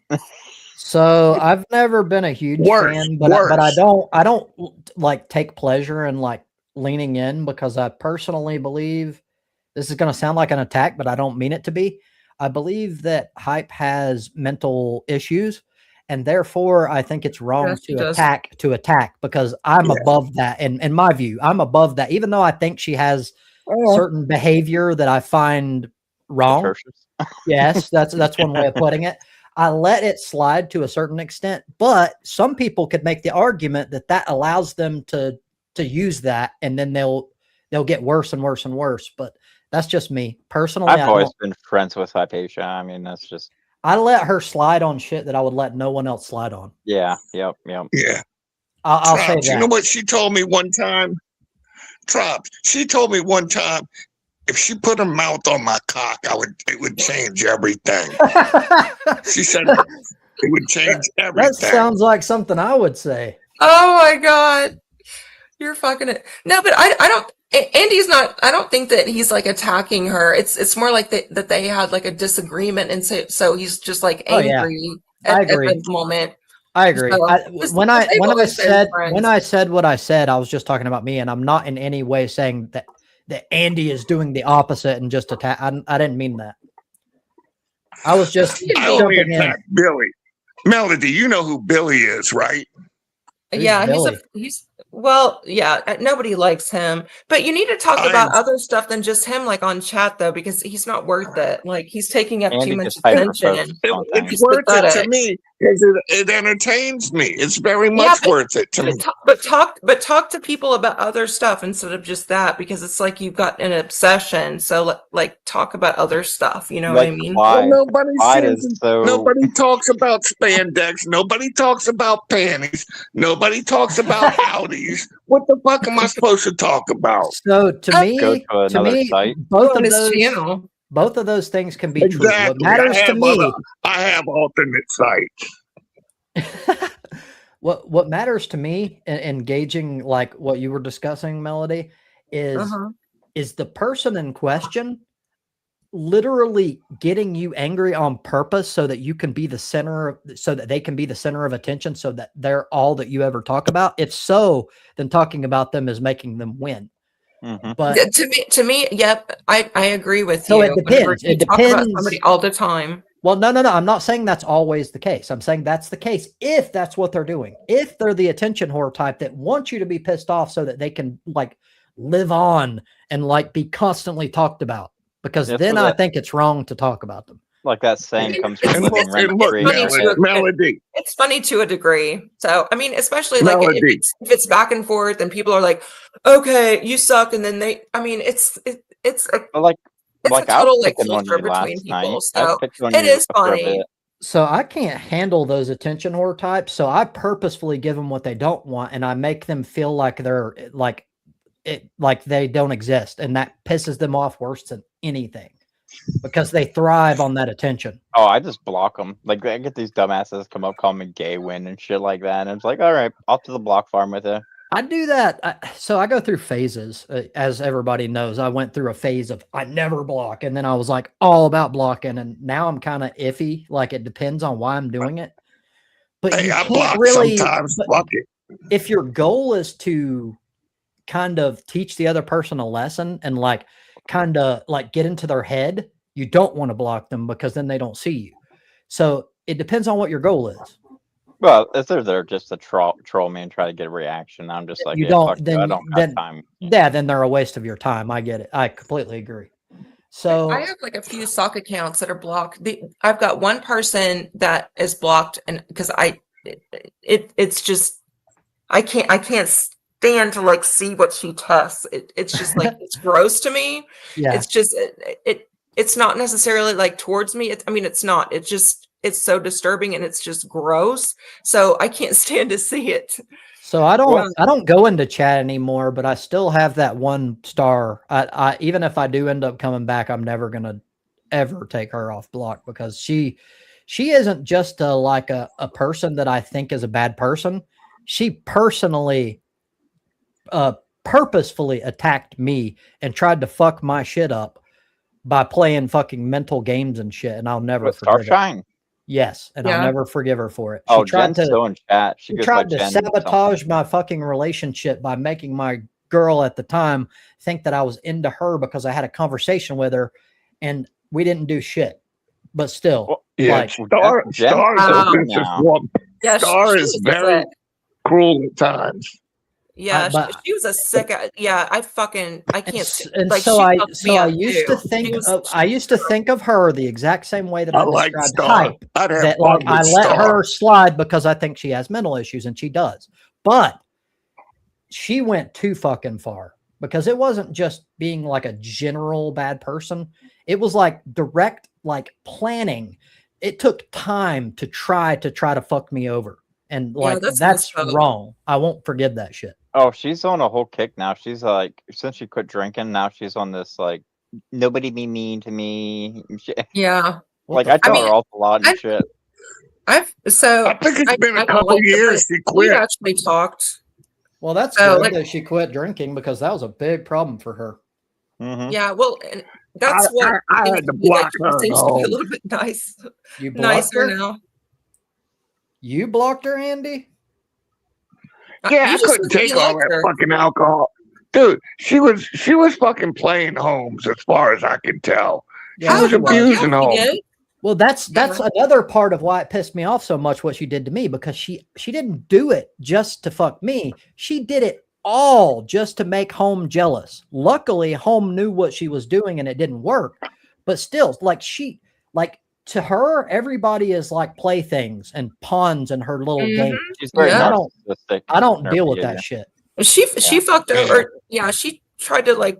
So I've never been a huge fan, but I don't like take pleasure in like leaning in because I personally believe this is going to sound like an attack, but I don't mean it to be. I believe that Hype has mental issues, and therefore I think it's wrong to attack because I'm above that. In my view, I'm above that, even though I think she has certain behavior that I find wrong. Yes, that's one way of putting it. I let it slide to a certain extent, but some people could make the argument that allows them to use that, and then they'll get worse and worse and worse. But that's just me personally. I've always been friends with Hypatia. I mean, that's just. I let her slide on shit that I would let no one else slide on. Yeah. Yep. Yeah. I'll say that. You know what she told me one time? Trobs. She told me one time, if she put her mouth on my cock, it would change everything. She said it would change everything. That sounds like something I would say. Oh my God. You're fucking it. No, but I don't. Andy's not. I don't think that he's like attacking her. It's more like that they had like a disagreement, and so he's just like angry I at agree. the moment. I agree. So, When I said what I said, I was just talking about me, and I'm not in any way saying that Andy is doing the opposite and just attack. I didn't mean that. I was just I only attacked Billy. Melody, you know who Billy is, right? Who's yeah, Billy? he's well, yeah. Nobody likes him, but you need to talk about other stuff than just him, like on chat though, because he's not worth it. Like he's taking up Andy too much just hyper-focused attention. on It's things. worth it to pathetic. me because it entertains me. It's very much worth it to me. But talk to people about other stuff instead of just that, because it's like you've got an obsession. So like talk about other stuff. You know what I mean? Well, nobody Nobody talks about spandex. Nobody talks about panties. Nobody talks about Audis. What the fuck am I supposed to talk about? So to me, both of those things can be true. What matters to me, I have alternate sites. What matters to me, engaging like what you were discussing, Melody, is the person in question literally getting you angry on purpose so that you can be the center, so that they can be the center of attention, so that they're all that you ever talk about. If so, then talking about them is making them win. But to me, yep, I agree with you. So it depends. It depends. Talk about somebody all the time. Well, no. I'm not saying that's always the case. I'm saying that's the case if that's what they're doing. If they're the attention whore type that wants you to be pissed off so that they can like live on and like be constantly talked about, because then I think it's wrong to talk about them. Like that saying comes from Melody. It's funny to a degree. So I mean, especially like if it's back and forth and people are like, "Okay, you suck," and then they, I mean, it's a total like filter between people. So it is funny. So I can't handle those attention whore types. So I purposefully give them what they don't want, and I make them feel like they're like they don't exist, and that pisses them off worse than anything. Because they thrive on that attention. Oh, I just block them. Like I get these dumbasses come up, call me gay win and shit like that, and it's like, all right, off to the block farm with it. I do that. So I go through phases, as everybody knows. I went through a phase of I never block, and then I was like all about blocking, and now I'm kind of iffy. Like it depends on why I'm doing it. But hey, you I can't block really. Sometimes block it. If your goal is to kind of teach the other person a lesson and like kind of like get into their head, you don't want to block them because then they don't see you. So it depends on what your goal is. Well, if they're there just to troll me and try to get a reaction, I'm just like, I don't have time. Yeah, then they're a waste of your time. I get it. I completely agree. So I have like a few sock accounts that are blocked. I've got one person that is blocked, and because it's just I can't stand to like see what she tests. It's just like it's gross to me. Yeah. It's just it's not necessarily like towards me. It's not. It's so disturbing and it's just gross. So I can't stand to see it. So I don't go into chat anymore, but I still have that one star. I even if I do end up coming back, I'm never gonna ever take her off block, because she isn't just a person that I think is a bad person. She personally purposefully attacked me and tried to fuck my shit up by playing fucking mental games and shit, and I'll never forgive Starshine. Yes, and I'll never forgive her for it. She tried to sabotage my fucking relationship by making my girl at the time think that I was into her because I had a conversation with her, and we didn't do shit. But still, Star is very cruel at times. Yeah, she was a sick. Yeah, I can't. I used to think of her the exact same way that I described Hype. That like I let her slide because I think she has mental issues, and she does. But she went too fucking far, because it wasn't just being like a general bad person. It was like direct, like planning. It took time to try to fuck me over, and like that's wrong. I won't forgive that shit. Oh, she's on a whole kick now. She's like, since she quit drinking, now she's on this like, nobody be mean to me. Yeah. Like I tell her off a lot and shit. I think it's been a couple years she quit. We actually talked. Well, that's So, good like- that she quit drinking because that was a big problem for her. Mhm. Yeah, well, and that's what I seems had to to be, like, block her. seems to be a though. little bit nice, You blocked nicer her? now. You blocked her, Andy? Yeah, You I just couldn't said that take you all liked that her. fucking alcohol. Dude, she was fucking playing Holmes as far as I could tell. Yeah, She was she was. abusing Yeah, Holmes. she did. Well, that's another part of why it pissed me off so much what she did to me, because she didn't do it just to fuck me. She did it all just to make Home jealous. Luckily, Home knew what she was doing and it didn't work. But still, like to her, everybody is like playthings and pawns in her little game. She's very Yeah. narcissistic. I don't in her deal with that behavior. shit. She fucked over. Yeah, she tried to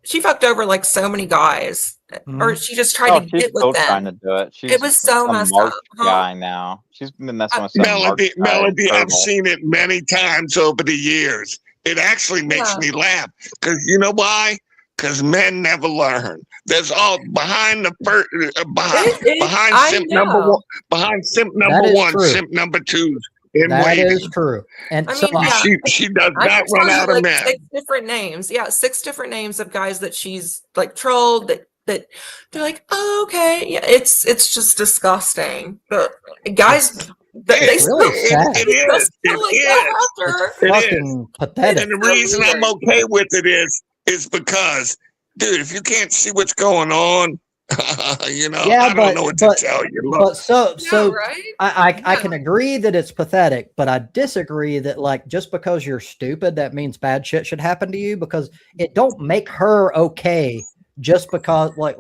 she fucked over like so many guys, or she just tried to She's get still with trying them. to do it. She's It was so some messed Mark up, huh? guy now. She's been messing with some Mark guy in Melody, I've Purple. seen it many times over the years. It actually makes Yeah. me laugh because you know why? Because men never learn. There's all behind the first, behind I simp number know. one, behind simp That number is one, true. simp number two in That waiting. is true. And I so mean, yeah. She does I not can run tell you out of like men. 6 different names. Yeah, 6 different names of guys that she's like trolled that they're like, oh, okay, yeah, it's just disgusting. But guys, they It's still really sad. It they still is. still like It that is. after her. it's fucking pathetic. And the so reason I'm weird. okay with it is because, dude, if you can't see what's going on, you know, Yeah, I don't know what to tell you. Look, But so Yeah, right? I Yeah. can agree that it's pathetic, but I disagree that like just because you're stupid, that means bad shit should happen to you, because it don't make her okay just because like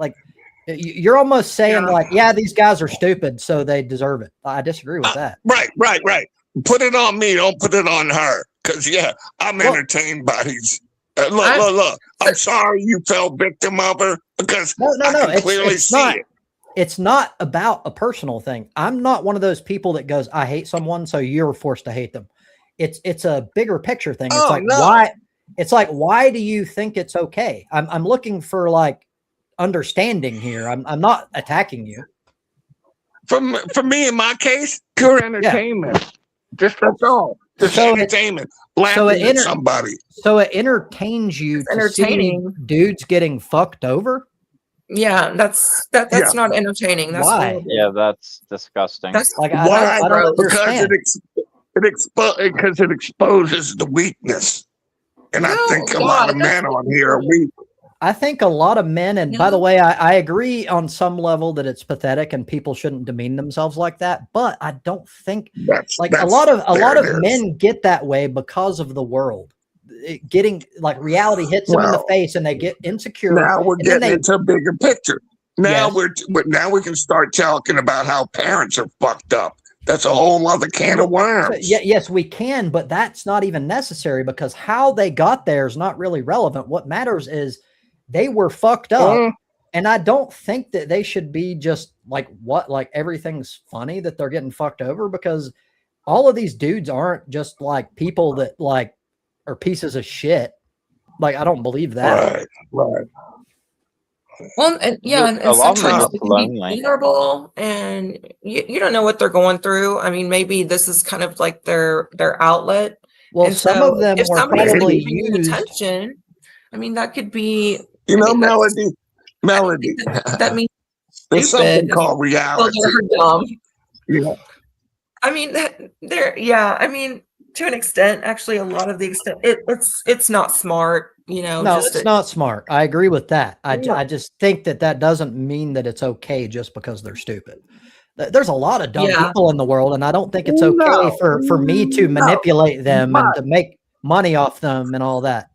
you're almost saying Yeah. like, yeah, these guys are stupid, so they deserve it. I disagree with that. right. Put it on me. Don't put it on her. Because, yeah, I'm entertained by these. Look. I'm sorry you fell victim of her because No. I can clearly It's see not. it. It's not about a personal thing. I'm not one of those people that goes, I hate someone, so you're forced to hate them. It's a bigger picture thing. It's Oh, like, no. why? It's like, why do you think it's okay? I'm looking for like understanding here. I'm not attacking you. For me, in my case, pure entertainment. Just that's all. Just So entertainment. so Laughing it at somebody. So it entertains you It's to see entertaining. dudes getting fucked over. Yeah, that's Yeah. not entertaining. That's Why? horrible. Yeah, that's disgusting. That's Like Why? I don't Because understand. it exposes the weakness. And I No, think a God, lot of that's men on here are weak. I think a lot of men, and by the way, I agree on some level that it's pathetic and people shouldn't demean themselves like that. But I don't think a lot of men get that way because of the world. Getting like reality hits them in the face and they get insecure. Now we're and then getting into a bigger picture. Now Yes. now we can start talking about how parents are fucked up. That's a whole other can of worms. Yes, we can, but that's not even necessary because how they got there is not really relevant. What matters is they were fucked up. And I don't think that they should be just like everything's funny that they're getting fucked over, because all of these dudes aren't just like people that like are pieces of shit. Like, I don't believe that. Right. Well, and yeah, and A lot of them sometimes are it can be lonely. vulnerable, and you don't know what they're going through. I mean, maybe this is kind of like their outlet. Well, And some so of them if were somebody's probably giving you used. attention, I mean, that could be. You know, that's- Melody. That means There's something stupid. called Well, reality. they're dumb. Yeah. I mean, I mean, to an extent, actually, a lot of the extent, it's not smart. You know, No, just it's not smart. I agree with that. I Yeah. just think that doesn't mean that it's okay just because they're stupid. There's a lot of dumb Yeah. people in the world, and I don't think it's okay for me to manipulate them and to make money off them and all that.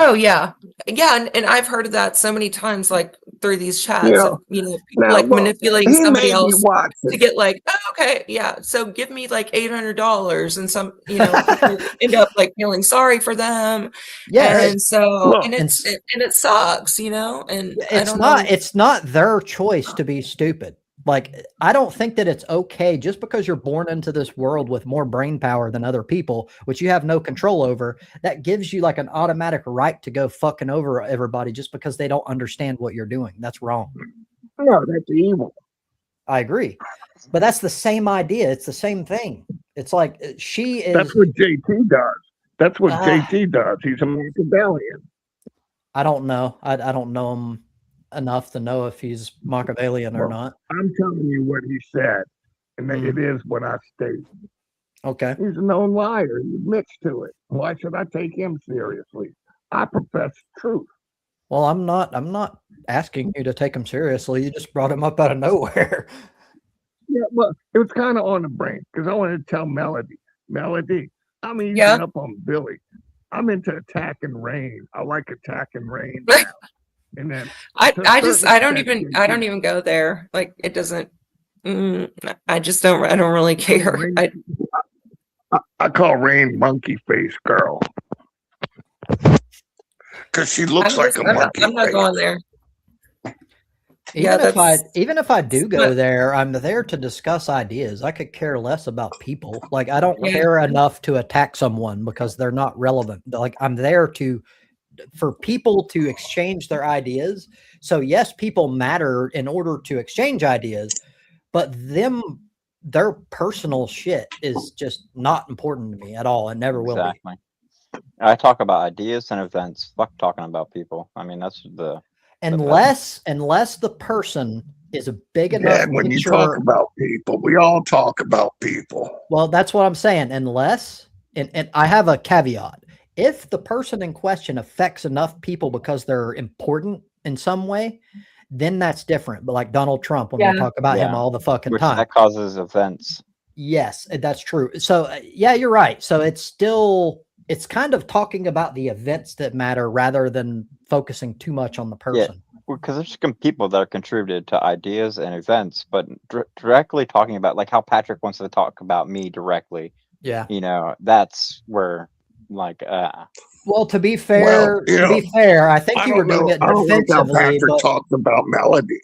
Oh yeah, and I've heard of that so many times, like through these chats. Yeah. Of, people Now, like look, manipulating he somebody made me else watch to it. get like, oh, okay, yeah, so give me like $800, and some people end up like feeling sorry for them. Yeah, and so look, and it sucks, and I it's don't not know. it's not their choice to be stupid. Like, I don't think that it's okay just because you're born into this world with more brain power than other people, which you have no control over. That gives you like an automatic right to go fucking over everybody just because they don't understand what you're doing. That's wrong. No, that's evil. I agree. But that's the same idea. It's the same thing. It's like she is. That's what JT does. That's what JT does. He's a Machiavellian. I don't know. I don't know him enough to know if he's Machiavellian or not. I'm telling you what he said, and it is what I state. Okay. He's a known liar. He admits to it. Why should I take him seriously? I profess truth. Well, I'm not asking you to take him seriously. You just brought him up out of nowhere. Yeah, well, it was kind of on the brain because I wanted to tell Melody, I'm easing up on Billy. I'm into attacking Rain. I like attacking Rain now. And then I don't even go there. Like it doesn't. I don't really care. I call Rain Monkey Face Girl because she looks like a monkey. I'm not going there. Even if I do go there, I'm there to discuss ideas. I could care less about people. Like I don't care enough to attack someone because they're not relevant. Like I'm there for people to exchange their ideas. So yes, people matter in order to exchange ideas, but their personal shit is just not important to me at all and never will be. I talk about ideas and events. Fuck talking about people. I mean, that's unless the person is a big enough. And when you talk about people, we all talk about people. Well, that's what I'm saying. Unless, and I have a caveat. If the person in question affects enough people because they're important in some way, then that's different. But like Donald Trump, when we talk about him all the fucking time, that causes events. Yes, that's true. So yeah, you're right. So it's kind of talking about the events that matter rather than focusing too much on the person. Yeah, because there's some people that are contributed to ideas and events, but directly talking about like how Patrick wants to talk about me directly. Yeah. That's where well, to be fair, I think you were doing it defensively. Patrick talked about Melody.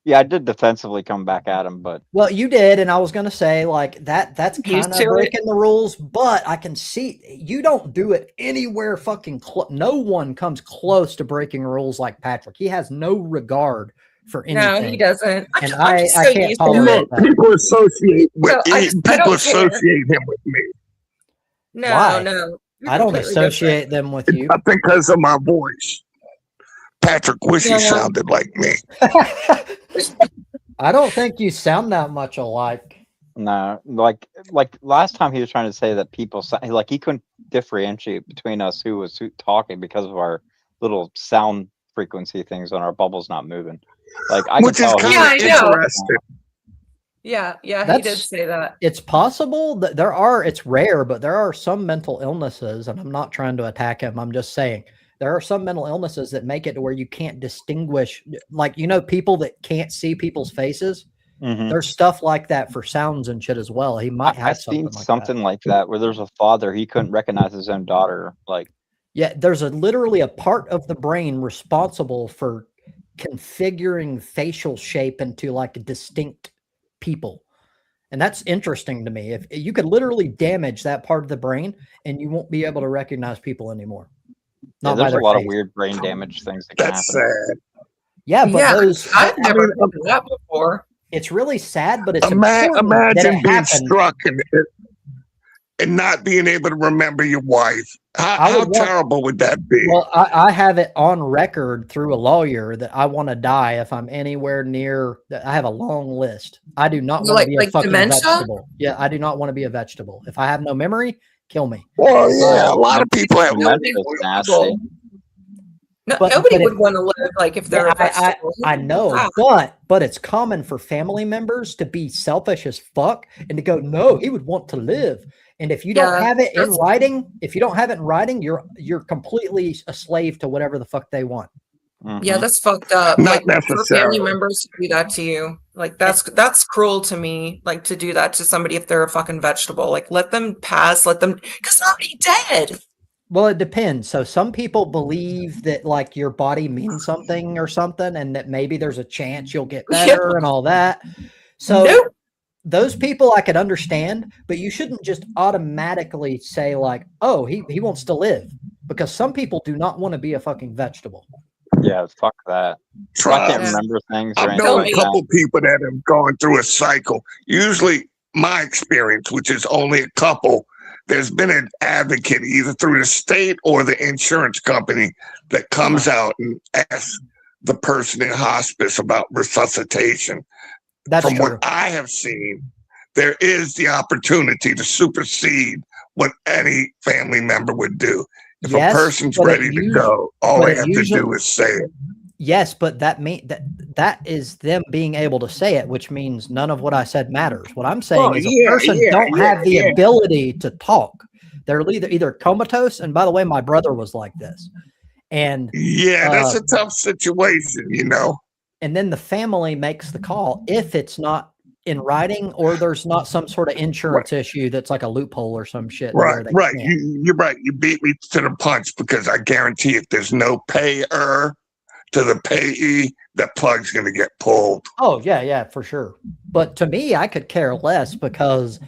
Yeah, I did defensively come back at him, but you did, and I was going to say like that's kind of breaking the rules, but I can see you don't do it anywhere fucking close. No one comes close to breaking rules like Patrick. He has no regard for anything. No, he doesn't. And I can't tolerate that. People associate him with me. No, Why? no. I don't associate them with you. I think because of my voice. Patrick wish he sounded like me. I don't think you sound that much alike. No, like last time he was trying to say that people like he couldn't differentiate between us who was talking because of our little sound frequency things on our bubbles not moving. Like I which is kind of interesting. Yeah, he did say that. It's possible that it's rare, but there are some mental illnesses, and I'm not trying to attack him. I'm just saying there are some mental illnesses that make it to where you can't distinguish, like, people that can't see people's faces. Mm-hmm. There's stuff like that for sounds and shit as well. He might have something like that where there's a father, he couldn't recognize his own daughter. There's literally a part of the brain responsible for configuring facial shape into like a distinct people. And that's interesting to me. If you could literally damage that part of the brain and you won't be able to recognize people anymore. There's a lot of weird brain damage things that can happen. Sad. Yeah, but I've never heard of that before. It's really sad, but it's imagine being struck and not being able to remember your wife. How terrible would that be? Well, I have it on record through a lawyer that I want to die if I'm anywhere near. I have a long list. I do not want to be a fucking vegetable. Yeah, I do not want to be a vegetable. If I have no memory, kill me. Well, yeah, a lot of people have nasty. No, nobody would want to live like if they're a vegetable. I know, but it's common for family members to be selfish as fuck and to go, no, he would want to live. And if you don't have it in writing, you're completely a slave to whatever the fuck they want. Mm-hmm. Yeah, that's fucked up. Not like for family members to do that to you. Like that's cruel to me. Like to do that to somebody if they're a fucking vegetable. Like let them pass, because they're already dead. Well, it depends. So some people believe that like your body means something or something, and that maybe there's a chance you'll get better and all that. So those people I could understand, but you shouldn't just automatically say like, oh, he wants to live, because some people do not want to be a fucking vegetable. Yeah, fuck that. I can't remember things. I know a couple people that have gone through a cycle. Usually my experience, which is only a couple, there's been an advocate either through the state or the insurance company that comes out and asks the person in hospice about resuscitation. That's From true. what I have seen, there is the opportunity to supersede what any family member would do. If a person's ready to go, all they have to do is say it. Yes, but that is them being able to say it, which means none of what I said matters. What I'm saying is a person don't have the ability to talk. They're either comatose, and by the way, my brother was like this. And that's a tough situation, you know. And then the family makes the call if it's not in writing or there's not some sort of insurance issue that's like a loophole or some shit. Right. You're right. You beat me to the punch, because I guarantee if there's no payer to the payee, that plug's going to get pulled. Oh, yeah, for sure. But to me, I could care less, because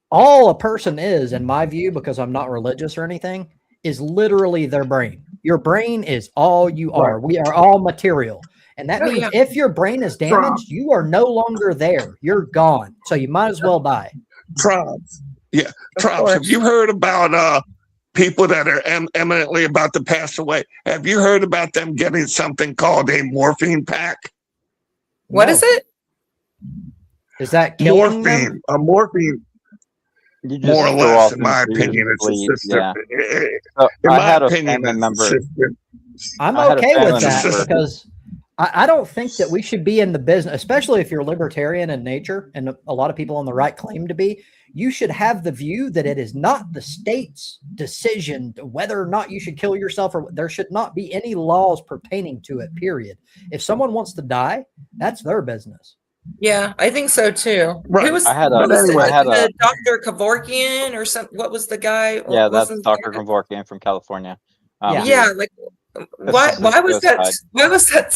all a person is, in my view, because I'm not religious or anything, is literally their brain. Your brain is all you are. We are all material. And that means if your brain is damaged, you are no longer there. You're gone. So you might as well die. Tribes. Have you heard about people that are eminently about to pass away? Have you heard about them getting something called a morphine pack? What is it? Is that killing morphine? Them? A morphine. More or less, in my opinion, it's a system. In my opinion, I'm okay with that, because I don't think that we should be in the business, especially if you're libertarian in nature, and a lot of people on the right claim to be. You should have the view that it is not the state's decision whether or not you should kill yourself, or there should not be any laws pertaining to it, period. If someone wants to die, that's their business. Yeah, I think so too. Right. Who was, Dr. Kevorkian or something? What was the guy? Yeah, that's Dr. Kevorkian from California. Like why was that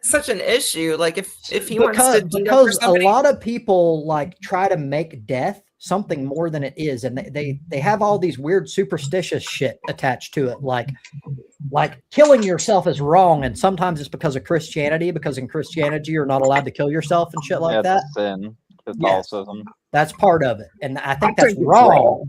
such an issue? Like if he wants to do because a lot of people like try to make death something more than it is, and they have all these weird superstitious shit attached to it, like killing yourself is wrong, and sometimes it's because of Christianity, because in Christianity you're not allowed to kill yourself and shit like that. Sin. Catholicism. That's part of it, and I think that's wrong.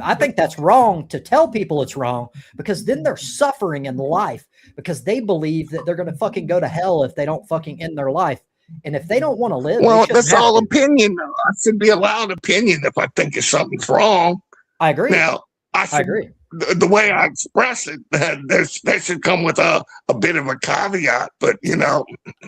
I think that's wrong to tell people it's wrong, because then they're suffering in life because they believe that they're going to fucking go to hell if they don't fucking end their life. And if they don't want to live, well, that's all opinion. I should be allowed opinion if I think something's wrong. I agree. Now, I agree. The way I express it, that should come with a bit of a caveat, but you know.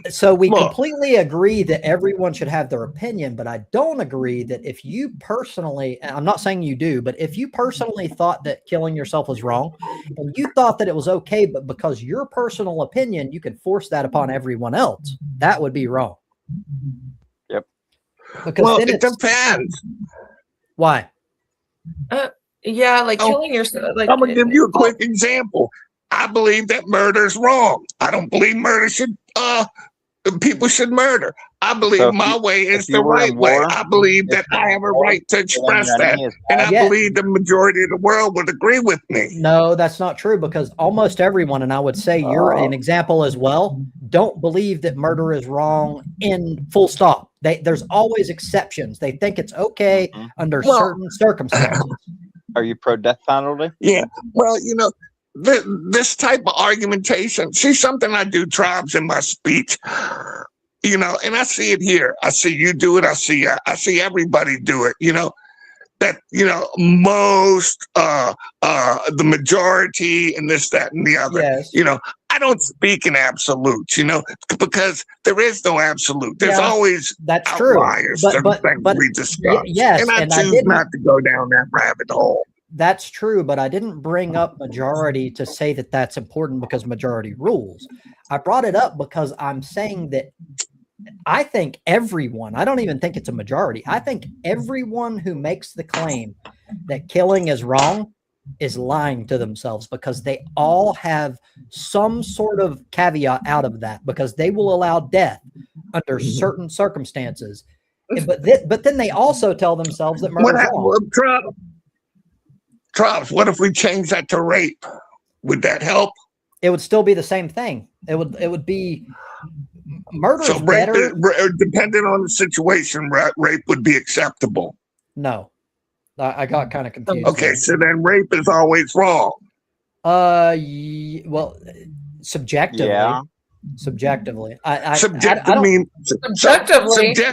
So we completely agree that everyone should have their opinion, but I don't agree that if you personally, and I'm not saying you do, but if you personally thought that killing yourself was wrong, and you thought that it was okay, but because your personal opinion, you could force that upon everyone else, that would be wrong. Yep. Because it depends. Why? Yeah, like killing yourself. Like, I'm gonna give you a quick example. I believe that murder is wrong. I don't believe murder should. People should murder. I believe my way is the right way. I believe that I have a right to express that, and I believe the majority of the world would agree with me. No, that's not true, because almost everyone, and I would say you're an example as well, don't believe that murder is wrong in full stop. There's always exceptions. They think it's okay under certain circumstances. Are you pro death penalty? Yeah. Well, you know, this type of argumentation, see, something I do, Tribes, in my speech, you know, and I see it here. I see you do it. I see everybody do it, you know, that, you know, most, the majority and this, that, and the other, you know, I don't speak in absolutes, you know, because there is no absolute. There's always outliers. But we discuss. Yes, and I choose not to go down that rabbit hole. That's true, but I didn't bring up majority to say that that's important because majority rules. I brought it up because I'm saying that I think everyone, I don't even think it's a majority. I think everyone who makes the claim that killing is wrong is lying to themselves, because they all have some sort of caveat out of that, because they will allow death under certain circumstances. But then they also tell themselves that murder is wrong. Trumps, what if we change that to rape? Would that help? It would still be the same thing. It would be murder. So rape, depending on the situation, rape would be acceptable. No. I got kind of confused. Okay, so then rape is always wrong. Well, subjectively. Yeah. Subjectively. Subjectively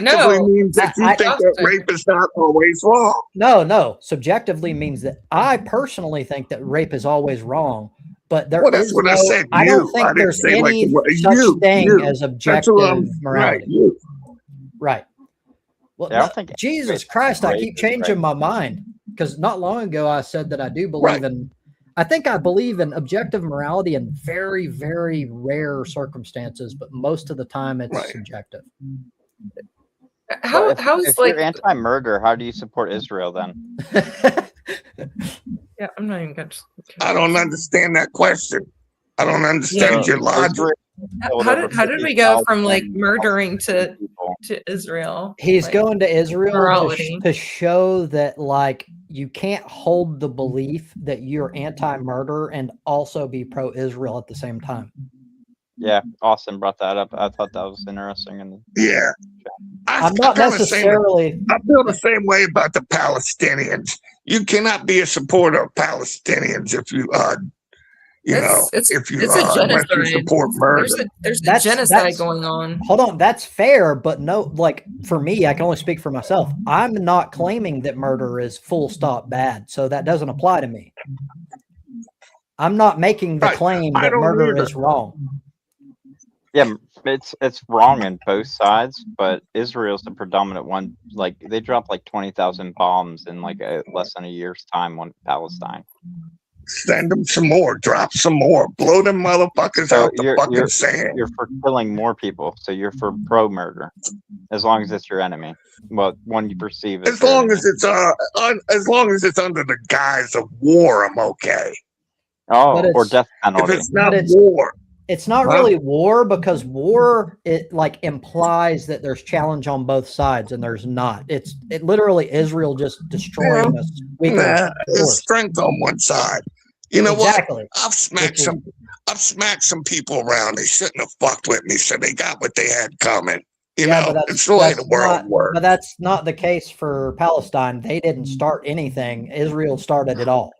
no. means that you think that rape is not always wrong. No. Subjectively means that I personally think that rape is always wrong. But there that's is what no, I said. I don't think there's any such thing as objective morality. Right. Well, Yeah, I don't think Jesus Christ, I keep changing my mind because not long ago I said that I do believe in, I think I believe in objective morality in very, very rare circumstances, but most of the time it's subjective. If you're anti-murder, how do you support Israel then? Yeah, I'm not even going to. I don't understand that question. I don't understand your logic. How did we go from like murdering to Israel? He's going to Israel to show that like you can't hold the belief that you're anti-murder and also be pro-Israel at the same time. Yeah, Austin brought that up. I thought that was interesting. And yeah, I'm not necessarily. I feel the same way about the Palestinians. You cannot be a supporter of Palestinians if you if you support murder. There's a genocide going on. Hold on, that's fair, but no, like for me, I can only speak for myself. I'm not claiming that murder is full stop bad, so that doesn't apply to me. I'm not making the claim that murder is wrong. Yeah, it's wrong in both sides, but Israel's the predominant one. Like they dropped like 20,000 bombs in like less than a year's time on Palestine. Send them some more, drop some more, blow them motherfuckers out the fucking sand. You're for killing more people, so you're for pro-murder, as long as it's your enemy. Well, one you perceive as long as it's under the guise of war, I'm okay. Oh, or death penalty. If it's not war. It's not really war because war, it like implies that there's challenge on both sides and there's not. It literally Israel just destroying us. There's strength on one side. You know what? I've smacked some people around. They shouldn't have fucked with me, so they got what they had coming. You know, it's the way the world works. But that's not the case for Palestine. They didn't start anything. Israel started it all.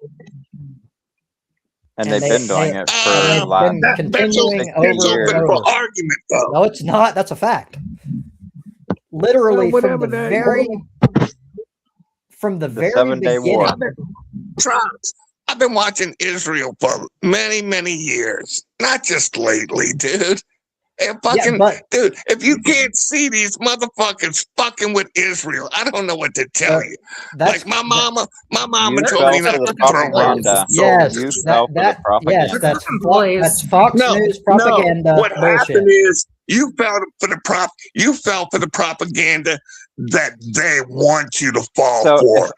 And they've been doing it for continuing over and over. For argument, though. No, it's not. That's a fact. Literally from the very beginning. I've been watching Israel for many, many years. Not just lately, dude. And dude, if you can't see these motherfuckers fucking with Israel, I don't know what to tell you. Like my mama told me not to throw around. That's Fox News propaganda. What happened is you fell for the propaganda that they want you to fall for.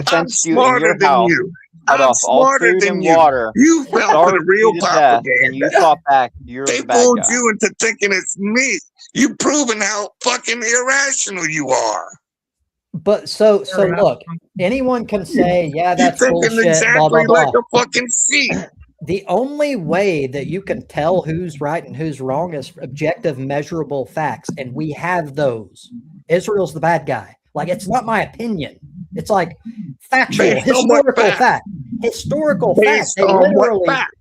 I'm smarter than you. I'm smarter than you. You fell for the real propaganda. And you fought back. They fooled you into thinking it's me. You've proven how fucking irrational you are. But so look, anyone can say, yeah, that's bullshit. Exactly blah, blah, like blah. a fucking sheep. The only way that you can tell who's right and who's wrong is objective, measurable facts, and we have those. Israel's the bad guy. Like, it's not my opinion. It's like factual, historical fact. Historical fact.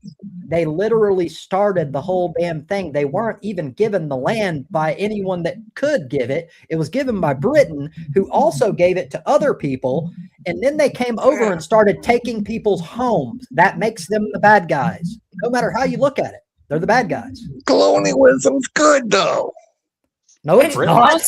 They literally started the whole damn thing. They weren't even given the land by anyone that could give it. It was given by Britain, who also gave it to other people. And then they came over and started taking people's homes. That makes them the bad guys. No matter how you look at it, they're the bad guys. Colonialism's good, though. No, it's not.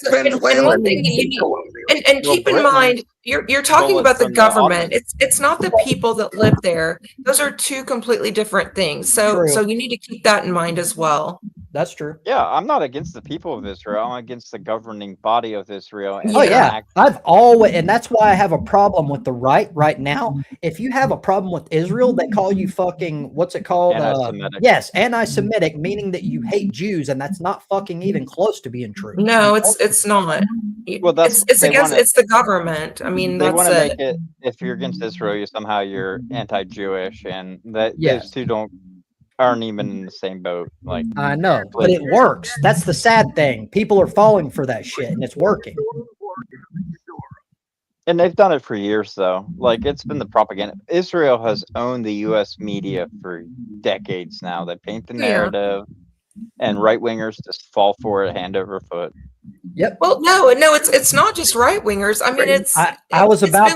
And keep in mind, you're talking about the government. It's not the people that live there. Those are two completely different things. So you need to keep that in mind as well. That's true. Yeah, I'm not against the people of Israel. I'm against the governing body of Israel. And I've always, and that's why I have a problem with the right now. If you have a problem with Israel, they call you fucking, what's it called? Anti-Semitic. Yes, anti-Semitic, meaning that you hate Jews, and that's not fucking even close to being true. No, it's not. Well, it's the government. I mean, they that's want to make it. If you're against Israel, you're anti-Jewish, and those two aren't even in the same boat. Like, I know, but it works. That's the sad thing. People are falling for that shit, and it's working. And they've done it for years, though. Like, it's been the propaganda. Israel has owned the U.S. media for decades now. They paint the narrative, and right-wingers just fall for it hand over foot. Yep. Well, no, it's not just right wingers. I mean, I was about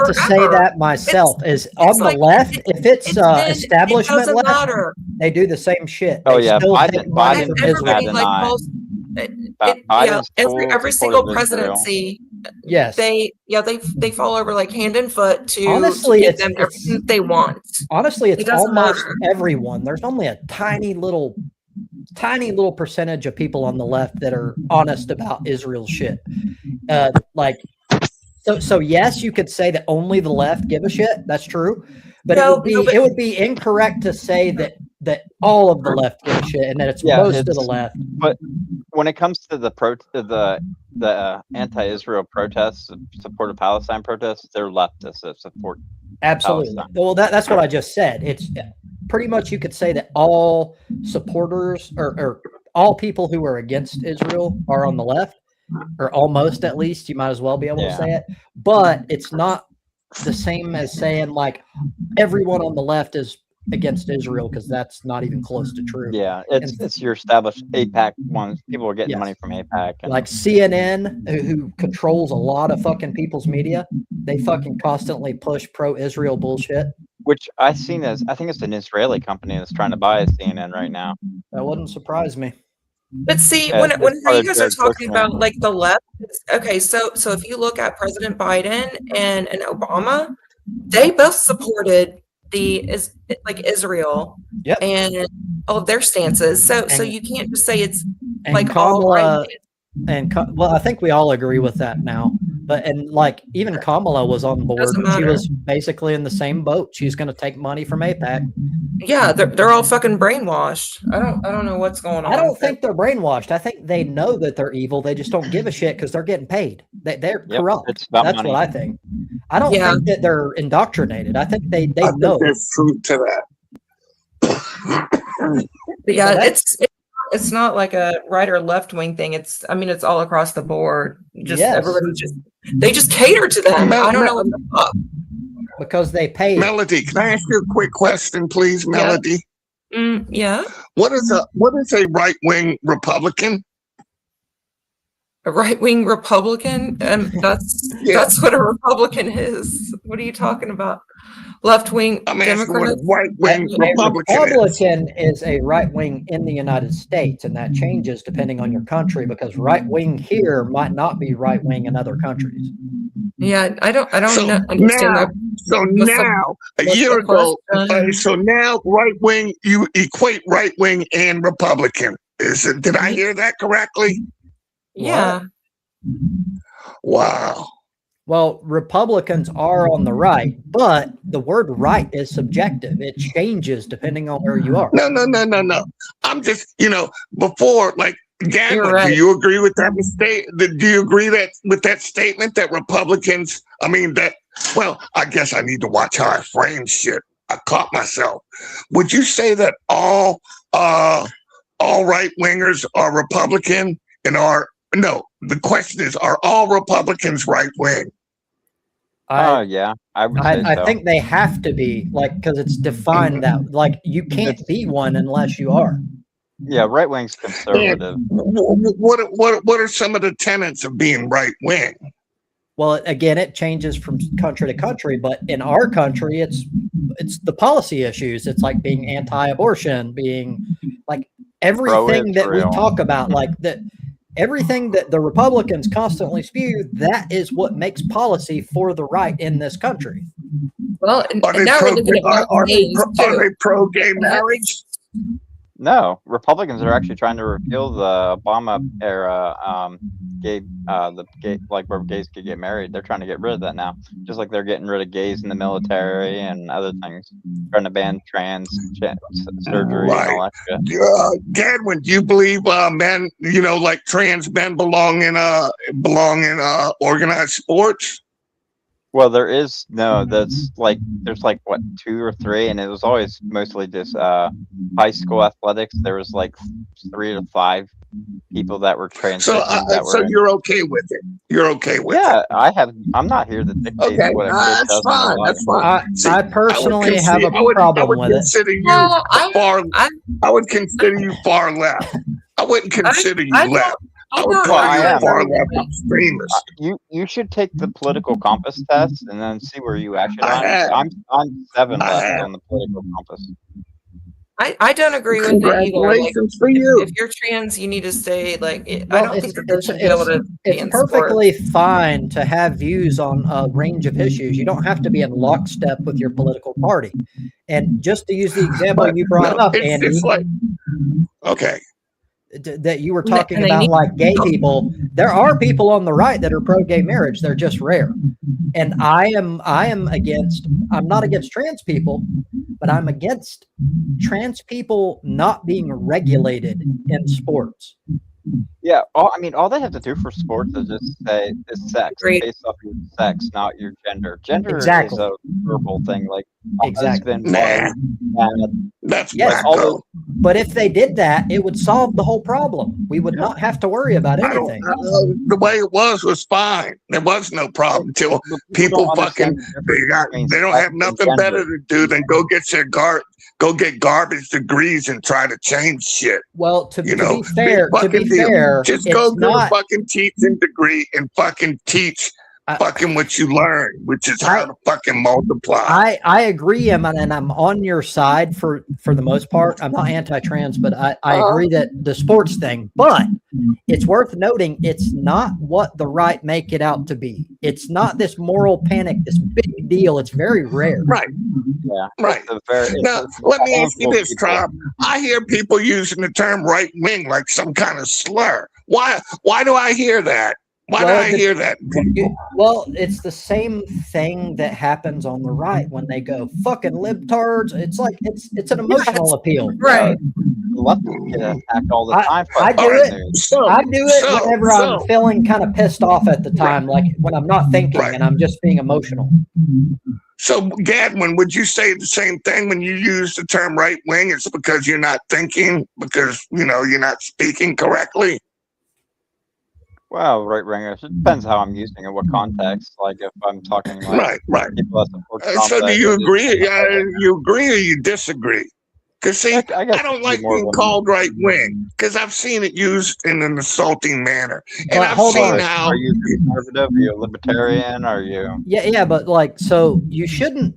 to say that myself. Is on the like, left, if it's establishment it doesn't left, matter. they do the same shit. Oh They yeah, still Biden, take money Biden from does Israel. Everybody like calls. Biden's Every single presidency. Yes. They fall over like hand and foot to Honestly, give them everything they want. Honestly, it's almost matter. everyone. There's only a tiny little percentage of people on the left that are honest about Israel's shit. So yes, you could say that only the left give a shit. That's true, but it would be incorrect to say that all of the left give a shit and that it's most of the left. But when it comes to the anti-Israel protests, support of Palestine protests, they're leftists that support absolutely Palestine. Well, that's what I just said. It's pretty much you could say that all supporters or all people who are against Israel are on the left, or almost, at least. You might as well be able to say it, but it's not the same as saying like everyone on the left is against Israel, because that's not even close to true. Yeah, it's your established AIPAC ones. People are getting money from AIPAC. And like CNN, who controls a lot of fucking people's media, they fucking constantly push pro-Israel bullshit. Which I think it's an Israeli company that's trying to buy CNN right now. That wouldn't surprise me. But see, when you guys are talking about like the left, okay, so if you look at President Biden and Obama, they both supported Israel and all of their stances. So you can't just say it's like Kamala, well, I think we all agree with that now. But even Kamala was on board. She was basically in the same boat. She's going to take money from AIPAC. Yeah, they're all fucking brainwashed. I don't know what's going on. I don't think they're brainwashed. I think they know that they're evil. They just don't give a shit because they're getting paid. They're corrupt. That's money. What I think. I don't think that they're indoctrinated. I think they know. There's truth to that. Yeah, it's not like a right or left wing thing. It's all across the board. Everybody they just cater to them. I don't know what the fuck. Because they pay. Melody, can I ask you a quick question, please, Melody? Yeah. What is a right wing Republican? A right wing Republican? That's what a Republican is. What are you talking about? Left wing Democrat? Right wing Republican is a right wing in the United States, and that changes depending on your country, because right wing here might not be right wing in other countries. Yeah, I don't understand that. So now, a year ago, so now right wing, you equate right wing and Republican. Did I hear that correctly? Yeah. Wow. Well, Republicans are on the right, but the word right is subjective. It changes depending on where you are. No. I'm just, before, like, Gavin, right. Do you agree with that mistake? Do you agree with that statement that Republicans, I guess I need to watch how I frame shit. I caught myself. Would you say that all right wingers are Republican no, the question is, are all Republicans right wing? Yeah, I think they have to be, because it's defined that, you can't be one unless you are. Yeah, right wing's conservative. What are some of the tenets of being right wing? Well, again, it changes from country to country, but in our country, it's the policy issues. It's like being anti-abortion, being like everything that we talk about, everything that the Republicans constantly spew, that is what makes policy for the right in this country. Well, are they pro-gay marriage? No, Republicans are actually trying to repeal the Obama era where gays could get married. They're trying to get rid of that now, just like they're getting rid of gays in the military and other things. Trying to ban trans surgery and all that shit. Gadwin, do you believe men, trans men belong in organized sports? Well, there's there's 2 or 3, and it was always mostly just high school athletics. There was 3 to 5 people that were transitioning. So you're okay with it? You're okay with it? Yeah, I'm not here to dictate Okay, what a kid that's does in their fine. life. That's fine. See, I personally have a I would problem with it. consider you No, I would consider you far left. I wouldn't consider you left. I would call you a far left extremist. You should take the political compass test and then see where you actually on. I'm 7 left on the political compass. I don't agree with it either. Like, Congratulations for you. if you're trans, you need to stay like. I Well, don't think that they should be able to. Be in it's perfectly fine to have views on a range of issues. You don't have to be in lockstep with your political party. And just to use the example you brought up, Andy, it's like, okay, that you were talking about, like gay people, there are people on the right that are pro-gay marriage. They're just rare. And I'm not against trans people, but I'm against trans people not being regulated in sports. Yeah, all they have to do for sports is just say it's sex, based off your sex, not your gender. Gender is a verbal thing, like husband, wife, that's but if they did that, it would solve the whole problem. We would not have to worry about anything. The way it was fine. There was no problem until people fucking they don't have nothing better to do than go get garbage degrees and try to change shit. Well, to be fair, just go get a fucking teaching degree and fucking teach fucking what you learn, which is how to fucking multiply. I agree, and I'm on your side for the most part. I'm not anti-trans, but I agree that the sports thing. But it's worth noting it's not what the right make it out to be. It's not this moral panic, this big deal. It's very rare. Right. Yeah. Right. Now, let me ask you this, Trump. I hear people using the term right wing like some kind of slur. Why do I hear that? Why do I hear that? Well, it's the same thing that happens on the right when they go fucking libtards. It's like it's an emotional appeal, right? Lefties get attacked all the time. I do it whenever I'm feeling kind of pissed off at the time, like when I'm not thinking and I'm just being emotional. So, Gadwin, would you say the same thing when you use the term right wing? It's because you're not thinking, because you're not speaking correctly. Well, right winger. It depends how I'm using it, what context. Like if I'm talking like people that support Trump, so do you agree? You agree or you disagree? Because see, I don't like being called right wing because I've seen it used in an assaulting manner, and I've seen how. Are you conservative? Are you a libertarian? Are you? Yeah, but so you shouldn't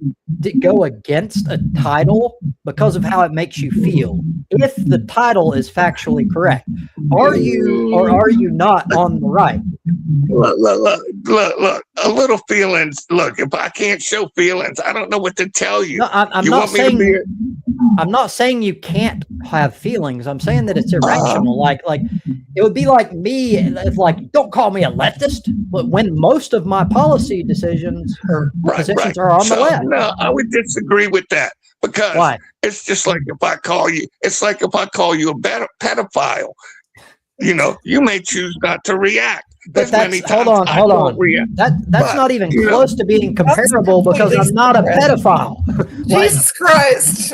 go against a title because of how it makes you feel. If the title is factually correct, are you or are you not on the right? Look, a little feelings. Look, if I can't show feelings, I don't know what to tell you. No, I'm not saying you can't have feelings. I'm saying that it's irrational. Like it would be like me if don't call me a leftist, but when most of my policy decisions or positions are on the left. No, I would disagree with that because it's just like if I call you, it's like if I call you a pedophile. You may choose not to react. But hold on. That's not even close to being comparable because I'm not a pedophile. Jesus Christ!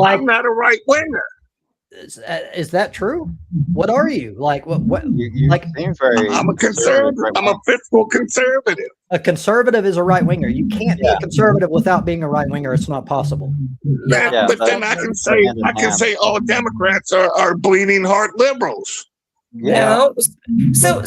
I'm not a right winger. Is that true? What are you like? What? You seem very. I'm a conservative. I'm a fiscal conservative. A conservative is a right winger. You can't be a conservative without being a right winger. It's not possible. But then I can say all Democrats are bleeding heart liberals. No. So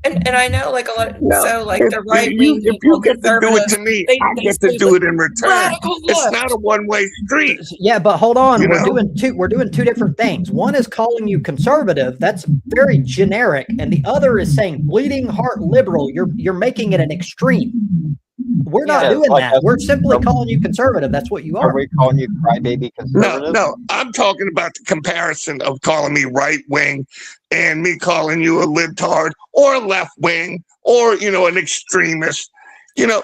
and I know like a lot. So like the right wing. If you get to do it to me, I get to do it in return. It's not a one-way street. Yeah, but hold on. We're doing two different things. One is calling you conservative. That's very generic, and the other is saying bleeding heart liberal. You're making it an extreme. We're not doing that. We're simply calling you conservative. That's what you are. Are we calling you crybaby conservative? No. I'm talking about the comparison of calling me right wing and me calling you a libtard or a left wing or, an extremist. The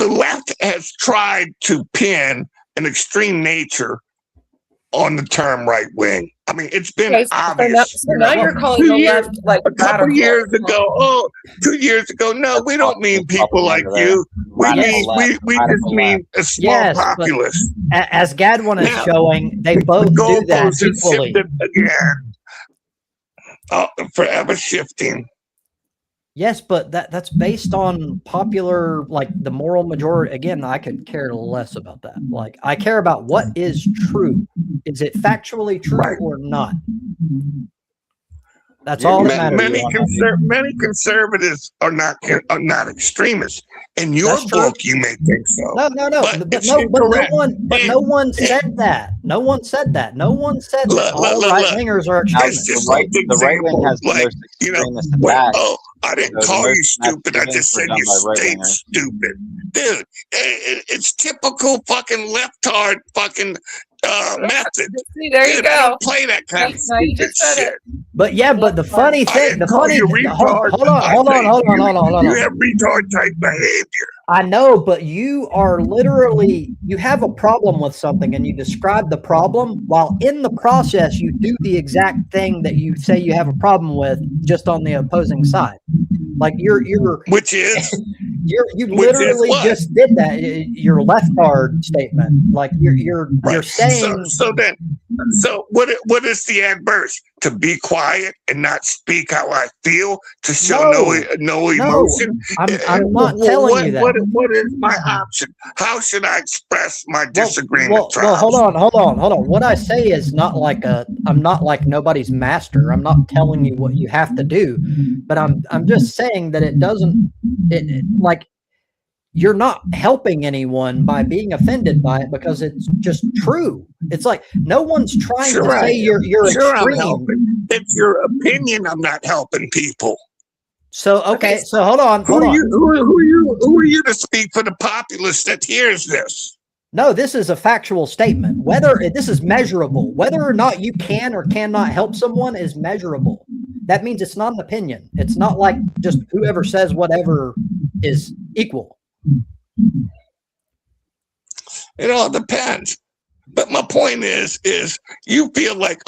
left has tried to pin an extreme nature on the term right wing. I mean, it's been obvious. So now you're calling the left like a couple 2 years ago. No, we don't mean people like you. We just mean a small populace. As Gadwin is showing, they both do that equally. Again. forever shifting. Yes, but that's based on popular, like the moral majority. Again, I could care less about that. Like, I care about what is true. Is it factually true or not? That's all that matters. Many conservatives are not extremists. In your book, you may think so. No. But no one said that. No one said that. No one said that all right-wingers are extremists. The right wing has the most extremist attacks. I didn't call you stupid. I just said you stayed stupid. Dude, it's typical fucking leftard fucking method. See, there you go. I don't play that kind of stupid shit. But the funny thing, hold on. You have retard type behavior. I know, but you are literally, you have a problem with something and you describe the problem while in the process you do the exact thing that you say you have a problem with just on the opposing side. Like which is you literally just did that. Your leftard statement, like you're saying. So what is the adverse? To be quiet and not speak how I feel, to show no emotion. I'm not telling you that. What is my option? How should I express my disagreement? Well, hold on. What I say is not like I'm not like nobody's master. I'm not telling you what you have to do, but I'm just saying that it doesn't. Like, you're not helping anyone by being offended by it because it's just true. It's like no one's trying to say you're extreme. It's your opinion. I'm not helping people. So so hold on. Who are you to speak for the populace that hears this? No, this is a factual statement. Whether this is measurable, whether or not you can or cannot help someone is measurable. That means it's not an opinion. It's not like just whoever says whatever is equal. It all depends. But my point is you feel like,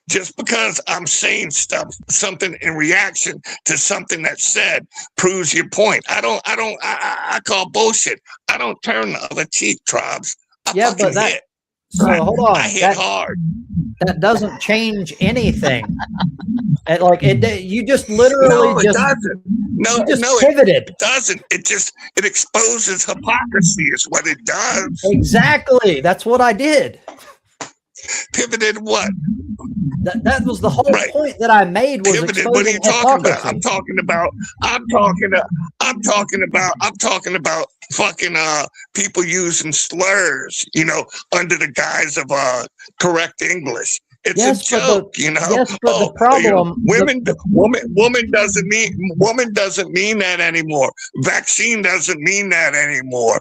just because I'm saying something in reaction to something that's said proves your point. I call bullshit. I don't turn the other cheek, Trobs. Hit. So hold on. I hit hard. That doesn't change anything. You just literally doesn't. pivoted. It doesn't. It exposes hypocrisy is what it does. Exactly. That's what I did. Pivoted what? That was the whole point that I made. Was pivoted. What are you talking about? I'm talking about fucking people using slurs, under the guise of correct English. It's a joke, Yes, but the problem, woman doesn't mean that anymore. Vaccine doesn't mean that anymore.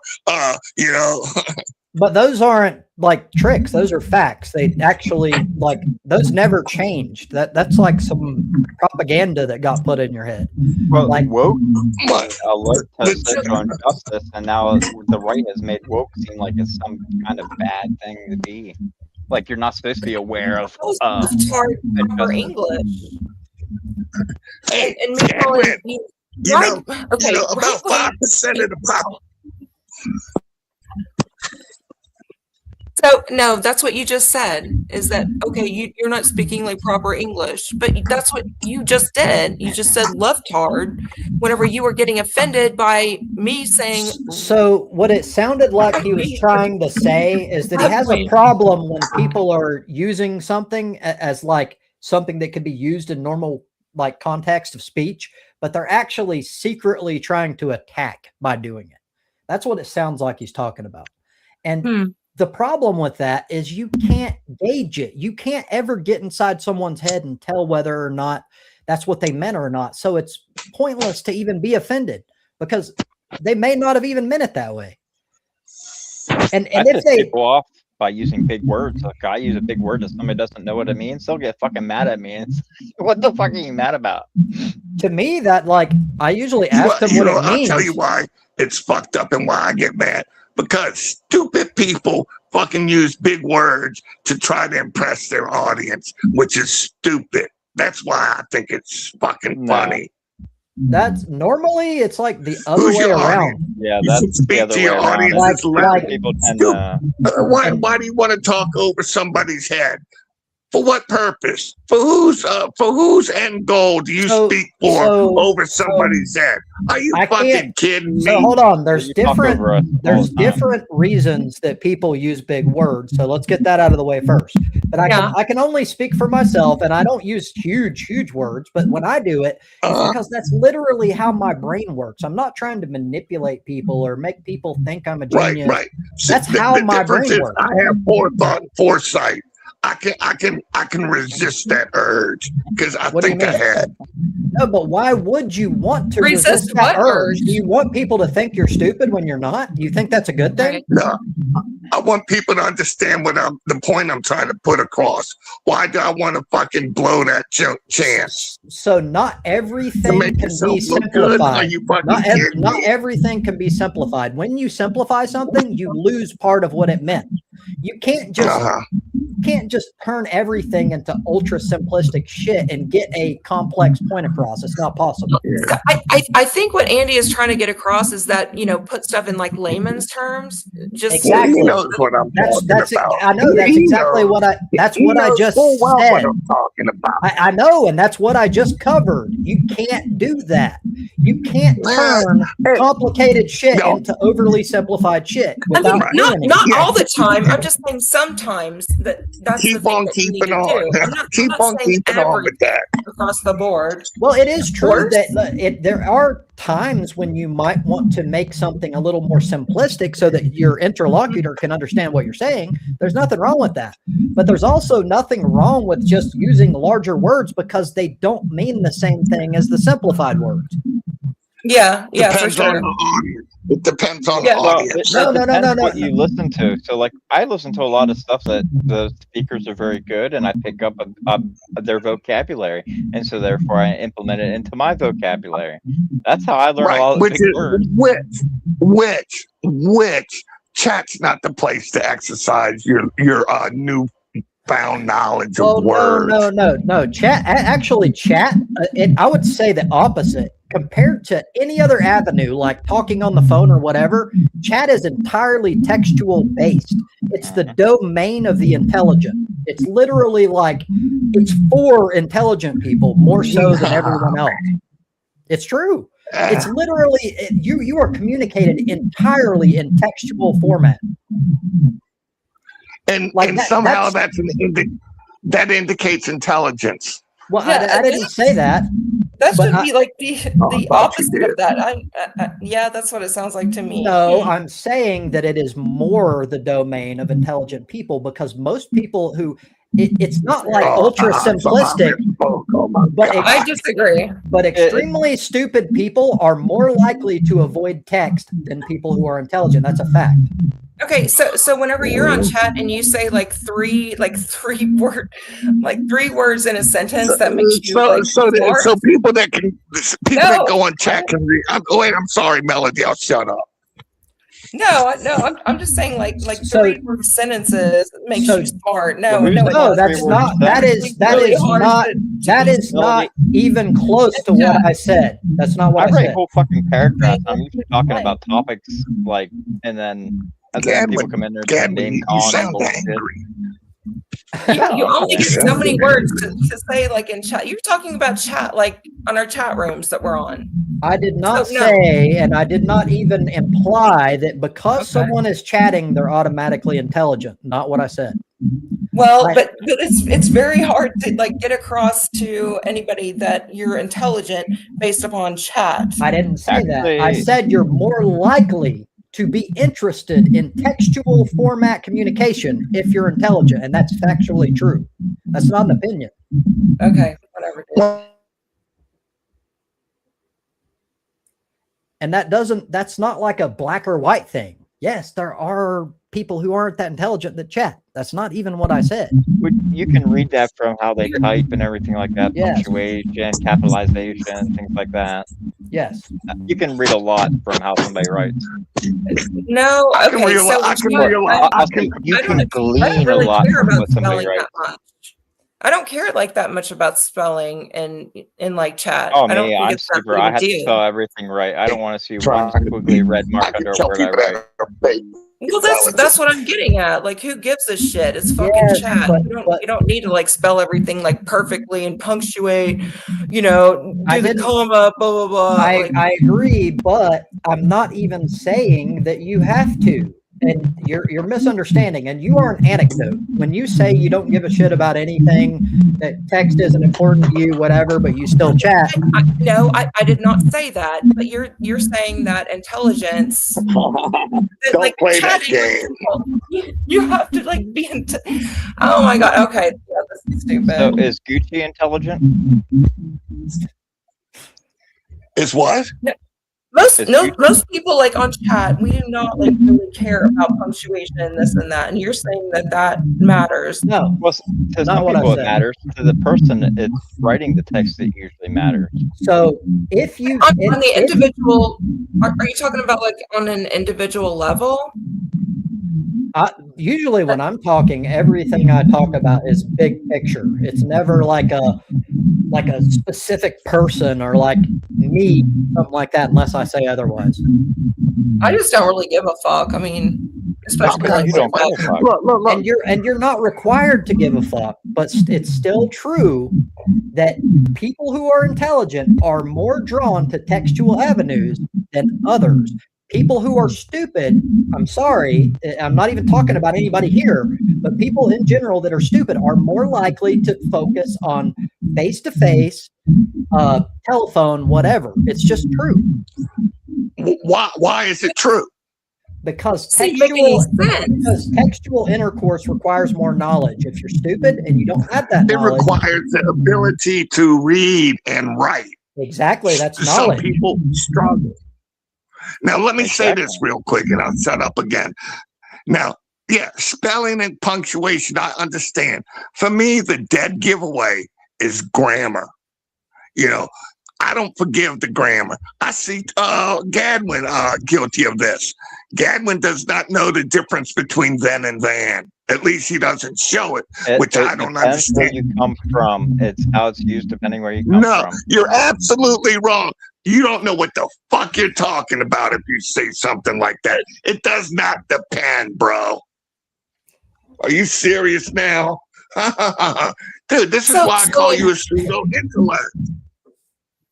But those aren't like tricks. Those are facts. They actually those never changed. That's like some propaganda that got put in your head. Well, like woke alert to social injustice, and now the right has made woke seem like it's some kind of bad thing to be. Like you're not supposed to be aware of proper English. Hey, and about 5% of the population. So no, that's what you just said. Is that okay? You're not speaking like proper English, but that's what you just did. You just said leftard whenever you were getting offended by me saying. So what it sounded like he was trying to say is that he has a problem when people are using something as like something that could be used in normal like context of speech, but they're actually secretly trying to attack by doing it. That's what it sounds like he's talking about, and. The problem with that is you can't gauge it. You can't ever get inside someone's head and tell whether or not that's what they meant or not. So it's pointless to even be offended because they may not have even meant it that way. And if they people off by using big words, like I use a big word and somebody doesn't know what it means, they'll get fucking mad at me. It's what the fuck are you mad about? To me, that I usually ask them what it means. I'll tell you why it's fucked up and why I get mad. Because stupid people fucking use big words to try to impress their audience, which is stupid. That's why I think it's fucking funny. That's normally it's like the other way around. Yeah, that's the other way around. People tend why do you want to talk over somebody's head? For what purpose? For whose end goal do you speak for over somebody's head? Are you fucking kidding me? So hold on. There's different reasons that people use big words. So let's get that out of the way first. But I can only speak for myself, and I don't use huge words. But when I do it, it's because that's literally how my brain works. I'm not trying to manipulate people or make people think I'm a genius. Right. That's how my brain works. I have forethought and foresight. I can resist that urge because I think ahead. No, but why would you want to resist that urge? Do you want people to think you're stupid when you're not? Do you think that's a good thing? No, I want people to understand the point I'm trying to put across. Why do I want to fucking blow that chance? So not everything can be simplified. Not everything can be simplified. When you simplify something, you lose part of what it meant. You can't just turn everything into ultra simplistic shit and get a complex point across. It's not possible. I think what Andy is trying to get across is that, put stuff in like layman's terms. Just exactly. He knows what I'm talking about. I know that's exactly what I just said. What I'm talking about. I know, and that's what I just covered. You can't do that. You can't turn complicated shit into overly simplified shit. Not all the time. I'm just saying sometimes that's keep on keeping on. Keep on keeping on with that across the board. Well, it is true that there are times when you might want to make something a little more simplistic so that your interlocutor can understand what you're saying. There's nothing wrong with that. But there's also nothing wrong with just using larger words because they don't mean the same thing as the simplified words. Yeah, for sure. It depends on the audience. No. What you listen to. So, like, I listen to a lot of stuff that the speakers are very good, and I pick up their vocabulary, and so therefore I implement it into my vocabulary. That's how I learn a lot of big words. Which chat's not the place to exercise your newfound knowledge of words. No. Chat. I would say the opposite. Compared to any other avenue, like talking on the phone or whatever, chat is entirely textual based. It's the domain of the intelligent. It's literally like it's for intelligent people more so than everyone else. It's true. It's literally you are communicated entirely in textual format. And somehow that indicates intelligence. Well, I didn't say that. That should be like the opposite of that. Yeah, that's what it sounds like to me. No, I'm saying that it is more the domain of intelligent people because most people who it's not like ultra simplistic. But I disagree. But extremely stupid people are more likely to avoid text than people who are intelligent. That's a fact. Okay, so whenever you're on chat and you say three words in a sentence, that makes you so people that go on chat can read. I'm sorry, Melody. I'll shut up. No, I'm just saying like 3 word sentences makes you smart. No, that's not. That is not even close to what I said. That's not what I said. I write whole fucking paragraphs. I'm usually talking about topics and then people come in there and name you sound angry. You only get so many words to say like in chat. You're talking about chat like on our chat rooms that we're on. I did not say, and I did not even imply that because someone is chatting, they're automatically intelligent. Not what I said. Well, but it's very hard to like get across to anybody that you're intelligent based upon chat. I didn't say that. I said you're more likely to be interested in textual format communication if you're intelligent, and that's factually true. That's not an opinion. Okay, whatever. And that's not like a black or white thing. Yes, there are people who aren't that intelligent that chat. That's not even what I said. You can read that from how they type and everything like that, punctuation, capitalization, things like that. Yes. You can read a lot from how somebody writes. No, you can glean a lot from what somebody writes. I don't care like that much about spelling in like chat. Oh, me, I'm super. I have to spell everything right. I don't want to see one squiggly red mark under a word I write. Well, that's what I'm getting at. Like, who gives a shit? It's fucking Yes, chat. You don't need to like spell everything like perfectly and punctuate. You know, do the comma, blah blah blah. I agree, but I'm not even saying that you have to. And you're misunderstanding, and you are an anecdote. When you say you don't give a shit about anything, that text isn't important to you, whatever, but you still chat. No, I did not say that. But you're saying that intelligence. Don't like, play that game. You have to like be. Oh my god. Okay, yeah, this is stupid. So is Gucci intelligent? Is what? No. Most people like on chat, we do not like really care about punctuation and this and that. And you're saying that matters. No, well, to some people it matters. To the person it's writing the text that usually matters. So if you on the individual, are you talking about like on an individual level? Usually when I'm talking, everything I talk about is big picture. It's never like a specific person or like me, something like that, unless I say otherwise. I just don't really give a fuck. I mean, especially like you don't give a fuck. Look. And you're not required to give a fuck, but it's still true that people who are intelligent are more drawn to textual avenues than others. People who are stupid, I'm sorry, I'm not even talking about anybody here, but people in general that are stupid are more likely to focus on face-to-face, telephone, whatever. It's just true. Why is it true? Because textual intercourse requires more knowledge. If you're stupid and you don't have that knowledge, it requires the ability to read and write. Exactly, that's knowledge. Some people struggle. Now, let me say this real quick and I'll shut up again. Now, yeah, spelling and punctuation, I understand. For me, the dead giveaway is grammar. You know, I don't forgive the grammar. I see Gadwin guilty of this. Gadwin does not know the difference between then and than. At least he doesn't show it, which I don't understand. Where you come from, it's how it's used depending where you come from. No, you're absolutely wrong. You don't know what the fuck you're talking about if you say something like that. It does not depend, bro. Are you serious now? Dude, this is why I call you a pseudo-intellect.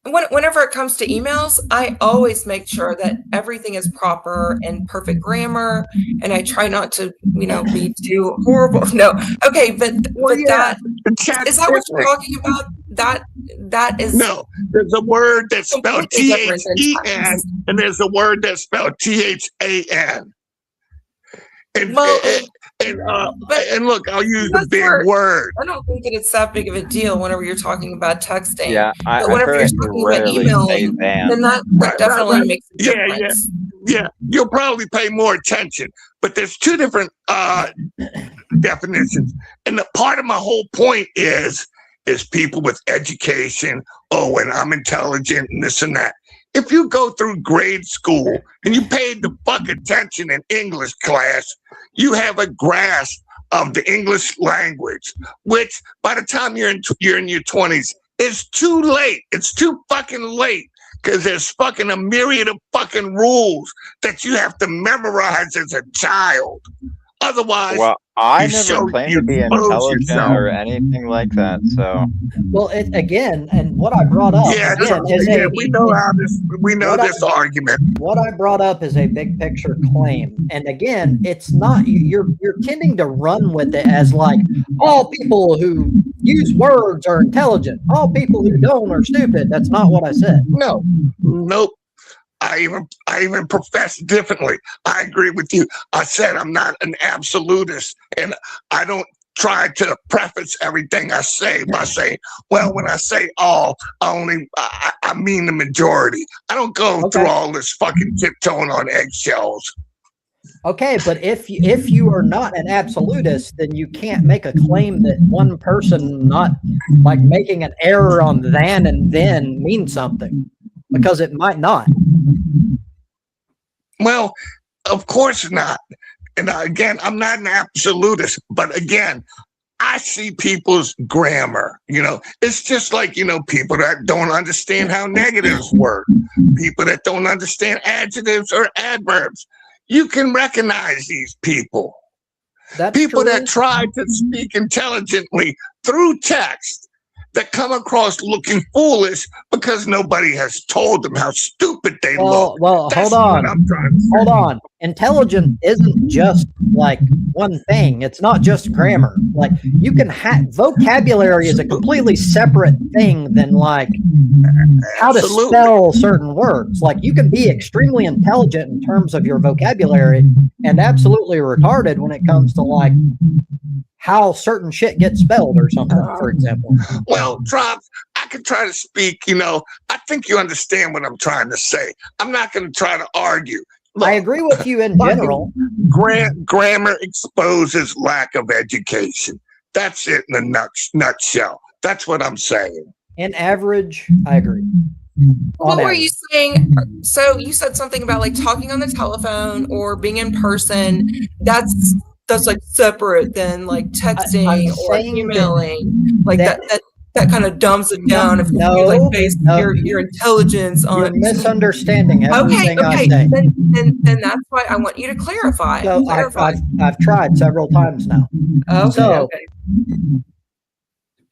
Whenever it comes to emails, I always make sure that everything is proper and perfect grammar, and I try not to, be too horrible. No, okay, but that is that what you're talking about? That is no. There's a word that's spelled THEN, and there's a word that's spelled THAN. And look, I'll use a big word. I don't think that it's that big of a deal whenever you're talking about texting. Yeah, but whenever you're talking about emailing, then that definitely makes a difference. Yeah, you'll probably pay more attention. But there's two different definitions. And the part of my whole point is people with education, and I'm intelligent and this and that. If you go through grade school and you paid the fuck attention in English class, you have a grasp of the English language, which by the time you're in your 20s, it's too late. It's too fucking late because there's fucking a myriad of fucking rules that you have to memorize as a child. Otherwise, well, I never claimed to be intelligent or anything like that. So, well, again, and what I brought up, we know this argument. What I brought up is a big picture claim, and again, it's not you're tending to run with it as like all people who use words are intelligent, all people who don't are stupid. That's not what I said. No, nope. I even profess differently. I agree with you. I said I'm not an absolutist, and I don't try to preface everything I say by saying, well, when I say all, I mean the majority. I don't go through all this fucking tiptoeing on eggshells. Okay, but if you are not an absolutist, then you can't make a claim that one person not like making an error on than and then means something. Because it might not. Well, of course not. And again, I'm not an absolutist, but again, I see people's grammar. It's just like, people that don't understand how negatives work, people that don't understand adjectives or adverbs. you can recognize these people. That's People true. that try to speak intelligently through text that come across looking foolish because nobody has told them how stupid they look. Well, That's hold on. what I'm trying to say. Hold on. Intelligent isn't just like one thing. It's not just grammar. Like you can vocabulary is a completely separate thing than like how to spell certain words. Like you can be extremely intelligent in terms of your vocabulary and absolutely retarded when it comes to like how certain shit gets spelled or something, for example. Well, Drops, I could try to speak, I think you understand what I'm trying to say. I'm not going to try to argue. Look, I agree with you in general. Grammar exposes lack of education. That's it in a nutshell. That's what I'm saying. In average, I agree. What were you saying? So you said something about like talking on the telephone or being in person. That's like separate than like texting or emailing. Like that kind of dumbs it down if you like base your intelligence on. You're misunderstanding everything I say. Then that's why I want you to clarify. So I've tried several times now. Okay.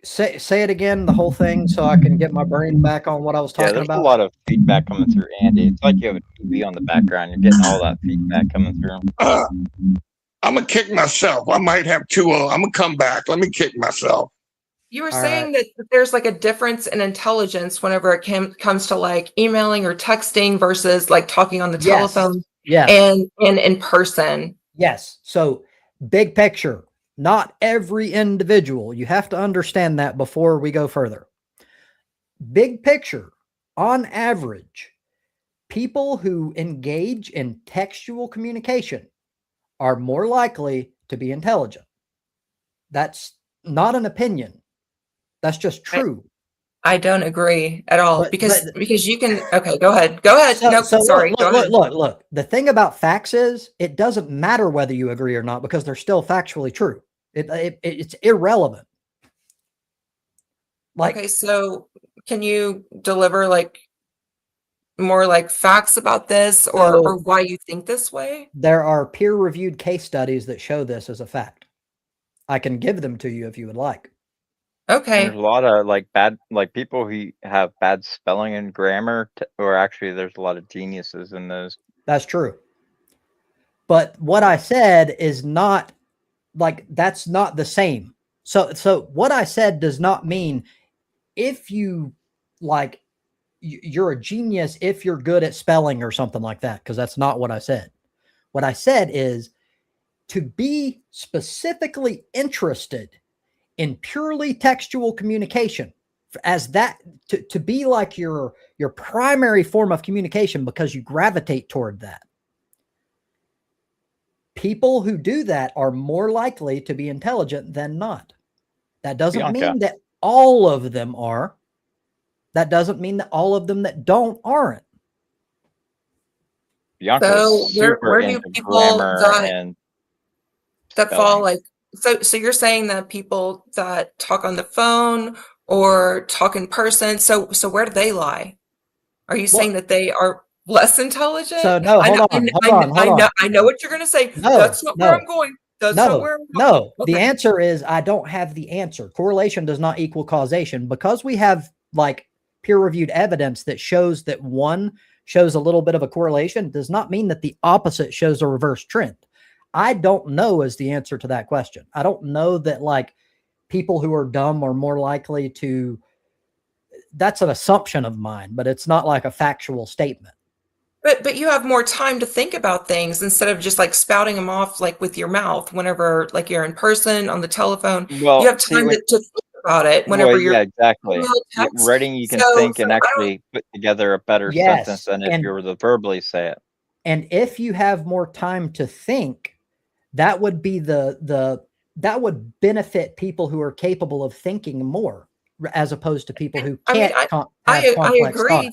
Say it again, the whole thing, so I can get my brain back on what I was talking there's about. A lot of feedback coming through, Andy. It's like you have a TV on the background. You're getting all that feedback coming through. I'm going to kick myself. I might have two. I'm going to come back. Let me kick myself. You were saying that there's like a difference in intelligence whenever it comes to like emailing or texting versus like talking on the telephone and in person. Yes. So big picture. Not every individual. You have to understand that before we go further. Big picture, on average, people who engage in textual communication are more likely to be intelligent. That's not an opinion. That's just true. I don't agree at all because you can. Okay, go ahead. Go ahead. Sorry. Look. The thing about facts is it doesn't matter whether you agree or not because they're still factually true. It's irrelevant. Okay, so can you deliver like more like facts about this or why you think this way? There are peer-reviewed case studies that show this as a fact. I can give them to you if you would like. Okay. And there's a lot of like people who have bad spelling and grammar, or actually there's a lot of geniuses in those. That's true. But what I said is not like, that's not the same. So what I said does not mean if you like, you're a genius if you're good at spelling or something like that, because that's not what I said. What I said is to be specifically interested in purely textual communication as that to be like your primary form of communication because you gravitate toward that. People who do that are more likely to be intelligent than not. That doesn't mean that all of them are. That doesn't mean that all of them that don't aren't. So where do people that fall like so you're saying that people that talk on the phone or talk in person, so where do they lie? Are you saying that they are less intelligent? So no, hold on. I know what you're going to say. No, that's not where I'm going. That's not where I'm going. No, okay. The answer is I don't have the answer. Correlation does not equal causation. Because we have like peer-reviewed evidence that shows that one shows a little bit of a correlation does not mean that the opposite shows a reverse trend. I don't know is the answer to that question. I don't know that like people who are dumb are more likely to, that's an assumption of mine, but it's not like a factual statement. But you have more time to think about things instead of just like spouting them off like with your mouth whenever like you're in person on the telephone. Well, you have time to think about it whenever you're exactly. Writing you can think and actually put together a better sentence than if you were to verbally say it. And if you have more time to think, that would be that would benefit people who are capable of thinking more as opposed to people who can't I agree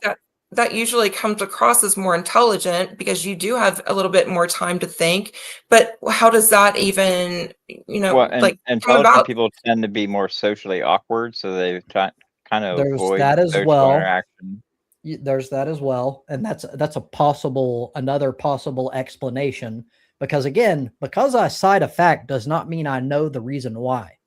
that usually comes across as more intelligent because you do have a little bit more time to think. But how does that even, intelligent people tend to be more socially awkward, so they kind of avoid that as social well. Interaction. There's that as well, and that's another possible explanation. Because again, because I cite a fact does not mean I know the reason why.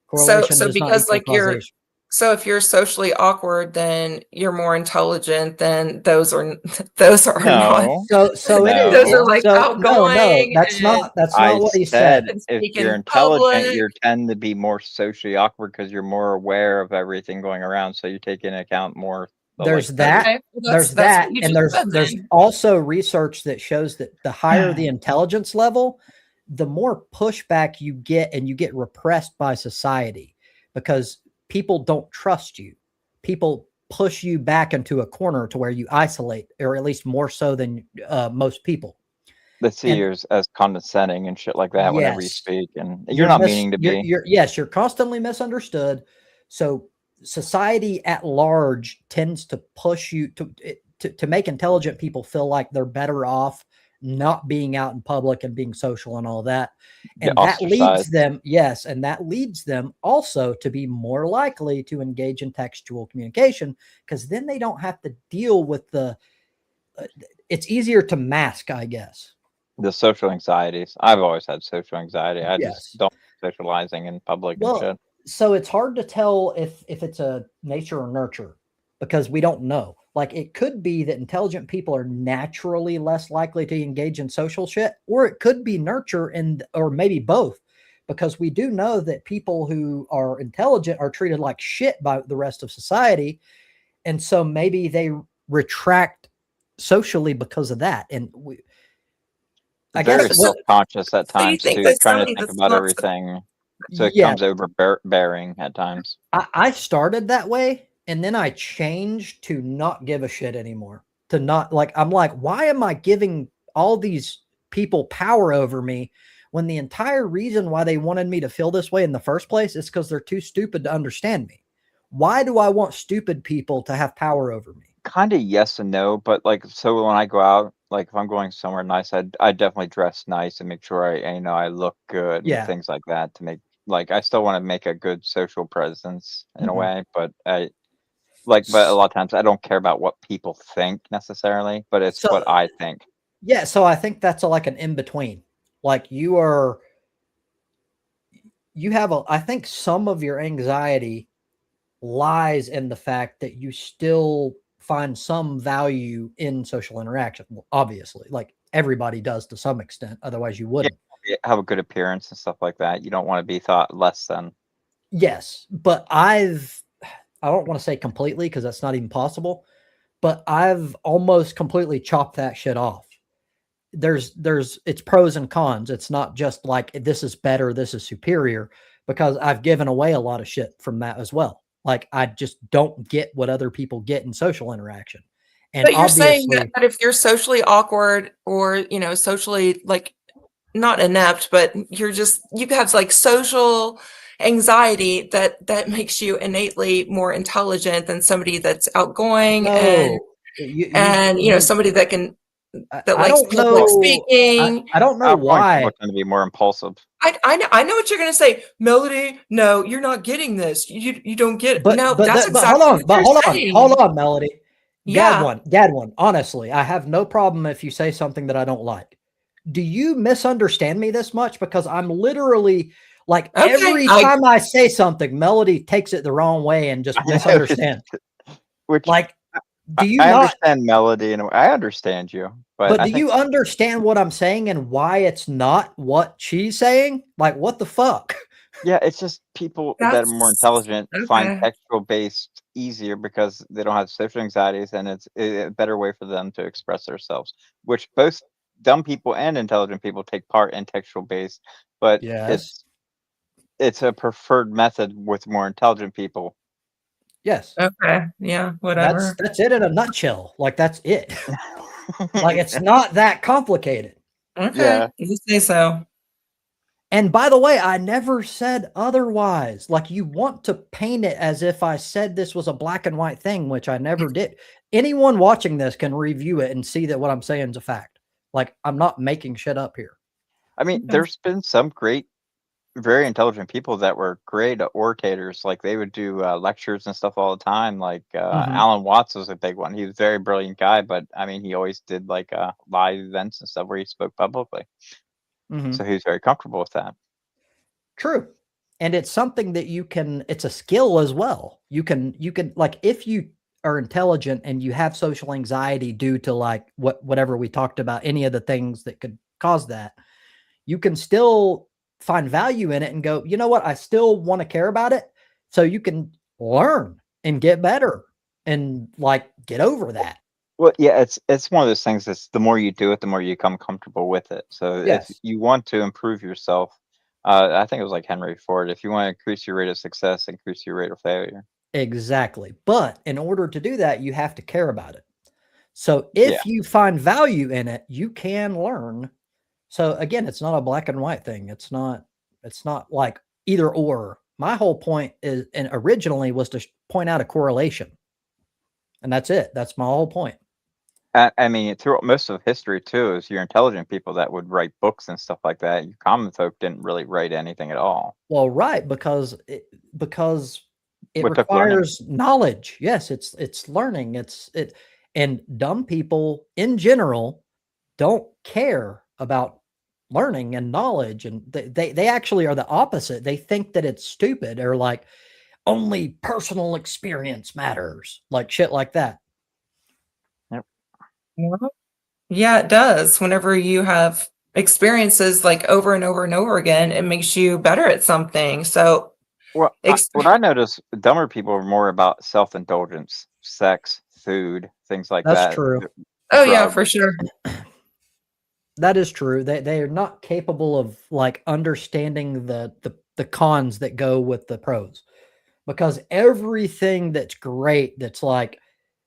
Correlation So does not because equal like you're causation. so if you're socially awkward, then you're more intelligent than those are not. No. So it is. Those are like No, outgoing. that's not I what he said said. if speak you're in intelligent, public. you tend to be more socially awkward because you're more aware of everything going around. So you take into account more. There's that. Okay, well, There's that's that, what you and just said there's then. also research that shows that the higher the intelligence level, the more pushback you get, and you get repressed by society because people don't trust you. People push you back into a corner to where you isolate, or at least more so than most people. They see And you as condescending and shit like that whenever you yes, speak, and you're not meaning to be. You're constantly misunderstood. So society at large tends to push you to make intelligent people feel like they're better off not being out in public and being social and all that. And that leads them, yes, and that leads them also to be more likely to engage in textual communication, because then they don't have to deal with it's easier to mask, I guess. The social anxieties. I've always had social anxiety. I Yes. just don't socializing in public and shit. So it's hard to tell if it's a nature or nurture, because we don't know. Like, it could be that intelligent people are naturally less likely to engage in social shit, or it could be nurture, or maybe both, because we do know that people who are intelligent are treated like shit by the rest of society. And so maybe they retract socially because of that. And I guess very self-conscious at times too, trying to think about everything. So it comes overbearing at times. I started that way, and then I changed to not give a shit anymore. To not, like, I'm like, why am I giving all these people power over me when the entire reason why they wanted me to feel this way in the first place is because they're too stupid to understand me? Why do I want stupid people to have power over me? Kind of yes and no, but like, so when I go out, like if I'm going somewhere nice, I definitely dress nice and make sure I look good and things like that to make, like, I still want to make a good social presence in a way, but but a lot of times I don't care about what people think necessarily, but it's what I think. Yeah, so I think that's like an in between. Like, I think some of your anxiety lies in the fact that you still find some value in social interaction. Well, obviously, like everybody does to some extent, otherwise you wouldn't. Have a good appearance and stuff like that. You don't want to be thought less than. Yes, but I don't want to say completely, because that's not even possible, but I've almost completely chopped that shit off. It's pros and cons. It's not just like this is better, this is superior, because I've given away a lot of shit from that as well. Like, I just don't get what other people get in social interaction. And but you're saying that if you're socially awkward, or, socially, like, not inept, but you have like social anxiety, that makes you innately more intelligent than somebody that's outgoing and somebody that can likes public speaking. I don't know why. People tend to be more impulsive. I know what you're going to say, Melody. No, you're not getting this. You don't get it. But hold on, Melody. Yeah. Gad one. Honestly, I have no problem if you say something that I don't like. Do you misunderstand me this much? Because I'm literally like, every time I say something, Melody takes it the wrong way and just misunderstands. Like, do you understand Melody, and I understand you, but do you understand what I'm saying and why it's not what she's saying? Like, what the fuck? Yeah, it's just people that are more intelligent find textual based easier because they don't have social anxieties, and it's a better way for them to express themselves, which both dumb people and intelligent people take part in textual based, but it's a preferred method with more intelligent people. Yes. Okay. Yeah. Whatever. That's it in a nutshell. Like, that's it. Like, it's not that complicated. Okay. Yeah. You say so. And by the way, I never said otherwise. Like, you want to paint it as if I said this was a black and white thing, which I never did. Anyone watching this can review it and see that what I'm saying is a fact. Like, I'm not making shit up here. I mean, there's been some great very intelligent people that were great orators. Like they would do lectures and stuff all the time. Like Alan Watts was a big one. He was a very brilliant guy, but I mean, he always did like live events and stuff where he spoke publicly. So he was very comfortable with that. True. And it's something that it's a skill as well. You can like, if you are intelligent and you have social anxiety due to like whatever we talked about, any of the things that could cause that, you can still find value in it and go, you know what? I still want to care about it. So you can learn and get better and like get over that. Well, yeah, it's one of those things that's the more you do it, the more you become comfortable with it. So if you want to improve yourself, I think it was like Henry Ford, if you want to increase your rate of success, increase your rate of failure. Exactly. But in order to do that, you have to care about it. So if you find value in it, you can learn. So again, it's not a black and white thing. It's not like either or. My whole point is, and originally was to point out a correlation. And that's it. That's my whole point. I mean, throughout most of history too, is your intelligent people that would write books and stuff like that. You common folk didn't really write anything at all. Well, right, because it requires knowledge. Yes, it's learning. And dumb people in general don't care about learning and knowledge, and they actually are the opposite. They think that it's stupid, or like only personal experience matters, like shit like that. Yeah, it does. Whenever you have experiences like over and over and over again, it makes you better at something. So, well, what I noticed, dumber people are more about self-indulgence, sex, food, things like that. That's true. Oh yeah, for sure. That is true. They are not capable of like understanding the cons that go with the pros, because everything that's great, that's like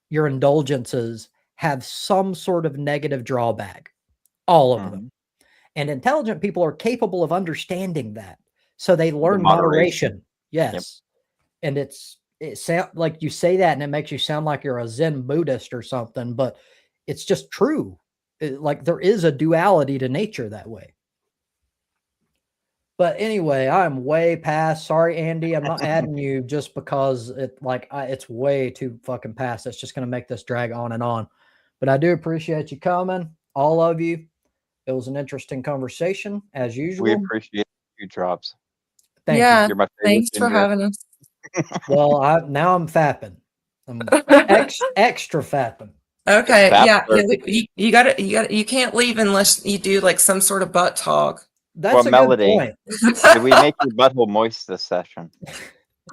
your indulgences, have some sort of negative drawback, all of them. And intelligent people are capable of understanding that. So they learn moderation. Yes. Yep. And it sounds like you say that and it makes you sound like you're a Zen Buddhist or something, but it's just true. Like there is a duality to nature that way. But anyway, I'm way past. Sorry, Andy. I'm not adding you just because it's way too fucking past. It's just going to make this drag on and on. But I do appreciate you coming, all of you. It was an interesting conversation, as usual. We appreciate you, Drops. Thank you. You're my thanks for having us. Well, now I'm fapping. I'm extra fapping. Okay, you can't leave unless you do like some sort of butt talk. That's a Melody, good point. Did we make your butthole moist this session?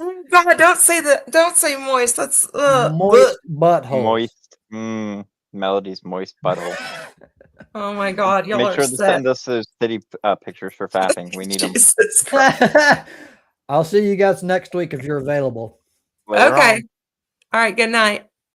Oh God, don't say that. Don't say moist. That's moist butthole. Moist. Melody's moist butthole. Oh my God, y'all make sure to send us those titty pictures for fapping. We need them. I'll see you guys next week if you're available. Okay. All right. Good night.